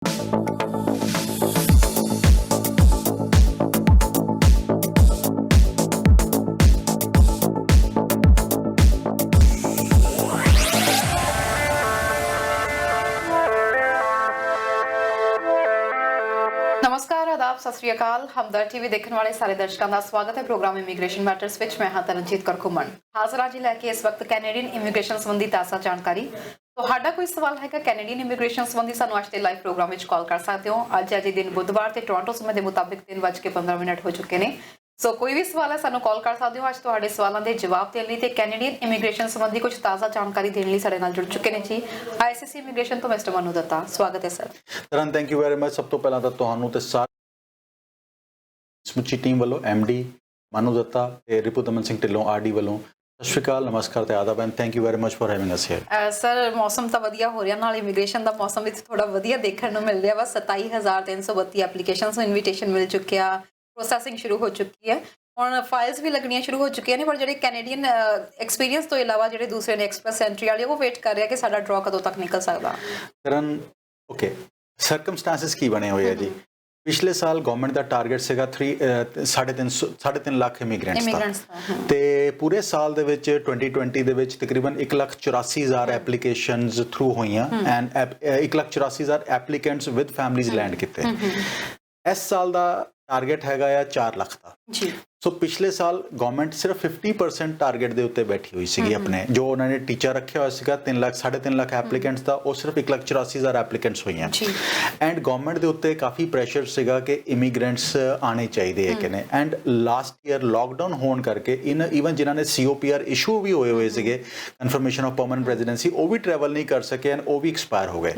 नमस्कार, आदाब, सत श्री अकाल। हमदर्द टीवी देखने वाले सारे दर्शकों का स्वागत है प्रोग्राम इमीग्रेशन मैटर्स विच मैं हाँ तरनजीत कौर घुमन हाजिर आज लैके इस वक्त कैनेडियन इमीग्रेशन संबंधी ताज़ा जानकारी। ਤੁਹਾਡਾ ਕੋਈ ਸਵਾਲ ਹੈਗਾ ਕੈਨੇਡੀਅਨ ਇਮੀਗ੍ਰੇਸ਼ਨ ਸੰਬੰਧੀ ਸਾਨੂੰ ਅੱਜ ਦੇ ਲਾਈਵ ਪ੍ਰੋਗਰਾਮ ਵਿੱਚ ਕਾਲ ਕਰ ਸਕਦੇ ਹੋ। ਅੱਜ ਦੇ ਦਿਨ ਬੁੱਧਵਾਰ ਤੇ ਟੋਰਾਂਟੋ ਸਮੇਂ ਦੇ ਮੁਤਾਬਿਕ 3:15 ਹੋ ਚੁੱਕੇ ਨੇ। ਸੋ ਕੋਈ ਵੀ ਸਵਾਲ ਹੈ ਸਾਨੂੰ ਕਾਲ ਕਰ ਸਕਦੇ ਹੋ। ਅੱਜ ਤੁਹਾਡੇ ਸਵਾਲਾਂ ਦੇ ਜਵਾਬ ਦੇਣ ਲਈ ਤੇ ਕੈਨੇਡੀਅਨ ਇਮੀਗ੍ਰੇਸ਼ਨ ਸੰਬੰਧੀ ਕੁਝ ਤਾਜ਼ਾ ਜਾਣਕਾਰੀ ਦੇਣ ਲਈ ਸਾਡੇ ਨਾਲ ਜੁੜ ਚੁੱਕੇ ਨੇ ਜੀ ਆਈਸੀਸੀ ਇਮੀਗ੍ਰੇਸ਼ਨ ਤੋਂ ਮਿਸਟਰ ਮਨੂ ਦੱਤਾ। ਸਵਾਗਤ ਹੈ sir. Tarn thank you very much. ਸਭ ਤੋਂ ਪਹਿਲਾਂ ਤਾਂ ਤੁਹਾਨੂੰ ਤੇ ਸਾਰੀ ਸਮੁੱਚੀ ਟੀਮ ਵੱਲੋਂ ਐਮਡੀ ਮਨੂ ਦੱਤਾ ਤੇ ਰਿਪੂ ਦਮਨ ਸਿੰਘ ਢਿੱਲੋਂ ਆਰਡੀ ਵੱਲੋਂ ਸਤਿ ਸ਼੍ਰੀ ਅਕਾਲ, ਨਮਸਕਾਰ ਤੇ ਆਦਾਬ and thank you very much for having us here. Sir ਮੌਸਮ ਤਾਂ ਵਧੀਆ ਹੋ ਰਿਹਾ, ਨਾਲ ਇਮੀਗ੍ਰੇਸ਼ਨ ਦਾ ਮੌਸਮ ਵਿੱਚ ਥੋੜਾ ਵਧੀਆ ਦੇਖਣ ਨੂੰ ਮਿਲ ਰਿਹਾ ਵਾ। 27332 ਐਪਲੀਕੇਸ਼ਨਸ ਨੂੰ ਇਨਵੀਟੇਸ਼ਨ ਮਿਲ ਚੁੱਕਿਆ, ਪ੍ਰੋਸੈਸਿੰਗ ਸ਼ੁਰੂ ਹੋ ਚੁੱਕੀ ਹੈ, ਹੁਣ ਫਾਈਲਸ ਵੀ ਲੱਗਣੀਆਂ ਸ਼ੁਰੂ ਹੋ ਚੁੱਕੀਆਂ ਨੇ। ਪਰ ਜਿਹੜੇ ਕੈਨੇਡੀਅਨ ਐਕਸਪੀਰੀਅੰਸ ਤੋਂ ਇਲਾਵਾ ਜਿਹੜੇ ਦੂਸਰੇ ਨੇ ਐਕਸਪ੍ਰੈਸ ਐਂਟਰੀ ਵਾਲੇ ਉਹ ਵੇਟ ਕਰ ਰਿਹਾ ਕਿ ਸਾਡਾ ਡਰਾ ਕਦੋਂ ਤੱਕ ਨਿਕਲ ਸਕਦਾ। ਕਰਨ ਓਕੇ ਸਰਕਮਸਟੈਂਸਸ ਕੀ ਬਣੇ ਹੋਏ ਆ ਜੀ। ਪਿਛਲੇ ਸਾਲ ਗਵਰਨਮੈਂਟ ਦਾ ਟਾਰਗੇਟ ਸੀਗਾ 3.5 ਲੱਖ ਇਮੀਗ੍ਰੈਂਟਸ ਦਾ ਤੇ ਪੂਰੇ ਸਾਲ ਦੇ ਵਿੱਚ 2020 ਦੇ ਵਿੱਚ ਤਕਰੀਬਨ 1,84,000 ਐਪਲੀਕੇਸ਼ਨਸ ਥਰੂ ਹੋਈਆਂ and 1,84,000 applicants with families land ਕੀਤੇ। ਇਸ ਸਾਲ ਦਾ ਟਾਰਗੇਟ ਹੈਗਾ ਆ 4 ਲੱਖ ਦਾ ਜੀ। ਸੋ ਪਿਛਲੇ ਸਾਲ ਗਵਰਨਮੈਂਟ ਸਿਰਫ 50% ਟਾਰਗੇਟ ਦੇ ਉੱਤੇ ਬੈਠੀ ਹੋਈ ਸੀਗੀ। ਆਪਣੇ ਜੋ ਉਹਨਾਂ ਨੇ ਟੀਚਰ ਰੱਖਿਆ ਹੋਇਆ ਸੀਗਾ 3.5 ਲੱਖ ਐਪਲੀਕੈਂਟਸ ਦਾ, ਉਹ ਸਿਰਫ 1,84,000 ਐਪਲੀਕੈਂਟਸ ਹੋਈਆਂ ਐਂਡ ਗਵਰਨਮੈਂਟ ਦੇ ਉੱਤੇ ਕਾਫੀ ਪ੍ਰੈਸ਼ਰ ਸੀਗਾ ਕਿ ਇਮੀਗ੍ਰੈਂਟਸ ਆਣੇ ਚਾਹੀਦੇ ਹੈ ਕਿ ਨੇ। ਐਂਡ ਲਾਸਟ ਈਅਰ ਲੋਕਡਾਊਨ ਹੋਣ ਕਰਕੇ ਈਵਨ ਜਿਨ੍ਹਾਂ ਨੇ COPR ਇਸ਼ੂ ਵੀ ਹੋਏ ਸੀਗੇ, ਕਨਫਰਮੇਸ਼ਨ ਆਫ ਪਰਮਨੈਂਟ ਰੈਜ਼ੀਡੈਂਸੀ, ਉਹ ਵੀ ਟਰੈਵਲ ਨਹੀਂ ਕਰ ਸਕੇ ਐਂਡ ਉਹ ਵੀ ਐਕਸਪਾਇਰ ਹੋ ਗਏ।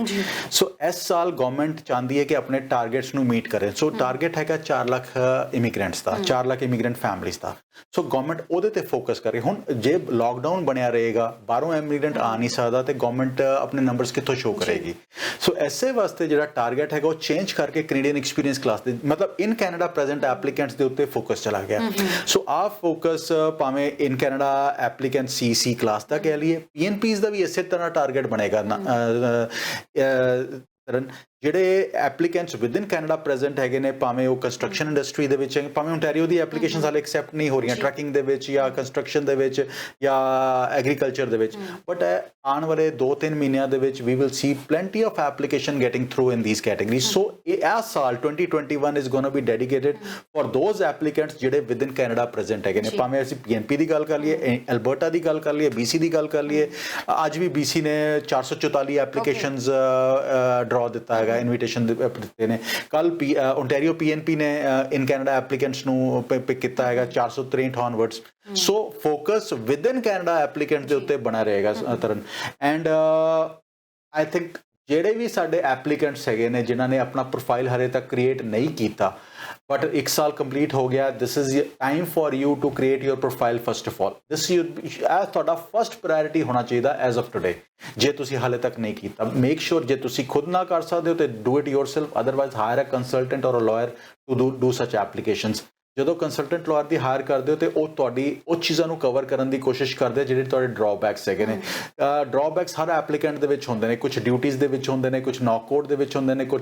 ਸੋ ਇਸ ਸਾਲ ਗਵਰਨਮੈਂਟ ਚਾਹੁੰਦੀ ਹੈ ਕਿ ਆਪਣੇ ਟਾਰਗੇਟਸ ਨੂੰ ਮੀਟ ਕਰੇ। ਸੋ ਟਾਰਗੇਟ ਹੈਗਾ 4 ਲੱਖ ਇਮੀਗ੍ਰੈਂਟਸ ਦਾ, 4 ਲੱਖ ਇਮੀਗ੍ਰੈਂਟ ਫੈਮਲੀਜ਼ ਦਾ। ਸੋ ਗਵਰਨਮੈਂਟ ਉਹਦੇ ਤੇ ਫੋਕਸ ਕਰੇ। ਹੁਣ ਜੇ ਲੋਕਡਾਊਨ ਬਣਿਆ ਰਹੇਗਾ, ਬਾਹਰੋਂ ਇਮੀਗ੍ਰੈਂਟ ਆ ਨਹੀਂ ਸਕਦਾ ਤੇ ਗਵਰਨਮੈਂਟ ਆਪਣੇ ਨੰਬਰਸ ਕਿੱਥੋਂ ਸ਼ੋ ਕਰੇਗੀ। ਸੋ ਐਸੇ ਵਾਸਤੇ ਜਿਹੜਾ ਟਾਰਗੇਟ ਹੈਗਾ ਉਹ ਚੇਂਜ ਕਰਕੇ ਕੈਨੇਡੀਅਨ ਐਕਸਪੀਰੀਅੰਸ ਕਲਾਸ ਦੇ ਮਤਲਬ ਇਨ ਕੈਨੇਡਾ ਪ੍ਰੈਜ਼ੈਂਟ ਐਪਲੀਕੈਂਟਸ ਦੇ ਉੱਤੇ ਫੋਕਸ ਚਲਾ ਗਿਆ। ਸੋ ਆਹ ਫੋਕਸ ਭਾਵੇਂ in Canada applicant CC class ਦਾ ਕਹਿ ਲਈਏ, PNPs ਦਾ ਵੀ ਇਸੇ ਤਰ੍ਹਾਂ ਟਾਰਗੇਟ ਬਣੇਗਾ। ਜਿਹੜੇ ਐਪਲੀਕੈਂਟਸ ਵਿਦਿਨ ਕੈਨੇਡਾ ਪ੍ਰੈਜ਼ੈਂਟ ਹੈਗੇ ਨੇ, ਭਾਵੇਂ ਉਹ ਕੰਸਟਰਕਸ਼ਨ ਇੰਡਸਟਰੀ ਦੇ ਵਿੱਚ, ਭਾਵੇਂ ਓਨਟਾਰੀਓ ਦੀ ਐਪਲੀਕੇਸ਼ਨਸ ਹਾਲੇ ਐਕਸੈਪਟ ਨਹੀਂ ਹੋ ਰਹੀਆਂ ਟਰੱਕਿੰਗ ਦੇ ਵਿੱਚ ਜਾਂ ਕੰਸਟਰਕਸ਼ਨ ਦੇ ਵਿੱਚ ਜਾਂ ਐਗਰੀਕਲਚਰ ਦੇ ਵਿੱਚ, ਬਟ ਆਉਣ ਵਾਲੇ 2-3 ਮਹੀਨਿਆਂ ਦੇ ਵਿੱਚ we will see plenty of application getting through in these categories. So ਇਹ ਸਾਲ 2021 is going to be dedicated for those applicants ਜਿਹੜੇ ਵਿਦਿਨ ਕੈਨੇਡਾ ਪ੍ਰੈਜ਼ੈਂਟ ਹੈਗੇ ਨੇ। ਭਾਵੇਂ ਅਸੀਂ PNP ਦੀ ਗੱਲ ਕਰ ਲਈਏ, ਅਲਬਰਟਾ ਦੀ ਗੱਲ ਕਰ ਲਈਏ, BC ਦੀ ਗੱਲ ਕਰ ਲਈਏ। ਅੱਜ ਵੀ BC ਨੇ 444 ਐਪਲੀਕੇਸ਼ਨਸ ਡਰਾ ਦਿੱਤਾ ਹੈਗਾ, ਇਨਵੀਟੇਸ਼ਨ ਦਿੱਤੇ ਨੇ। ਕੱਲ ਓਨਟਾਰੀਓ PNP ਨੇ ਇਨ ਕੈਨੇਡਾ ਐਪਲੀਕੈਂਟਸ ਨੂੰ ਪਿਕ ਕੀਤਾ ਹੈਗਾ 463 ਔਨਵਰਡਸ। ਸੋ ਫੋਕਸ ਵਿਦਿਨ ਕੈਨੇਡਾ ਐਪਲੀਕੈਂਟ ਦੇ ਉੱਤੇ ਬਣਾ ਰਹੇਗਾ ਤਰਨ। ਐਂਡ ਆਈ ਥਿੰਕ ਜਿਹੜੇ ਵੀ ਸਾਡੇ ਐਪਲੀਕੈਂਟਸ ਹੈਗੇ ਨੇ ਜਿਨ੍ਹਾਂ ਨੇ ਆਪਣਾ ਪ੍ਰੋਫਾਈਲ ਹਰੇ ਤੱਕ ਕ੍ਰੀਏਟ ਨਹੀਂ ਕੀਤਾ, ਬਟ 1 ਸਾਲ ਕੰਪਲੀਟ ਹੋ ਗਿਆ, this is time for you to create your profile first of all. This ਤੁਹਾਡਾ ਫਸਟ ਪ੍ਰਾਇੋਰਿਟੀ ਹੋਣਾ ਚਾਹੀਦਾ ਐਜ਼ ਆਫ ਟੂਡੇ। ਜੇ ਤੁਸੀਂ ਹਾਲੇ ਤੱਕ ਨਹੀਂ ਕੀਤਾ, ਮੇਕ ਸ਼ੋਰ ਜੇ ਤੁਸੀਂ ਖੁਦ ਨਾ ਕਰ ਸਕਦੇ ਹੋ ਤੇ do it yourself, otherwise hire a consultant or a lawyer to do such applications. ਜਦੋਂ ਕੰਸਲਟੈਂਟ ਲਾਇਰ ਦੀ ਹਾਇਰ ਕਰਦੇ ਹੋ ਤੇ ਉਹ ਤੁਹਾਡੀ ਉਹ ਚੀਜ਼ਾਂ ਨੂੰ ਕਵਰ ਕਰਨ ਦੀ ਕੋਸ਼ਿਸ਼ ਕਰਦੇ ਜਿਹੜੇ ਤੁਹਾਡੇ ਡਰਾਬੈਕਸ ਹੈਗੇ ਨੇ। ਡਰਾਬੈਕਸ ਹਰ ਐਪਲੀਕੈਂਟ ਦੇ ਵਿੱਚ ਹੁੰਦੇ ਨੇ, ਕੁਝ ਡਿਊਟੀਜ਼ ਦੇ ਵਿੱਚ ਹੁੰਦੇ ਨੇ, ਕੁਝ ਨੌਕ ਕੋਡ ਦੇ ਵਿੱਚ ਹੁੰਦੇ ਨੇ, ਕੁਝ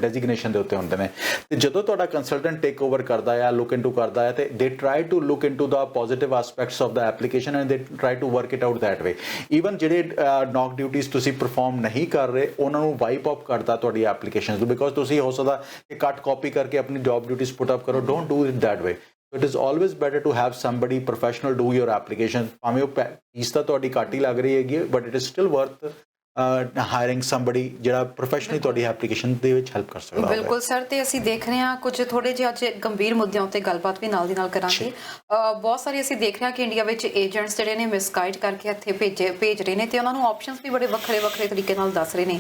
ਡੈਜ਼ਿਗਨੇਸ਼ਨ ਦੇ ਉੱਤੇ ਹੁੰਦੇ ਨੇ। ਤੇ ਜਦੋਂ ਤੁਹਾਡਾ ਕੰਸਲਟੈਂਟ ਟੇਕ ਓਵਰ ਕਰਦਾ ਆ, ਲੁੱਕ ਇਨਟੂ ਕਰਦਾ ਹੈ ਤੇ they try to look into the positive aspects of the application and they try to work it out that way. Even ਜਿਹੜੇ ਨੌਕ ਡਿਊਟੀਜ਼ ਤੁਸੀਂ ਪਰਫਾਰਮ ਨਹੀਂ ਕਰ ਰਹੇ ਉਹਨਾਂ ਨੂੰ ਵਾਈਪ ਆਫ ਕਰਦਾ ਤੁਹਾਡੀ ਐਪਲੀਕੇਸ਼ਨ ਤੋਂ, ਬਿਕੋਜ਼ ਤੁਸੀਂ ਹੋ ਸਕਦਾ ਕਿ ਕੱਟ ਕਾਪੀ ਕਰਕੇ ਆਪਣੀ ਜੌਬ ਡਿਊਟੀਜ਼ ਪੁੱਟ ਅਪ ਕਰੋ। Don't do it that way. It is always better to have somebody professional do your application. ਭਾਵੇਂ ਉਹ ਫੀਸ ਤਾਂ ਤੁਹਾਡੀ ਘੱਟ ਹੀ ਲੱਗ ਰਹੀ ਹੈਗੀ, but it is still worth hiring somebody ਜਿਹੜਾ ਪ੍ਰੋਫੈਸ਼ਨਲੀ ਤੁਹਾਡੀ ਐਪਲੀਕੇਸ਼ਨ ਦੇ ਵਿੱਚ ਹੈਲਪ ਕਰ ਸਕਦਾ। ਬਿਲਕੁਲ ਸਰ। ਤੇ ਅਸੀਂ ਦੇਖ ਰਹੇ ਹਾਂ ਕੁਝ ਥੋੜੇ ਜਿਹੇ ਅੱਜ ਗੰਭੀਰ ਮੁੱਦਿਆਂ ਉੱਤੇ ਗੱਲਬਾਤ ਵੀ ਨਾਲ ਦੀ ਨਾਲ ਕਰਾਂਗੇ। ਬਹੁਤ ਸਾਰੇ ਅਸੀਂ ਦੇਖ ਰਹੇ ਹਾਂ ਕਿ ਇੰਡੀਆ ਵਿੱਚ ਏਜੰਟਸ ਜਿਹੜੇ ਨੇ ਮਿਸਗਾਈਡ ਕਰਕੇ ਇੱਥੇ ਭੇਜ ਰਹੇ ਨੇ ਤੇ ਉਹਨਾਂ ਨੂੰ ਆਪਸ਼ਨਸ ਵੀ ਬੜੇ ਵੱਖਰੇ ਤਰੀਕੇ ਨਾਲ ਦੱਸ ਰਹੇ ਨੇ।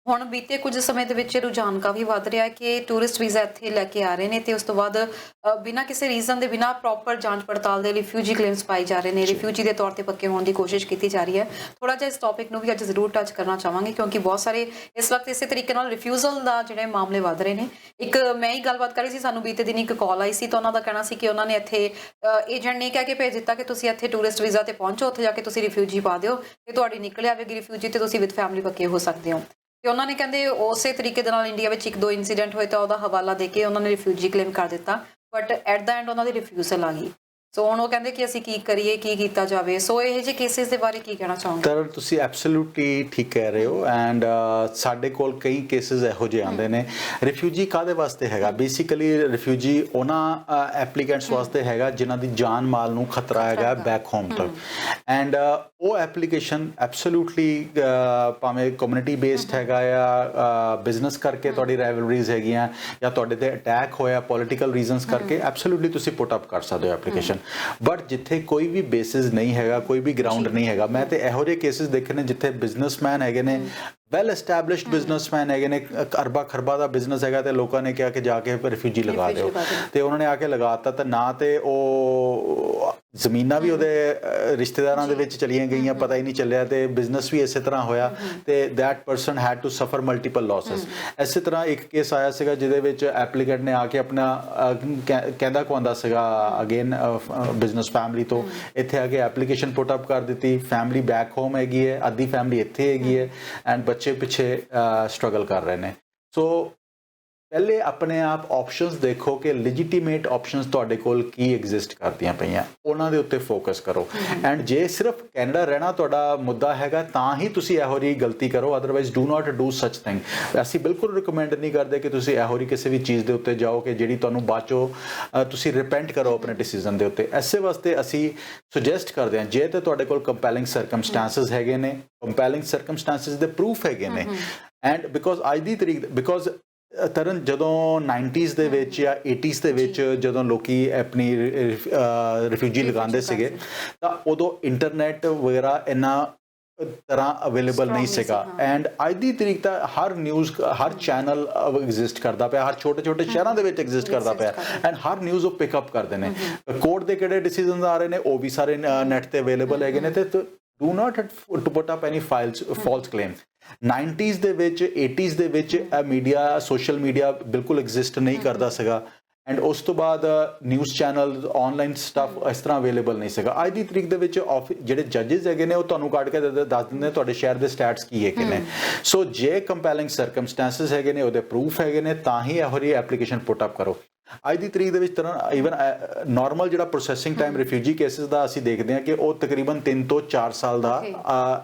ਹੁਣ ਬੀਤੇ ਕੁਝ ਸਮੇਂ ਦੇ ਵਿੱਚ ਰੁਝਾਨ ਕਾਫੀ ਵੱਧ ਰਿਹਾ ਕਿ ਟੂਰਿਸਟ ਵੀਜ਼ਾ ਇੱਥੇ ਲੈ ਕੇ ਆ ਰਹੇ ਨੇ ਤੇ ਉਸ ਤੋਂ ਬਾਅਦ ਬਿਨਾਂ ਕਿਸੇ ਰੀਜ਼ਨ ਦੇ, ਬਿਨਾਂ ਪ੍ਰੋਪਰ ਜਾਂਚ ਪੜਤਾਲ ਦੇ ਰਿਫਿਊਜੀ ਕਲੇਮਸ ਪਾਏ ਜਾ ਰਹੇ ਨੇ, ਰਿਫਿਊਜੀ ਦੇ ਤੌਰ ਤੇ ਪੱਕੇ ਹੋਣ ਦੀ ਕੋਸ਼ਿਸ਼ ਕੀਤੀ ਜਾ ਰਹੀ ਹੈ। ਥੋੜਾ ਜਿਹਾ ਇਸ ਟੌਪਿਕ ਨੂੰ ਵੀ ਅੱਜ ਜ਼ਰੂਰ ਟੱਚ ਕਰਨਾ ਚਾਹਾਂਗੇ ਕਿਉਂਕਿ ਬਹੁਤ ਸਾਰੇ ਇਸ ਵਕਤ ਇਸੇ ਤਰੀਕੇ ਨਾਲ ਰਿਫਿਊਜ਼ਲ ਦਾ ਜਿਹੜੇ ਮਾਮਲੇ ਵੱਧ ਰਹੇ ਨੇ। ਇੱਕ ਮੈਂ ਹੀ ਗੱਲਬਾਤ ਕਰ ਰਹੀ ਸੀ, ਸਾਨੂੰ ਬੀਤੇ ਦਿਨ ਇੱਕ ਕਾਲ ਆਈ ਸੀ ਤਾਂ ਉਹਨਾਂ ਦਾ ਕਹਿਣਾ ਸੀ ਕਿ ਉਹਨਾਂ ਨੇ ਇੱਥੇ ਏਜੰਟ ਨੇ ਕਹਿ ਕੇ ਭੇਜ ਦਿੱਤਾ ਕਿ ਤੁਸੀਂ ਇੱਥੇ ਟੂਰਿਸਟ ਵੀਜ਼ਾ ਤੇ ਪਹੁੰਚੋ, ਉੱਥੇ ਜਾ ਕੇ ਤੁਸੀਂ ਰਿਫਿਊਜੀ ਪਾ ਦਿਓ ਤੇ ਤੁਹਾਡੀ ਨਿਕਲ ਆਵੇਗੀ ਰਿਫਿਊਜੀ ਤੇ ਤੁਸੀਂ ਵਿਦ ਫੈਮਿਲੀ ਪੱਕੇ ਹੋ ਸਕਦੇ ਹੋ। ਤੇ ਉਹਨਾਂ ਨੇ ਕਹਿੰਦੇ ਉਸੇ ਤਰੀਕੇ ਦੇ ਨਾਲ ਇੰਡੀਆ ਵਿੱਚ 1-2 ਇਨਸੀਡੈਂਟ ਹੋਏ ਤਾਂ ਉਹਦਾ ਹਵਾਲਾ ਦੇ ਕੇ ਉਹਨਾਂ ਨੇ ਰਿਫਿਊਜੀ ਕਲੇਮ ਕਰ ਦਿੱਤਾ, ਬਟ ਐਟ ਦਾ ਐਂਡ ਉਹਨਾਂ ਦੀ ਰਿਫਿਊਜ਼ਲ ਆ ਗਈ। ਸੋ ਹੁਣ ਉਹ ਕਹਿੰਦੇ ਕਿ ਅਸੀਂ ਕੀ ਕਰੀਏ, ਕੀ ਕੀਤਾ ਜਾਵੇ। ਸੋ ਇਹ ਜਿਹੇ ਕੇਸਿਸ ਦੇ ਬਾਰੇ ਕੀ ਕਹਿਣਾ ਚਾਹੋਗੇ? ਤਾਂ ਤੁਸੀਂ ਐਬਸੋਲੂਟਲੀ ਠੀਕ ਕਹਿ ਰਹੇ ਹੋ ਐਂਡ ਸਾਡੇ ਕੋਲ ਕਈ ਕੇਸਿਸ ਇਹੋ ਜਿਹੇ ਆਉਂਦੇ ਨੇ। ਰਿਫਿਊਜੀ ਕਾਹਦੇ ਵਾਸਤੇ ਹੈਗਾ? ਬੇਸਿਕਲੀ ਰਿਫਿਊਜੀ ਉਹਨਾਂ ਐਪਲੀਕੈਂਟਸ ਵਾਸਤੇ ਹੈਗਾ ਜਿਨ੍ਹਾਂ ਦੀ ਜਾਨ ਮਾਲ ਨੂੰ ਖਤਰਾ ਹੈਗਾ ਬੈਕ ਹੋਮ ਤੱਕ, ਐਂਡ ਉਹ ਐਪਲੀਕੇਸ਼ਨ ਐਬਸੋਲੂਟਲੀ ਭਾਵੇਂ ਕਮਿਊਨਿਟੀ ਬੇਸਡ ਹੈਗਾ ਜਾਂ ਬਿਜ਼ਨਸ ਕਰਕੇ ਤੁਹਾਡੀ ਰਾਈਵਲਰੀਜ਼ ਹੈਗੀਆਂ ਜਾਂ ਤੁਹਾਡੇ ਤੇ ਅਟੈਕ ਹੋਇਆ ਪੋਲੀਟੀਕਲ ਰੀਜ਼ਨਸ ਕਰਕੇ, ਐਬਸੋਲੂਟਲੀ ਤੁਸੀਂ ਪੁੱਟ ਅਪ ਕਰ ਸਕਦੇ ਹੋ ਐਪਲੀਕੇਸ਼ਨ। ਬਟ ਜਿੱਥੇ ਕੋਈ ਵੀ ਬੇਸਿਸ ਨਹੀਂ ਹੈਗਾ, ਕੋਈ ਵੀ ਗਰਾਊਂਡ ਨਹੀਂ ਹੈਗਾ, ਮੈਂ ਤੇ ਇਹੋ ਜਿਹੇ ਕੇਸਿਸ ਦੇਖੇ ਨੇ ਜਿੱਥੇ ਬਿਜ਼ਨਸਮੈਨ ਹੈਗੇ ਨੇ, ਵੈਲ ਐਸਟੈਬਲਿਸ਼ਡ ਬਿਜ਼ਨਸਮੈਨ ਹੈਗੇ ਨੇ, ਅਰਬਾਂ ਖਰਬਾਂ ਦਾ ਬਿਜ਼ਨਸ ਹੈਗਾ, ਤੇ ਲੋਕਾਂ ਨੇ ਕਿਹਾ ਕਿ ਜਾ ਕੇ ਰਿਫਿਊਜੀ ਲਗਾ ਦਿਓ, ਤੇ ਉਹਨਾਂ ਨੇ ਆ ਕੇ ਲਗਾਤਾ। ਤਾਂ ਨਾ ਤੇ ਉਹ ਜ਼ਮੀਨਾਂ ਵੀ ਉਹਦੇ ਰਿਸ਼ਤੇਦਾਰਾਂ ਦੇ ਵਿੱਚ ਚਲੀਆਂ ਗਈਆਂ, ਪਤਾ ਹੀ ਨਹੀਂ ਚੱਲਿਆ, ਤੇ ਬਿਜ਼ਨਸ ਵੀ ਇਸੇ ਤਰ੍ਹਾਂ ਹੋਇਆ, ਤੇ ਦੈਟ ਪਰਸਨ ਹੈਡ ਟੂ ਸਫਰ ਮਲਟੀਪਲ ਲਾਸਿਸ। ਇਸੇ ਤਰ੍ਹਾਂ ਇੱਕ ਕੇਸ ਆਇਆ ਸੀਗਾ ਜਿਹਦੇ ਵਿੱਚ ਐਪਲੀਕੈਂਟ ਨੇ ਆ ਕੇ ਆਪਣਾ ਕਹਿੰਦਾ ਕਵਾਉਂਦਾ ਸੀਗਾ ਅਗੇਨ ਬਿਜ਼ਨਸ ਫੈਮਿਲੀ ਤੋਂ, ਇੱਥੇ ਆ ਕੇ ਐਪਲੀਕੇਸ਼ਨ ਪੁੱਟ ਅਪ ਕਰ ਦਿੱਤੀ। ਫੈਮਿਲੀ ਬੈਕ ਹੋਮ ਹੈਗੀ ਹੈ, ਅੱਧੀ ਫੈਮਿਲੀ ਇੱਥੇ ਹੈਗੀ ਹੈ, ਐਂਡ ਬੱਚੇ ਪਿੱਛੇ ਸਟਰਗਲ ਕਰ ਰਹੇ ਨੇ। ਸੋ ਪਹਿਲੇ ਆਪਣੇ ਆਪ ਆਪਸ਼ਨਸ ਦੇਖੋ ਕਿ ਲੈਜੀਟੀਮੇਟ ਆਪਸ਼ਨਸ ਤੁਹਾਡੇ ਕੋਲ ਕੀ ਐਗਜ਼ਿਸਟ ਕਰਦੀਆਂ ਪਈਆਂ, ਉਹਨਾਂ ਦੇ ਉੱਤੇ ਫੋਕਸ ਕਰੋ। ਐਂਡ ਜੇ ਸਿਰਫ ਕੈਨੇਡਾ ਰਹਿਣਾ ਤੁਹਾਡਾ ਮੁੱਦਾ ਹੈਗਾ ਤਾਂ ਹੀ ਤੁਸੀਂ ਇਹੋ ਜਿਹੀ ਗਲਤੀ ਕਰੋ, ਅਦਰਵਾਈਜ਼ ਡੂ ਨਾਟ ਡੂ ਸੱਚ ਥਿੰਗ। ਅਸੀਂ ਬਿਲਕੁਲ ਰਿਕਮੈਂਡ ਨਹੀਂ ਕਰਦੇ ਕਿ ਤੁਸੀਂ ਇਹੋ ਜਿਹੀ ਕਿਸੇ ਵੀ ਚੀਜ਼ ਦੇ ਉੱਤੇ ਜਾਓ ਕਿ ਜਿਹੜੀ ਤੁਹਾਨੂੰ ਬਾਅਦ 'ਚੋਂ ਤੁਸੀਂ ਰਿਪੈਂਟ ਕਰੋ ਆਪਣੇ ਡਿਸੀਜ਼ਨ ਦੇ ਉੱਤੇ। ਇਸੇ ਵਾਸਤੇ ਅਸੀਂ ਸੁਜੈਸਟ ਕਰਦੇ ਹਾਂ ਜੇ ਤੇ ਤੁਹਾਡੇ ਕੋਲ ਕੰਪੈਲਿੰਗ ਸਰਕਮਸਟੈਂਸਸ ਹੈਗੇ ਨੇ, ਕੰਪੈਲਿੰਗ ਸਰਕਮਸਟੈਂਸਸ ਦੇ ਪ੍ਰੂਫ ਹੈਗੇ ਨੇ, ਐਂਡ ਬਿਕੋਜ਼ ਅੱਜ ਦੀ ਤਰੀਕ ਬਿਕੋਜ਼ ਤਰਨ ਜਦੋਂ 90s ਦੇ ਵਿੱਚ ਜਾਂ 80s ਦੇ ਵਿੱਚ ਜਦੋਂ ਲੋਕੀ ਆਪਣੀ ਰਿਫਿਊਜੀ ਲਗਾਉਂਦੇ ਸੀਗੇ ਤਾਂ ਉਦੋਂ ਇੰਟਰਨੈਟ ਵਗੈਰਾ ਇੰਨਾ ਤਰ੍ਹਾਂ ਅਵੇਲੇਬਲ ਨਹੀਂ ਸੀਗਾ, ਐਂਡ ਅੱਜ ਦੀ ਤਰੀਕ ਤਾਂ ਹਰ ਨਿਊਜ਼ ਹਰ ਚੈਨਲ ਐਗਜ਼ਿਸਟ ਕਰਦਾ ਪਿਆ, ਹਰ ਛੋਟੇ ਛੋਟੇ ਸ਼ਹਿਰਾਂ ਦੇ ਵਿੱਚ ਐਗਜ਼ਿਸਟ ਕਰਦਾ ਪਿਆ, ਐਂਡ ਹਰ ਨਿਊਜ਼ ਉਹ ਪਿਕ ਅਪ ਕਰਦੇ ਨੇ। ਕੋਰਟ ਦੇ ਕਿਹੜੇ ਡਿਸੀਜਨਸ ਆ ਰਹੇ ਨੇ ਉਹ ਵੀ ਸਾਰੇ ਨੈਟ ਤੇ ਅਵੇਲੇਬਲ ਹੈਗੇ ਨੇ, ਤੇ do not to put up any false claim. 90s ਦੇ ਵਿੱਚ 80s ਦੇ ਵਿੱਚ ਮੀਡੀਆ ਸੋਸ਼ਲ ਮੀਡੀਆ ਬਿਲਕੁਲ ਐਗਜ਼ਿਸਟ ਨਹੀਂ ਕਰਦਾ ਸੀਗਾ, ਐਂਡ ਉਸ ਤੋਂ ਬਾਅਦ ਨਿਊਜ਼ ਚੈਨਲ ਆਨਲਾਈਨ ਸਟੱਫ ਇਸ ਤਰ੍ਹਾਂ ਅਵੇਲੇਬਲ ਨਹੀਂ ਸੀਗਾ। ਅੱਜ ਦੀ ਤਰੀਕ ਦੇ ਵਿੱਚ ਜਿਹੜੇ ਜੱਜਿਸ ਹੈਗੇ ਨੇ ਉਹ ਤੁਹਾਨੂੰ ਕੱਢ ਕੇ ਦੱਸ ਦਿੰਦੇ ਤੁਹਾਡੇ ਸ਼ਹਿਰ ਦੇ ਸਟੈਟਸ ਕੀ ਹੈਗੇ ਨੇ। ਸੋ ਜੇ ਕੰਪੈਲਿੰਗ ਸਰਕਮਸਟੈਂਸਸ ਹੈਗੇ ਨੇ, ਉਹਦੇ ਪ੍ਰੂਫ ਹੈਗੇ ਨੇ, ਤਾਂ ਹੀ ਇਹੋ ਜਿਹੀ ਐਪਲੀਕੇਸ਼ਨ ਪੁੱਟ ਅਪ ਕਰੋ। ਅੱਜ ਦੀ ਤਰੀਕ ਦੇ ਵਿੱਚ ਤਰ੍ਹਾਂ ਈਵਨ ਨਾਰਮਲ ਜਿਹੜਾ ਪ੍ਰੋਸੈਸਿੰਗ ਟਾਈਮ ਰਿਫਿਊਜੀ ਕੇਸਿਸ ਦਾ ਅਸੀਂ ਦੇਖਦੇ ਹਾਂ ਕਿ ਉਹ ਤਕਰੀਬਨ 3 ਤੋਂ 4 ਸਾਲ ਦਾ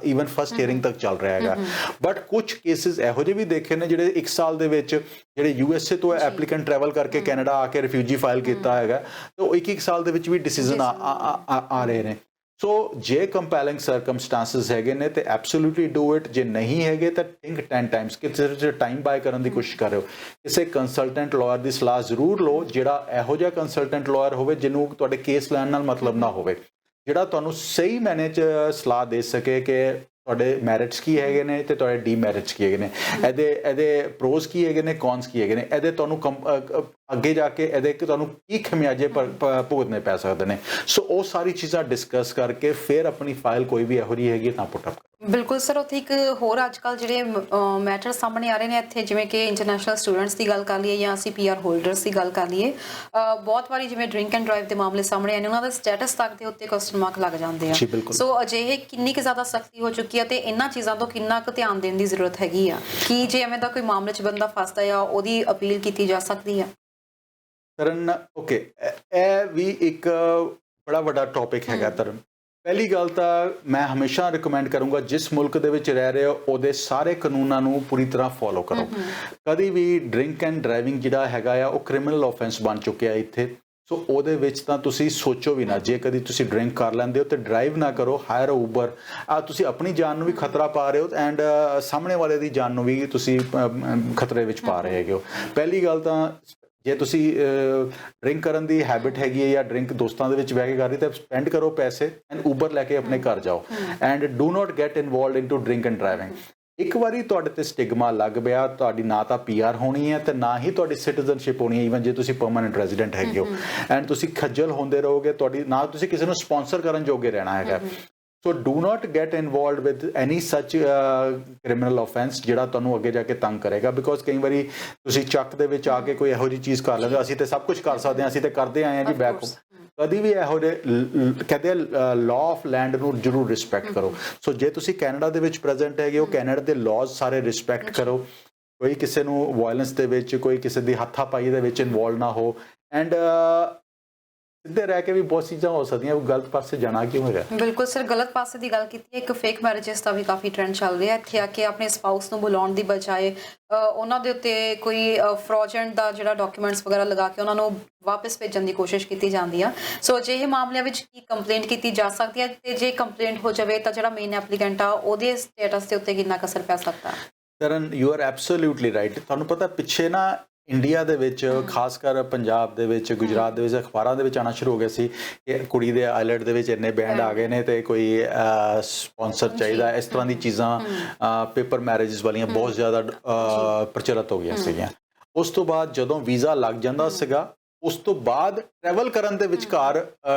ਈਵਨ ਫਸਟ ਹੀਅਰਿੰਗ ਤੱਕ ਚੱਲ ਰਿਹਾ ਹੈਗਾ। ਬਟ ਕੁਝ ਕੇਸਿਸ ਇਹੋ ਜਿਹੇ ਵੀ ਦੇਖੇ ਨੇ ਜਿਹੜੇ 1 ਸਾਲ ਦੇ ਵਿੱਚ ਜਿਹੜੇ USA ਤੋਂ ਐਪਲੀਕੈਂਟ ਟਰੈਵਲ ਕਰਕੇ ਕੈਨੇਡਾ ਆ ਕੇ ਰਿਫਿਊਜੀ ਫਾਈਲ ਕੀਤਾ ਹੈਗਾ, ਤੇ ਉਹ 1 ਸਾਲ ਦੇ ਵਿੱਚ ਵੀ ਡਿਸੀਜਨ ਆ ਰਹੇ ਨੇ। ਸੋ ਜੇ ਕੰਪੈਲਿੰਗ ਸਰਕਮਸਟੈਂਸਸ ਹੈਗੇ ਨੇ ਤੇ ਐਬਸੋਲੂਟਲੀ ਡੂ ਇਟ, ਜੇ ਨਹੀਂ ਹੈਗੇ ਤਾਂ ਥਿੰਕ 10 ਟਾਈਮਸ ਕਿ ਸਿਰਫ ਟਾਈਮ ਬਾਏ ਕਰਨ ਦੀ ਕੋਸ਼ਿਸ਼ ਕਰ ਰਹੇ ਹੋ। ਕਿਸੇ ਕੰਸਲਟੈਂਟ ਲਾਇਰ ਦੀ ਸਲਾਹ ਜ਼ਰੂਰ ਲਓ, ਜਿਹੜਾ ਇਹੋ ਜਿਹਾ ਕੰਸਲਟੈਂਟ ਲਾਇਰ ਹੋਵੇ ਜਿਹਨੂੰ ਤੁਹਾਡੇ ਕੇਸ ਲੈਣ ਨਾਲ ਮਤਲਬ ਨਾ ਹੋਵੇ, ਜਿਹੜਾ ਤੁਹਾਨੂੰ ਸਹੀ ਮੈਨੇ 'ਚ ਸਲਾਹ ਦੇ ਸਕੇ ਕਿ ਤੁਹਾਡੇ ਮੈਰਿਟਸ ਕੀ ਹੈਗੇ ਨੇ ਤੇ ਤੁਹਾਡੇ ਡੀਮੈਰਿਟਸ ਕੀ ਹੈਗੇ ਨੇ, ਇਹਦੇ ਪ੍ਰੋਜ਼ ਕੀ ਹੈਗੇ ਨੇ, ਕੌਨਸ ਕੀ ਹੈਗੇ ਨੇ, ਇਹਦੇ ਤੁਹਾਨੂੰ ਅੱਗੇ ਜਾ ਕੇ ਇਹਦੇ ਤੁਹਾਨੂੰ ਕੀ ਖਮਿਆਜੇ ਭੁਗਤਣੇ ਪੈ ਸਕਦੇ ਨੇ। ਸੋ ਉਹ ਸਾਰੀ ਚੀਜ਼ਾਂ ਡਿਸਕਸ ਕਰਕੇ ਫਿਰ ਆਪਣੀ ਫਾਈਲ ਕੋਈ ਵੀ ਇਹੋ ਜਿਹੀ ਹੈਗੀ ਤਾਂ ਪੁੱਟ ਅਪ ਕਰੋ। ਬਿਲਕੁਲ ਸਰ, ਉੱਥੇ ਇੱਕ ਹੋਰ ਅੱਜ ਕੱਲ੍ਹ ਜਿਹੜੇ ਮੈਟਰ ਸਾਹਮਣੇ ਆ ਰਹੇ ਨੇ ਇੱਥੇ, ਜਿਵੇਂ ਕਿ ਇੰਟਰਨੈਸ਼ਨਲ ਸਟੂਡੈਂਟਸ ਦੀ ਗੱਲ ਕਰ ਲਈਏ ਜਾਂ ਅਸੀਂ PR ਹੋਲਡਰਸ ਦੀ ਗੱਲ ਕਰ ਲਈਏ, ਬਹੁਤ ਵਾਰੀ ਜਿਵੇਂ ਡਰਿੰਕ ਐਂਡ ਡਰਾਈਵ ਦੇ ਮਾਮਲੇ ਸਾਹਮਣੇ ਆਏ ਨੇ, ਉਹਨਾਂ ਦਾ ਸਟੇਟਸ ਤੱਕ ਦੇ ਉੱਤੇ ਕੁਐਸਚਨ ਮਾਰਕ ਲੱਗ ਜਾਂਦੇ ਆ। ਸੋ ਅਜਿਹੇ ਕਿੰਨੀ ਕੁ ਜ਼ਿਆਦਾ ਸਖਤੀ ਹੋ ਚੁੱਕੀ ਹੈ ਤੇ ਇਹਨਾਂ ਚੀਜ਼ਾਂ ਤੋਂ ਕਿੰਨਾ ਕੁ ਧਿਆਨ ਦੇਣ ਦੀ ਜ਼ਰੂਰਤ ਹੈਗੀ ਆ ਕਿ ਜੇ ਐਵੇਂ ਦਾ ਕੋਈ ਮਾਮਲੇ 'ਚ ਬੰਦਾ ਫਸਦਾ ਆ ਉਹਦੀ ਅਪੀਲ ਕੀਤੀ ਜਾ ਸਕਦੀ ਆ? ਤਰਨ ਓਕੇ, ਇਹ ਵੀ ਇੱਕ ਬੜਾ ਵੱਡਾ ਟੌਪਿਕ ਹੈਗਾ ਤਰਨ। ਪਹਿਲੀ ਗੱਲ ਤਾਂ ਮੈਂ ਹਮੇਸ਼ਾ ਰਿਕਮੈਂਡ ਕਰੂੰਗਾ ਜਿਸ ਮੁਲਕ ਦੇ ਵਿੱਚ ਰਹਿ ਰਹੇ ਹੋ ਉਹਦੇ ਸਾਰੇ ਕਾਨੂੰਨਾਂ ਨੂੰ ਪੂਰੀ ਤਰ੍ਹਾਂ ਫੋਲੋ ਕਰੋ। ਕਦੀ ਵੀ ਡਰਿੰਕ ਐਂਡ ਡਰਾਈਵਿੰਗ ਜਿਹੜਾ ਹੈਗਾ ਆ ਉਹ ਕ੍ਰਿਮੀਨਲ ਆਫੈਂਸ ਬਣ ਚੁੱਕਿਆ ਇੱਥੇ। ਸੋ ਉਹਦੇ ਵਿੱਚ ਤਾਂ ਤੁਸੀਂ ਸੋਚੋ ਵੀ ਨਾ, ਜੇ ਕਦੀ ਤੁਸੀਂ ਡਰਿੰਕ ਕਰ ਲੈਂਦੇ ਹੋ ਤੇ ਡਰਾਈਵ ਨਾ ਕਰੋ, ਹਾਇਰ ਉਬਰ। ਤੁਸੀਂ ਆਪਣੀ ਜਾਨ ਨੂੰ ਵੀ ਖਤਰਾ ਪਾ ਰਹੇ ਹੋ ਐਂਡ ਸਾਹਮਣੇ ਵਾਲੇ ਦੀ ਜਾਨ ਨੂੰ ਵੀ ਤੁਸੀਂ ਖਤਰੇ ਵਿੱਚ ਪਾ ਰਹੇ ਹੈਗੇ ਹੋ। ਪਹਿਲੀ ਗੱਲ ਤਾਂ ਜੇ ਤੁਸੀਂ ਡਰਿੰਕ ਕਰਨ ਦੀ ਹੈਬਿਟ ਹੈਗੀ ਹੈ ਜਾਂ ਡਰਿੰਕ ਦੋਸਤਾਂ ਦੇ ਵਿੱਚ ਬਹਿ ਕੇ ਕਰ ਰਹੀ ਤਾਂ ਸਪੈਂਡ ਕਰੋ ਪੈਸੇ ਐਂਡ ਉਬਰ ਲੈ ਕੇ ਆਪਣੇ ਘਰ ਜਾਓ, and do not get involved into drink and driving. ਇੱਕ ਵਾਰੀ ਤੁਹਾਡੇ ਤੇ ਸਟਿਗਮਾ ਲੱਗ ਪਿਆ, ਤੁਹਾਡੀ ਨਾ ਤਾਂ PR ਹੋਣੀ ਹੈ ਤੇ ਨਾ ਹੀ ਤੁਹਾਡੀ ਸਿਟੀਜ਼ਨਸ਼ਿਪ ਹੋਣੀ ਹੈ, ਈਵਨ ਜੇ ਤੁਸੀਂ ਪਰਮਾਨੈਂਟ ਰੈਜ਼ੀਡੈਂਟ ਹੈਗੇ ਹੋ, ਐਂਡ ਤੁਸੀਂ ਖੱਜਲ ਹੁੰਦੇ ਰਹੋਗੇ, ਤੁਹਾਡੀ ਨਾ ਤੁਸੀਂ ਕਿਸੇ ਨੂੰ ਸਪਾਂਸਰ ਕਰਨ ਜੋਗੇ ਰਹਿਣਾ ਹੈਗਾ। ਸੋ do not get involved with ਐਨੀ ਸੱਚ ਕ੍ਰਿਮੀਨਲ ਆਫੈਂਸ ਜਿਹੜਾ ਤੁਹਾਨੂੰ ਅੱਗੇ ਜਾ ਕੇ ਤੰਗ ਕਰੇਗਾ। ਬਿਕੋਜ਼ ਕਈ ਵਾਰੀ ਤੁਸੀਂ ਚੱਕ ਦੇ ਵਿੱਚ ਆ ਕੇ ਕੋਈ ਇਹੋ ਜਿਹੀ ਚੀਜ਼ ਕਰ ਲੈਂਦੇ, ਅਸੀਂ ਤੇ ਸਭ ਕੁਝ ਕਰ ਸਕਦੇ ਹਾਂ, ਅਸੀਂ ਤੇ ਕਰਦੇ ਆਏ ਹਾਂ ਜੀ ਬੈਕ। ਕਦੀ ਵੀ ਇਹੋ ਜਿਹੇ ਕਹਿੰਦੇ ਲਾਅ ਆਫ ਲੈਂਡ ਨੂੰ ਜ਼ਰੂਰ ਰਿਸਪੈਕਟ ਕਰੋ। ਸੋ ਜੇ ਤੁਸੀਂ ਕੈਨੇਡਾ ਦੇ ਵਿੱਚ ਪ੍ਰੈਜ਼ੈਂਟ ਹੈਗੇ ਹੋ, ਕੈਨੇਡਾ ਦੇ ਲਾਜ਼ ਸਾਰੇ ਰਿਸਪੈਕਟ ਕਰੋ, ਕੋਈ ਕਿਸੇ ਨੂੰ ਵਾਇਲੈਂਸ ਦੇ ਵਿੱਚ, ਕੋਈ ਕਿਸੇ ਦੀ ਹੱਥਾਪਾਈ ਦੇ ਵਿੱਚ ਇਨਵੋਲਵ ਨਾ ਹੋ। ਐਂਡ ਸਿੱਧੇ ਰਹਿ ਕੇ ਵੀ ਬਹੁਤ ਚੀਜ਼ਾਂ ਹੋ ਸਕਦੀਆਂ, ਗਲਤ ਪਾਸੇ ਜਾਣਾ ਕਿਉਂ ਹੈਗਾ। ਬਿਲਕੁਲ ਸਰ, ਗਲਤ ਪਾਸੇ ਦੀ ਗੱਲ ਕੀਤੀ ਹੈ। ਇੱਕ ਫੇਕ ਮੈਰਿਜਸ ਦਾ ਵੀ ਕਾਫੀ ਟ੍ਰੈਂਡ ਚੱਲ ਰਿਹਾ ਇੱਥੇ ਆ ਕੇ ਆਪਣੇ ਸਪਾਊਸ ਨੂੰ ਬੁਲਾਉਣ ਦੀ ਬਜਾਏ ਉਹਨਾਂ ਦੇ ਉੱਤੇ ਕੋਈ ਫਰੋਜੈਂਟ ਦਾ ਜਿਹੜਾ ਡਾਕੂਮੈਂਟਸ ਵਗੈਰਾ ਲਗਾ ਕੇ ਉਹਨਾਂ ਨੂੰ ਵਾਪਸ ਭੇਜਣ ਦੀ ਕੋਸ਼ਿਸ਼ ਕੀਤੀ ਜਾਂਦੀ ਆ। ਸੋ ਅਜਿਹੇ ਮਾਮਲਿਆਂ ਵਿੱਚ ਕੀ ਕੰਪਲੇਂਟ ਕੀਤੀ ਜਾ ਸਕਦੀ ਹੈ, ਤੇ ਜੇ ਕੰਪਲੇਂਟ ਹੋ ਜਾਵੇ ਤਾਂ ਜਿਹੜਾ ਮੇਨ ਐਪਲੀਕੈਂਟ ਆ ਉਹਦੇ ਸਟੇਟਸ ਦੇ ਉੱਤੇ ਕਿੰਨਾ ਕੁ ਅਸਰ ਪੈ ਸਕਦਾ? ਕਰਨ ਯੂ ਆਰ ਐਬਸੋਲਿਊਟਲੀ ਰਾਈਟ। ਤੁਹਾਨੂੰ ਪਤਾ ਪਿੱਛੇ ਨਾ ਇੰਡੀਆ ਦੇ ਵਿੱਚ, ਖਾਸ ਕਰ ਪੰਜਾਬ ਦੇ ਵਿੱਚ, ਗੁਜਰਾਤ ਦੇ ਵਿੱਚ ਅਖਬਾਰਾਂ ਦੇ ਵਿੱਚ ਆਉਣਾ ਸ਼ੁਰੂ ਹੋ ਗਿਆ ਸੀ ਕਿ ਕੁੜੀ ਦੇ ਆਈਲੈਟ ਦੇ ਵਿੱਚ ਇੰਨੇ ਬੈਂਡ ਆ ਗਏ ਨੇ ਤੇ ਕੋਈ ਸਪਾਂਸਰ ਚਾਹੀਦਾ, ਇਸ ਤਰ੍ਹਾਂ ਦੀ ਚੀਜ਼ਾਂ ਪੇਪਰ ਮੈਰਿਜਸ ਵਾਲੀਆਂ ਬਹੁਤ ਜ਼ਿਆਦਾ ਪ੍ਰਚਲਿਤ ਹੋ ਗਈਆਂ ਸੀਗੀਆਂ। ਉਸ ਤੋਂ ਬਾਅਦ ਜਦੋਂ ਵੀਜ਼ਾ ਲੱਗ ਜਾਂਦਾ ਸੀਗਾ, ਉਸ ਤੋਂ ਬਾਅਦ ਟਰੈਵਲ ਕਰਨ ਦੇ ਵਿਚਕਾਰ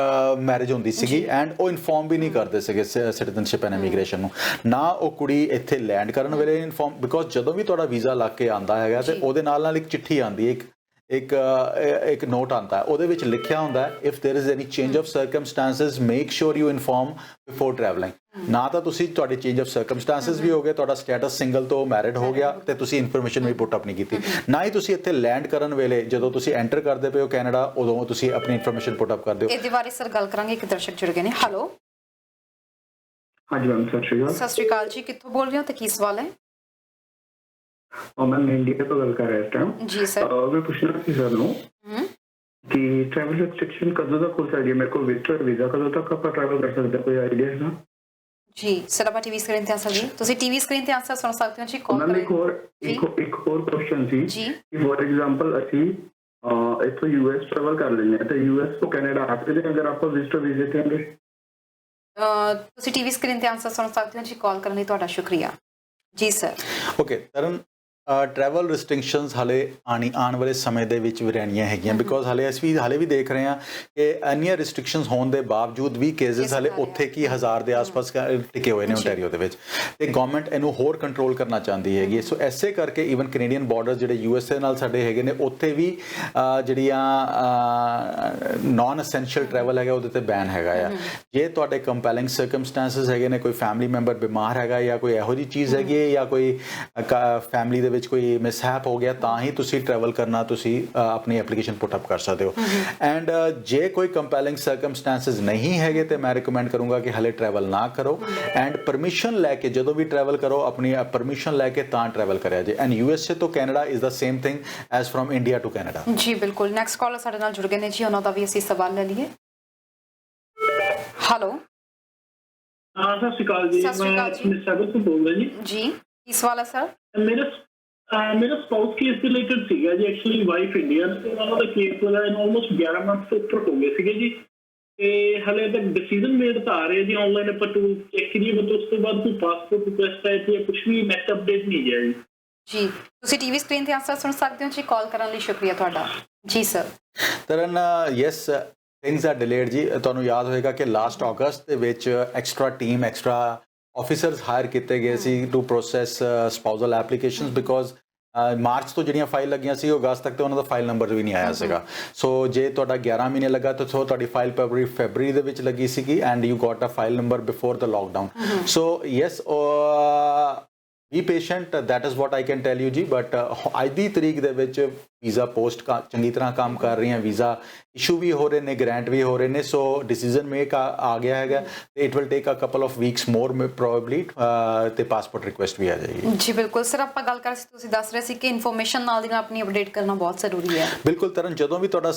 ਮੈਰਿਜ ਹੁੰਦੀ ਸੀਗੀ ਐਂਡ ਉਹ ਇਨਫੋਰਮ ਵੀ ਨਹੀਂ ਕਰਦੇ ਸੀਗੇ ਸਿਟੀਜ਼ਨਸ਼ਿਪ ਐਂਡ ਇਮੀਗ੍ਰੇਸ਼ਨ ਨੂੰ, ਨਾ ਉਹ ਕੁੜੀ ਇੱਥੇ ਲੈਂਡ ਕਰਨ ਵੇਲੇ ਇਨਫੋਰਮ, ਬਿਕੋਜ਼ ਜਦੋਂ ਵੀ ਤੁਹਾਡਾ ਵੀਜ਼ਾ ਲੱਗ ਕੇ ਆਉਂਦਾ ਹੈਗਾ ਤੇ ਉਹਦੇ ਨਾਲ ਇੱਕ ਚਿੱਠੀ ਆਉਂਦੀ ਹੈ, ਇੱਕ ਨੋਟ ਆਉਂਦਾ ਹੈ, ਉਹਦੇ ਵਿੱਚ ਲਿਖਿਆ ਹੁੰਦਾ ਹੈ if there is any change of circumstances make sure you inform before travelling. ਨਾ ਤਾਂ ਤੁਸੀਂ ਤੁਹਾਡੇ ਚੇਂਜ ਆਫ ਸਰਕਮਸਟੈਂਸਸ ਵੀ ਹੋ ਗਏ, ਤੁਹਾਡਾ ਸਟੇਟਸ ਸਿੰਗਲ ਤੋਂ ਮੈਰਿਡ ਹੋ ਗਿਆ ਤੇ ਤੁਸੀਂ ਇਨਫੋਰਮੇਸ਼ਨ ਵੀ ਪੁੱਟ ਅਪ ਨਹੀਂ ਕੀਤੀ, ਨਾ ਹੀ ਤੁਸੀਂ ਇੱਥੇ ਲੈਂਡ ਕਰਨ ਵੇਲੇ ਜਦੋਂ ਤੁਸੀਂ ਐਂਟਰ ਕਰਦੇ ਪਏ ਹੋ ਕੈਨੇਡਾ ਉਦੋਂ ਤੁਸੀਂ ਆਪਣੀ ਇਨਫੋਰਮੇਸ਼ਨ ਪੁੱਟ ਅਪ ਕਰਦੇ ਹੋ। ਇਹਦੇ ਬਾਰੇ ਸਰ ਗੱਲ ਕਰਾਂਗੇ। ਇੱਕ ਦਰਸ਼ਕ ਜੁੜ ਗਏ ਨੇ। ਹੈਲੋ, ਹਾਂਜੀ ਮੈਮ, ਸਤਿ ਸ਼੍ਰੀ ਅਕਾਲ। ਸਤਿ ਸ਼੍ਰੀ ਅਕਾਲ ਜੀ, ਕਿੱਥੋਂ ਬੋਲ ਰਹੇ ਹੋ ਤੇ ਕੀ ਸਵਾਲ ਹੈ? ਮੈਂ ਇੰਡੀਆ ਤੋਂ ਗੱਲ ਕਰ ਰਿਹਾ ਇਸ ਟਾਈਮ। ਜੀ ਸਰ। ਮੈਂ ਪੁੱਛਣਾ ਸੀ ਸਰ ਨੂੰ ਕਿ ਟਰੈਵਲ ਰੈਸਟ੍ਰਿਕਸ਼ਨ ਕਦੋਂ ਤੱਕ ਹੋ ਸਕਦੀ ਹੈ, ਮੇਰੇ ਕੋਲ ਵਿਜ਼ਟਰ ਵੀਜ਼ਾ ਕਦੋਂ ਤੱਕ ਆਪਾਂ ਟਰੈਵਲ ਕਰ ਸਕਦੇ, ਕੋਈ ਆਈਡੀਆ ਹੈ ਨਾ? ਜੀ ਸਰ, ਆਪਾਂ ਟੀਵੀ ਸਕਰੀਨ ਤੇ ਆਂਸਰ ਜੀ, ਤੁਸੀਂ ਟੀਵੀ ਸਕਰੀਨ ਤੇ ਆਂਸਰ ਸੁਣ ਸਕਦੇ ਹੋ ਜੀ। ਕਾਲ ਮੈਮ ਇੱਕ ਹੋਰ ਕੁਐਸਚਨ ਸੀ ਜੀ, ਕਿ ਫੋਰ ਐਗਜ਼ਾਮਪਲ ਅਸੀਂ ਇੱਥੋਂ ਯੂਐਸ ਟਰੈਵਲ ਕਰ ਲੈਂਦੇ ਹਾਂ ਤੇ ਯੂਐਸ ਤੋਂ ਕੈਨੇਡਾ ਆ ਸਕਦੇ ਹਾਂ ਅਗਰ ਆਪਾਂ ਵਿਜ਼ਟਰ ਵੀਜ਼ੇ ਤੇ ਆਂਗੇ? ਤੁਸੀਂ ਟੀਵੀ ਸਕਰੀਨ ਤੇ ਆਂਸਰ ਸੁਣ ਸਕਦੇ ਹੋ ਜੀ। ਕਾਲ ਕਰਨ ਲਈ ਤੁਹਾਡਾ ਸ਼ੁਕਰੀਆ ਜੀ sir. Okay Tarn, travel restrictions ਹਾਲੇ ਆਉਣ ਵਾਲੇ ਸਮੇਂ ਦੇ ਵਿੱਚ ਵੀ ਰਹਿਣੀਆਂ ਹੈਗੀਆਂ, ਬਿਕੋਜ਼ ਹਾਲੇ ਵੀ ਦੇਖ ਰਹੇ ਹਾਂ ਕਿ ਇੰਨੀਆਂ ਰਿਸਟ੍ਰਿਕਸ਼ਨਸ ਹੋਣ ਦੇ ਬਾਵਜੂਦ ਵੀ ਕੇਸਿਸ ਹਾਲੇ ਉੱਥੇ ਕੀ 1000 ਦੇ ਆਸ-ਪਾਸ ਟਿਕੇ ਹੋਏ ਨੇ ਓਨਟਾਰੀਓ ਦੇ ਵਿੱਚ, ਤੇ ਗਵਰਨਮੈਂਟ ਇਹਨੂੰ ਹੋਰ ਕੰਟਰੋਲ ਕਰਨਾ ਚਾਹੁੰਦੀ ਹੈਗੀ। ਸੋ ਐਸੇ ਕਰਕੇ ਈਵਨ ਕੈਨੇਡੀਅਨ ਬਾਰਡਰ ਜਿਹੜੇ ਯੂਐਸਏ ਨਾਲ ਸਾਡੇ ਹੈਗੇ ਨੇ, ਉੱਥੇ ਵੀ ਜਿਹੜੀਆਂ ਨਾਨ ਅਸੈਂਸ਼ੀਅਲ ਟਰੈਵਲ ਹੈਗਾ ਉਹਦੇ ਤੇ ਬੈਨ ਹੈਗਾ ਆ। ਜੇ ਤੁਹਾਡੇ ਕੰਪੈਲਿੰਗ ਸਰਕਮਸਟੈਂਸਸ ਹੈਗੇ ਨੇ, ਕੋਈ ਫੈਮਿਲੀ ਮੈਂਬਰ ਬਿਮਾਰ ਹੈਗਾ ਜਾਂ ਕੋਈ ਇਹੋ ਜਿਹੀ ਚੀਜ਼ ਹੈਗੀ ਹੈ ਜਾਂ ਕੋਈ ਫੈਮਿਲੀ ਦੇ ਵਿੱਚ ਕੋਈ ਮਿਸਹੈਪ ਹੋ ਗਿਆ, ਤਾਂ ਹੀ ਤੁਸੀਂ ਟਰੈਵਲ ਕਰਨਾ, ਤੁਸੀਂ ਆਪਣੀ ਐਪਲੀਕੇਸ਼ਨ ਪੁੱਟ ਅਪ ਕਰ ਸਕਦੇ ਹੋ। ਐਂਡ ਜੇ ਕੋਈ ਕੰਪੈਲਿੰਗ ਸਰਕਮਸਟੈਂਸਸ ਨਹੀਂ ਹੈਗੇ ਤੇ ਮੈਂ ਰਿਕਮੈਂਡ ਕਰੂੰਗਾ ਕਿ ਹਲੇ ਟਰੈਵਲ ਨਾ ਕਰੋ ਐਂਡ ਪਰਮਿਸ਼ਨ ਲੈ ਕੇ, ਜਦੋਂ ਵੀ ਟਰੈਵਲ ਕਰੋ ਆਪਣੀ ਪਰਮਿਸ਼ਨ ਲੈ ਕੇ ਤਾਂ ਟਰੈਵਲ ਕਰਿਆ ਜੇ। ਐਂਡ ਯੂਐਸਏ ਤੋਂ Canada is the same thing as from India to Canada. ਜੀ ਬਿਲਕੁਲ। ਨੈਕਸਟ ਕਾਲਰ ਸਾਡੇ ਨਾਲ ਜੁੜ ਗਏ ਨੇ ਜੀ, ਉਹਨਾਂ ਦਾ ਵੀ ਅਸੀਂ ਸਵਾਲ ਲੈ ਲਈਏ। ਹੈਲੋ, ਸਤਿ ਸ਼੍ਰੀ ਅਕਾਲ ਜੀ, ਮੈਂ ਸਾਗਰ ਤੋਂ ਬੋਲ ਰਿਹਾ ਜੀ। ਜੀ, ਕੀ ਸਵਾਲ ਹੈ ਸਰ? ਮੇਰਾ ਸਪਾਊਸ ਕੇਸ ਰਿਲੇਟਡ ਸੀਗਾ ਜੀ। ਐਕਚੁਅਲੀ ਵਾਈਫ ਇੰਡੀਅਨ ਤੇ ਉਹਨਾਂ ਦਾ ਕੇਸ ਹੋਇਆ ਆਲਮੋਸਟ 11 ਮੰਥ ਤੋਂ ਉੱਪਰ ਹੋ ਗਏ ਸੀਗੇ ਜੀ, ਤੇ ਹਲੇ ਤੱਕ ਡਿਸੀਜਨ ਮੇਡ ਤਾਂ ਆ ਰਹੇ ਜੀ, ਆਨਲਾਈਨ ਆਪਾਂ ਟੂਲ ਚੈੱਕ ਕਰੀਏ, ਬਟ ਉਸ ਤੋਂ ਬਾਅਦ ਕੋਈ ਪਾਸਪੋਰਟ ਰਿਕੁਐਸਟ ਆਈ ਤੇ ਕੁਝ ਵੀ ਨੈਕਸਟ ਅਪਡੇਟ ਨਹੀਂ ਗਿਆ ਜੀ। ਜੀ, ਤੁਸੀਂ ਟੀਵੀ ਸਕਰੀਨ ਤੇ ਆਂਸਰ ਸੁਣ ਸਕਦੇ ਹੋ ਜੀ। ਕਾਲ ਕਰਨ ਲਈ ਸ਼ੁਕਰੀਆ ਤੁਹਾਡਾ ਜੀ sir. Tarn, yes things are delayed ਜੀ। ਤੁਹਾਨੂੰ ਯਾਦ ਹੋਏਗਾ ਕਿ ਲਾਸਟ ਅਗਸਤ ਦੇ ਵਿੱਚ ਐਕਸਟਰਾ ਆਫਿਸਰਸ ਹਾਇਰ ਕੀਤੇ ਗਏ ਸੀ to process spousal applications, because March ਤੋਂ ਜਿਹੜੀਆਂ ਫਾਈਲ ਲੱਗੀਆਂ ਸੀ ਉਹ ਅਗਸਤ ਤੱਕ ਤੇ ਉਹਨਾਂ ਦਾ ਫਾਈਲ ਨੰਬਰ ਵੀ ਨਹੀਂ ਆਇਆ ਸੀਗਾ। ਸੋ ਜੇ ਤੁਹਾਡਾ 11 ਮਹੀਨੇ ਲੱਗਾ ਤਾਂ ਤੁਹਾਡੀ ਫਾਈਲ ਫੈਬਰੀ ਦੇ ਵਿੱਚ ਲੱਗੀ ਸੀਗੀ and you got a file number before the lockdown. So yes, be patient, that is what I can tell you ਜੀ। ਬਟ ਅੱਜ ਦੀ ਤਰੀਕ ਦੇ ਵਿੱਚ ਵੀਜ਼ਾ ਪੋਸਟ ਚੰਗੀ ਤਰ੍ਹਾਂ ਕੰਮ ਕਰ ਰਹੀਆਂ, ਵੀਜ਼ਾ ਇਸ਼ੂ ਵੀ ਹੋ ਰਹੇ ਨੇ, ਗ੍ਰਾਂਟ ਵੀ ਹੋ ਰਹੇ ਨੇ। ਸੋ ਡਿਸੀਜਨ ਮੇਕ ਆ ਗਿਆ ਹੈਗਾ ਤੇ it will take a couple of weeks more probably ਤੇ ਪਾਸਪੋਰਟ ਰਿਕੁਐਸਟ ਵੀ ਆ ਜਾਏਗੀ। ਜੀ ਬਿਲਕੁਲ ਸਰ, ਆਪਾਂ ਗੱਲ ਕਰ ਰਹੇ ਸੀ, ਤੁਸੀਂ ਦੱਸ ਰਹੇ ਸੀ ਕਿ ਇਨਫੋਰਮੇਸ਼ਨ ਨਾਲ ਦੀ ਨਾਲ ਆਪਣੀ ਅਪਡੇਟ ਕਰਨਾ ਬਹੁਤ ਜ਼ਰੂਰੀ ਹੈ। ਬਿਲਕੁਲ ਤਰਨ, ਜਦੋਂ ਵੀ ਤੁਹਾਡਾ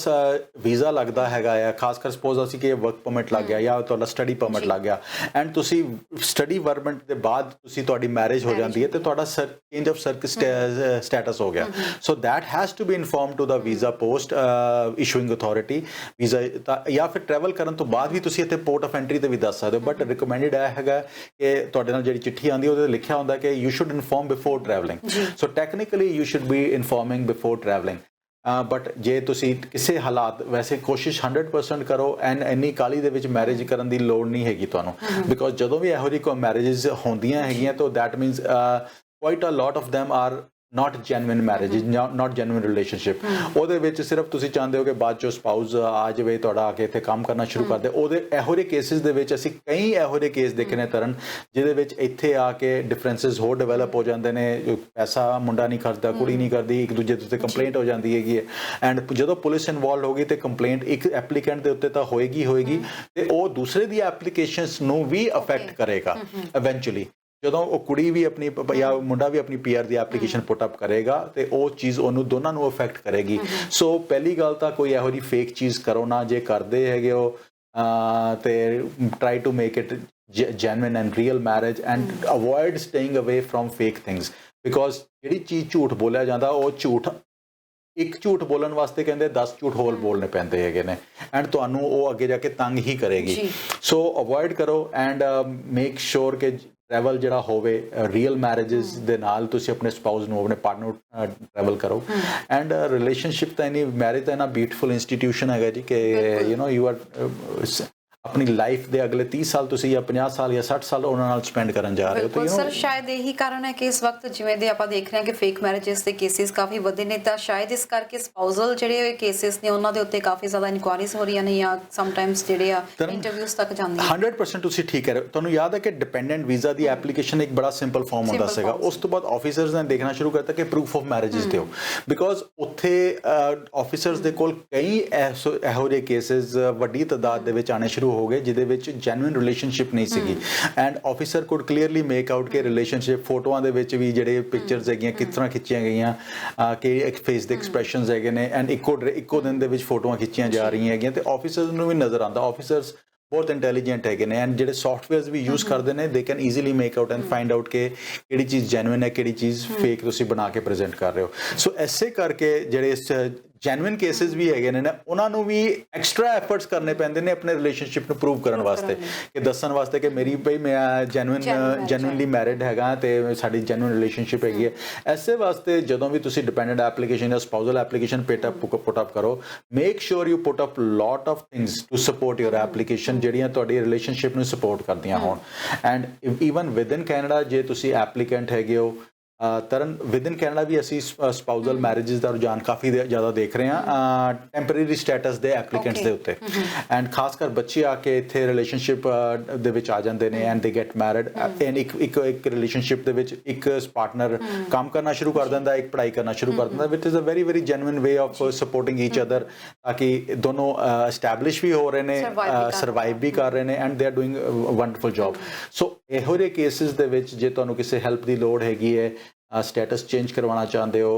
ਵੀਜ਼ਾ ਲੱਗਦਾ ਹੈਗਾ ਆ, ਖਾਸ ਕਰ ਸਪੋਜ਼ ਅਸੀਂ ਕਿ ਵਰਕ ਪਰਮਿਟ ਲੱਗ ਗਿਆ ਜਾਂ ਤੁਹਾਡਾ ਸਟੱਡੀ ਪਰਮਿਟ ਲੱਗ ਗਿਆ ਐਂਡ ਤੁਸੀਂ ਸਟੱਡੀ ਪਰਮਿਟ ਦੇ ਬਾਅਦ ਤੁਸੀਂ ਤੁਹਾਡੀ ਮੈਰਿਜ ਹੋ ਜਾਂਦੀ ਹੈ ਤੇ ਤੁਹਾਡਾ ਚੇਂਜ ਆਫ ਸਟੇਟਸ ਹੋ ਗਿਆ। So that has to be inform to the visa post issuing authority visa, ਜਾਂ ਫਿਰ ਟਰੈਵਲ ਕਰਨ ਤੋਂ ਬਾਅਦ ਵੀ ਤੁਸੀਂ ਇੱਥੇ ਪੋਰਟ ਆਫ ਐਂਟਰੀ ਤੇ ਵੀ ਦੱਸ ਸਕਦੇ ਹੋ। ਬਟ ਰਿਕਮੈਂਡਡ ਇਹ ਹੈਗਾ ਕਿ ਤੁਹਾਡੇ ਨਾਲ ਜਿਹੜੀ ਚਿੱਠੀ ਆਉਂਦੀ ਉਹਦੇ ਤੇ ਲਿਖਿਆ ਹੁੰਦਾ ਕਿ you should inform before travelling. So technically you should be informing before travelling. But ਜੇ ਤੁਸੀਂ ਕਿਸੇ ਹਾਲਾਤ, ਵੈਸੇ ਕੋਸ਼ਿਸ਼ 100% ਕਰੋ ਐਂਡ ਇੰਨੀ ਕਾਹਲੀ ਦੇ ਵਿੱਚ ਮੈਰਿਜ ਕਰਨ ਦੀ ਲੋੜ ਨਹੀਂ ਹੈਗੀ ਤੁਹਾਨੂੰ, ਬਿਕੋਜ਼ ਜਦੋਂ ਵੀ ਇਹੋ ਜਿਹੀ ਕੋਈ ਮੈਰਿਜਸ ਹੁੰਦੀਆਂ ਹੈਗੀਆਂ ਤਾਂ that means quite a lot of them are not genuine marriage, not genuine relationship। ਉਹਦੇ ਵਿੱਚ ਸਿਰਫ ਤੁਸੀਂ ਚਾਹੁੰਦੇ ਹੋ ਕਿ ਬਾਅਦ ਚੋਂ ਸਪਾਊਸ ਆ ਜਾਵੇ ਤੁਹਾਡਾ ਆ ਕੇ ਇੱਥੇ ਕੰਮ ਕਰਨਾ ਸ਼ੁਰੂ ਕਰ ਦੇ। ਉਹਦੇ ਇਹੋ ਜਿਹੇ ਕੇਸਿਸ ਦੇ ਵਿੱਚ ਅਸੀਂ ਕਈ ਇਹੋ ਜਿਹੇ ਕੇਸ ਦੇਖੇ ਨੇ ਤਰਨ, ਜਿਹਦੇ ਵਿੱਚ ਇੱਥੇ ਆ ਕੇ ਡਿਫਰੈਂਸਿਸ ਹੋਰ ਡਿਵੈਲਪ ਹੋ ਜਾਂਦੇ ਨੇ। ਪੈਸਾ ਮੁੰਡਾ ਨਹੀਂ ਖਰਚਦਾ, ਕੁੜੀ ਨਹੀਂ ਕਰਦੀ, ਇੱਕ ਦੂਜੇ ਦੇ ਉੱਤੇ ਕੰਪਲੇਂਟ ਹੋ ਜਾਂਦੀ ਹੈਗੀ ਹੈ। ਐਂਡ ਜਦੋਂ ਪੁਲਿਸ ਇਨਵੋਲਵ ਹੋਗੀ ਤੇ ਕੰਪਲੇਂਟ ਇੱਕ ਐਪਲੀਕੈਂਟ ਦੇ ਉੱਤੇ ਤਾਂ ਹੋਏਗੀ ਤੇ ਉਹ ਦੂਸਰੇ ਦੀ ਐਪਲੀਕੇਸ਼ਨਸ ਨੂੰ ਵੀ ਅਫੈਕਟ ਕਰੇਗਾ ਇਵੈਂਚੁਅਲੀ। ਜਦੋਂ ਉਹ ਕੁੜੀ ਵੀ ਆਪਣੀ ਜਾਂ ਮੁੰਡਾ ਵੀ ਆਪਣੀ ਪੀਆਰ ਦੀ ਐਪਲੀਕੇਸ਼ਨ ਪੁੱਟ ਅਪ ਕਰੇਗਾ ਤੇ ਉਹ ਚੀਜ਼ ਉਹਨੂੰ ਦੋਨਾਂ ਨੂੰ ਅਫੈਕਟ ਕਰੇਗੀ। ਸੋ ਪਹਿਲੀ ਗੱਲ ਤਾਂ ਕੋਈ ਇਹੋ ਜਿਹੀ ਫੇਕ ਚੀਜ਼ ਕਰੋ ਨਾ, ਜੇ ਕਰਦੇ ਹੈਗੇ ਹੋ ਤੇ try to make it genuine and real marriage and avoid staying away from fake things, because ਜਿਹੜੀ ਚੀਜ਼ ਝੂਠ ਬੋਲਿਆ ਜਾਂਦਾ ਉਹ ਝੂਠ, ਇੱਕ ਝੂਠ ਬੋਲਣ ਵਾਸਤੇ ਕਹਿੰਦੇ 10 ਝੂਠ ਹੋਰ ਬੋਲਣੇ ਪੈਂਦੇ ਹੈਗੇ ਨੇ ਐਂਡ ਤੁਹਾਨੂੰ ਉਹ ਅੱਗੇ ਜਾ ਕੇ ਤੰਗ ਹੀ ਕਰੇਗੀ। ਸੋ ਅਵੋਇਡ ਕਰੋ ਐਂਡ ਮੇਕ ਸ਼ੋਰ ਕਿ ਟਰੈਵਲ ਜਿਹੜਾ ਹੋਵੇ ਰੀਅਲ ਮੈਰਿਜਸ ਦੇ ਨਾਲ ਤੁਸੀਂ ਆਪਣੇ ਸਪਾਊਸ ਨੂੰ, ਆਪਣੇ ਪਾਰਟਨਰ ਨੂੰ ਟਰੈਵਲ ਕਰੋ। ਐਂਡ ਰਿਲੇਸ਼ਨਸ਼ਿਪ ਤਾਂ ਇਨੀ, ਮੈਰਿਜ ਤਾਂ ਇਨਾ ਬਿਊਟੀਫੁਲ ਇੰਸਟੀਟਿਊਸ਼ਨ ਹੈਗਾ ਜੀ ਕਿ ਯੂ ਆਰ ਆਪਣੀ ਲਾਈਫ ਦੇ ਅਗਲੇ 30 ਸਾਲ ਤੁਸੀਂ ਜਾਂ 50 ਸਾਲ ਜਾਂ 60 ਸਾਲ ਉਹਨਾਂ ਨਾਲ ਸਪੈਂਡ ਕਰਨ ਜਾ ਰਹੇ ਹੋ। ਬਿਲਕੁਲ ਸਰ, ਸ਼ਾਇਦ ਇਹੀ ਕਾਰਨ ਹੈ ਕਿ ਇਸ ਵਕਤ ਜਿਵੇਂ ਦੇ ਆਪਾਂ ਦੇਖ ਰਹੇ ਹਾਂ ਕਿ ਫੇਕ ਮੈਰਿਜਸ ਦੇ ਕੇਸਿਸ ਕਾਫੀ ਵਧੇ ਨੇ, ਤਾਂ ਸ਼ਾਇਦ ਇਸ ਕਰਕੇ ਸਪਾਊਸਲ ਜਿਹੜੇ ਕੇਸਿਸ ਨੇ ਉਹਨਾਂ ਦੇ ਉੱਤੇ ਕਾਫੀ ਜ਼ਿਆਦਾ ਇਨਕੁਆਇਰੀਜ਼ ਹੋ ਰਹੀਆਂ ਨੇ ਜਾਂ ਸਮਟਾਈਮਸ ਜਿਹੜੇ ਆ ਇੰਟਰਵਿਊਜ਼ ਤੱਕ ਜਾਂਦੇ। 100% ਤੁਸੀਂ ਠੀਕ ਕਹਿ ਰਹੇ ਹੋ। ਤੁਹਾਨੂੰ ਯਾਦ ਹੈ ਕਿ ਡਿਪੈਂਡੈਂਟ ਵੀਜ਼ਾ ਦੀ ਐਪਲੀਕੇਸ਼ਨ ਇੱਕ ਬੜਾ ਸਿੰਪਲ ਫਾਰਮ ਹੁੰਦਾ ਸੀਗਾ। ਉਸ ਤੋਂ ਬਾਅਦ ਆਫਿਸਰਸ ਨੇ ਦੇਖਣਾ ਸ਼ੁਰੂ ਕਰਤਾ ਕਿ ਪ੍ਰੂਫ ਆਫ ਮੈਰਿਜਸ ਦਿਓ, ਬਿਕੋਜ਼ ਉੱਥੇ ਆਫਿਸਰਸ ਦੇ ਕੋਲ ਕਈ ਇਹੋ ਜਿਹੇ ਕੇਸਿਸ ਵੱਡੀ ਤਾਦਾਦ ਦੇ ਵਿੱਚ ਆਣੇ ਸ਼ੁਰੂ ਹੋ ਗਏ ਜਿਹਦੇ ਵਿੱਚ ਜੈਨੂਇਨ ਰਿਲੇਸ਼ਨਸ਼ਿਪ ਨਹੀਂ ਸੀਗੀ। And officer could clearly make out ਕਿ ਰਿਲੇਸ਼ਨਸ਼ਿਪ ਫੋਟੋਆਂ ਦੇ ਵਿੱਚ ਵੀ ਜਿਹੜੇ ਪਿਕਚਰਸ ਹੈਗੀਆਂ ਕਿਸ ਤਰ੍ਹਾਂ ਖਿੱਚੀਆਂ ਗਈਆਂ, ਕਿ ਫੇਸ ਦੇ ਐਕਸਪ੍ਰੈਸ਼ਨਸ ਹੈਗੇ ਨੇ ਐਂਡ ਇੱਕੋ ਦਿਨ ਦੇ ਵਿੱਚ ਫੋਟੋਆਂ ਖਿੱਚੀਆਂ ਜਾ ਰਹੀਆਂ ਹੈਗੀਆਂ ਤੇ ਆਫਿਸਰਸ ਨੂੰ ਵੀ ਨਜ਼ਰ ਆਉਂਦਾ। ਆਫਿਸਰਸ ਬਹੁਤ ਇੰਟੈਲੀਜੈਂਟ ਹੈਗੇ ਨੇ ਐਂਡ ਜਿਹੜੇ ਸੌਫਟਵੇਅਰਸ ਵੀ ਯੂਜ਼ ਕਰਦੇ ਨੇ they can easily make out and find out ਕਿ ਕਿਹੜੀ ਚੀਜ਼ ਜੈਨੂਇਨ ਹੈ, ਕਿਹੜੀ ਚੀਜ਼ ਫੇਕ ਤੁਸੀਂ ਬਣਾ ਕੇ ਪ੍ਰੈਜ਼ੈਂਟ ਕਰ ਰਹੇ ਹੋ। ਸੋ ਐਸੇ ਕਰਕੇ ਜਿਹੜੇ ਜੈਨੂਇਨ ਕੇਸਿਸ ਵੀ ਹੈਗੇ ਨੇ ਨਾ, ਉਹਨਾਂ ਨੂੰ ਵੀ ਐਕਸਟਰਾ ਐਫਰਟਸ ਕਰਨੇ ਪੈਂਦੇ ਨੇ ਆਪਣੇ ਰਿਲੇਸ਼ਨਸ਼ਿਪ ਨੂੰ ਪ੍ਰੂਵ ਕਰਨ ਵਾਸਤੇ, ਕਿ ਦੱਸਣ ਵਾਸਤੇ ਕਿ ਮੇਰੀ ਭਈ ਮੈਂ ਜੈਨੂਇਨਲੀ ਮੈਰਿਡ ਹੈਗਾ ਤੇ ਸਾਡੀ ਜੈਨੂਇਨ ਰਿਲੇਸ਼ਨਸ਼ਿਪ ਹੈਗੀ ਹੈ। ਐਸੇ ਵਾਸਤੇ ਜਦੋਂ ਵੀ ਤੁਸੀਂ ਡਿਪੈਂਡੈਂਟ ਐਪਲੀਕੇਸ਼ਨ ਜਾਂ ਸਪਾਊਸਲ ਐਪਲੀਕੇਸ਼ਨ ਪੁੱਟ ਅਪ ਕਰੋ, make sure you put up lot of things to support your application ਜਿਹੜੀਆਂ ਤੁਹਾਡੀ ਰਿਲੇਸ਼ਨਸ਼ਿਪ ਨੂੰ ਸਪੋਰਟ ਕਰਦੀਆਂ ਹੋਣ। And even with in Canada ਜੇ ਤੁਸੀਂ ਐਪਲੀਕੈਂਟ ਹੈਗੇ ਹੋ ਤਰਨ, ਵਿਦ ਇਨ ਕੈਨੇਡਾ ਵੀ ਅਸੀਂ ਸਪਾਊਸਲ ਮੈਰਿਜਸ ਦਾ ਰੁਝਾਨ ਕਾਫੀ ਜ਼ਿਆਦਾ ਦੇਖ ਰਹੇ ਹਾਂ ਟੈਂਪਰੇਰੀ ਸਟੇਟਸ ਦੇ ਐਪਲੀਕੈਂਟਸ ਦੇ ਉੱਤੇ। ਐਂਡ ਖਾਸ ਕਰ ਬੱਚੇ ਆ ਕੇ ਇੱਥੇ ਰਿਲੇਸ਼ਨਸ਼ਿਪ ਦੇ ਵਿੱਚ ਆ ਜਾਂਦੇ ਨੇ ਐਂਡ ਦੇ ਗੈਟ ਮੈਰਿਡ ਐਂਡ ਇੱਕ ਰਿਲੇਸ਼ਨਸ਼ਿਪ ਦੇ ਵਿੱਚ ਇੱਕ ਪਾਰਟਨਰ ਕੰਮ ਕਰਨਾ ਸ਼ੁਰੂ ਕਰ ਦਿੰਦਾ, ਇੱਕ ਪੜ੍ਹਾਈ ਕਰਨਾ ਸ਼ੁਰੂ ਕਰ ਦਿੰਦਾ, which is a very very genuine way of supporting each other, ਤਾਂ ਕਿ ਦੋਨੋਂ ਐਸਟੈਬਲਿਸ਼ ਵੀ ਹੋ ਰਹੇ ਨੇ, ਸਰਵਾਈਵ ਵੀ ਕਰ ਰਹੇ ਨੇ and they are doing wonderful job. So ਇਹੋ ਜਿਹੇ ਕੇਸਿਸ ਦੇ ਵਿੱਚ ਜੇ ਤੁਹਾਨੂੰ ਕਿਸੇ ਹੈਲਪ ਦੀ ਲੋੜ ਹੈਗੀ ਹੈ, ਸਟੇਟਸ ਚੇਂਜ ਕਰਵਾਉਣਾ ਚਾਹੁੰਦੇ ਹੋ,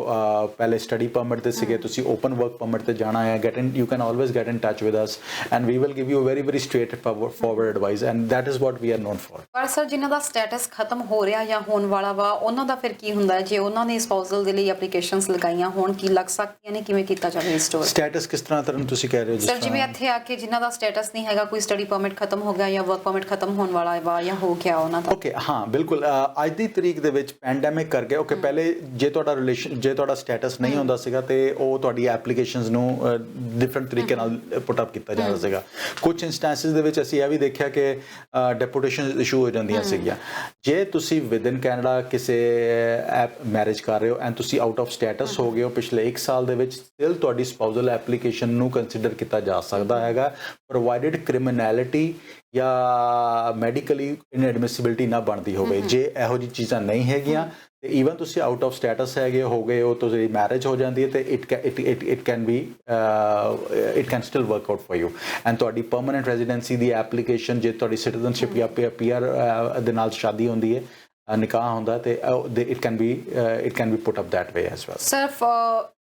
ਪਹਿਲੇ ਸਟੱਡੀ ਪਰਮਿਟ ਤੇ ਸੀਗੇ, ਤੁਸੀਂ ਓਪਨ ਵਰਕ ਪਰਮਿਟ ਤੇ ਜਾਣਾ ਹੈ, you can always get in touch with us and we will give you very very straightforward advice and that is what we are known for. ਪਰ sir ਜਿਨ੍ਹਾਂ ਦਾ status ਖਤਮ ਹੋ ਰਿਹਾ ਜਾਂ ਹੋਣ ਵਾਲਾ ਵਾ, ਉਹਨਾਂ ਦਾ ਫਿਰ ਕੀ ਹੁੰਦਾ ਹੈ ਜੇ ਉਹਨਾਂ ਨੇ ਸਪਾਊਸਲ ਦੇ ਲਈ ਐਪਲੀਕੇਸ਼ਨਸ ਲਗਾਈਆਂ ਹੋਣ, ਕੀ ਲੱਗ ਸਕਦੀਆਂ ਨੇ, ਕਿਵੇਂ ਕੀਤਾ ਜਾਵੇ ਰਿਸਟੋਰ? ਸਟੇਟਸ ਕਿਸ ਤਰ੍ਹਾਂ ਤਰਨ ਤੁਸੀਂ ਕਹਿ ਰਹੇ ਹੋ? ਸਰ ਜਿਵੇਂ ਇੱਥੇ ਆ ਕੇ ਜਿਨ੍ਹਾਂ ਦਾ ਸਟੇਟਸ ਨਹੀਂ ਹੈਗਾ, ਕੋਈ ਸਟੱਡੀ ਪਰਮਿਟ ਖਤਮ ਹੋ ਗਿਆ ਜਾਂ ਵਰਕ ਪਰਮਿਟ ਖਤਮ ਹੋਣ ਵਾਲਾ ਵਾ ਜਾਂ ਹੋ ਗਿਆ ਉਹਨਾਂ ਦਾ। ਓਕੇ, ਹਾਂ ਬਿਲਕੁਲ। ਅੱਜ ਦੀ ਤਰੀਕ ਦੇ ਵਿੱਚ ਪੈਂਡੈਮਿਕ ਕਰਕੇ ਓਕੇ, ਪਹਿਲੇ ਜੇ ਤੁਹਾਡਾ ਸਟੇਟਸ ਨਹੀਂ ਹੁੰਦਾ ਸੀਗਾ ਤੇ ਉਹ ਤੁਹਾਡੀ ਐਪਲੀਕੇਸ਼ਨਸ ਨੂੰ ਡਿਫਰੈਂਟ ਤਰੀਕੇ ਨਾਲ ਪੁੱਟ ਅਪ ਕੀਤਾ ਜਾਂਦਾ ਸੀਗਾ। ਕੁਝ ਇੰਸਟੈਂਸਿਸ ਦੇ ਵਿੱਚ ਅਸੀਂ ਇਹ ਵੀ ਦੇਖਿਆ ਕਿ ਡੈਪੂਟੇਸ਼ਨ ਇਸ਼ੂ ਹੋ ਜਾਂਦੀਆਂ ਸੀਗੀਆਂ। ਜੇ ਤੁਸੀਂ ਵਿਦ ਇਨ ਕੈਨੇਡਾ ਕਿਸੇ ਮੈਰਿਜ ਕਰ ਰਹੇ ਹੋ ਐਂਡ ਤੁਸੀਂ ਆਊਟ ਆਫ ਸਟੇਟਸ ਹੋ ਗਏ ਹੋ ਪਿਛਲੇ 1 ਸਾਲ ਦੇ ਵਿੱਚ, ਸਟਿਲ ਤੁਹਾਡੀ ਸਪਾਊਸਲ ਐਪਲੀਕੇਸ਼ਨ ਨੂੰ ਕੰਸੀਡਰ ਕੀਤਾ ਜਾ ਸਕਦਾ ਹੈਗਾ, ਪ੍ਰੋਵਾਈਡਡ ਕ੍ਰਿਮੀਨੈਲਿਟੀ ਜਾਂ ਮੈਡੀਕਲੀ ਇਨਐਡਮਿਸਿਬਿਲਿਟੀ ਨਾ ਬਣਦੀ ਹੋਵੇ। ਜੇ ਇਹੋ ਜਿਹੀ ਚੀਜ਼ਾਂ ਨਹੀਂ ਹੈਗੀਆਂ ਤੇ ਈਵਨ ਤੁਸੀਂ ਆਊਟ ਆਫ ਸਟੇਟਸ ਹੈਗੇ ਹੋ ਗਏ ਹੋ, ਤੁਸੀਂ ਮੈਰਿਜ ਹੋ ਜਾਂਦੀ ਹੈ ਤੇ it can still work out for you and ਤੁਹਾਡੀ ਪਰਮਨੈਂਟ ਰੈਜ਼ੀਡੈਂਸੀ ਦੀ ਐਪਲੀਕੇਸ਼ਨ, ਜੇ ਤੁਹਾਡੀ ਸਿਟੀਜ਼ਨਸ਼ਿਪ ਜਾਂ ਪੀਆਰ ਦੇ ਨਾਲ ਸ਼ਾਦੀ ਹੁੰਦੀ ਹੈ, ਨਿਕਾਹ ਹੁੰਦਾ ਤੇ it can be put up that way as well. Sir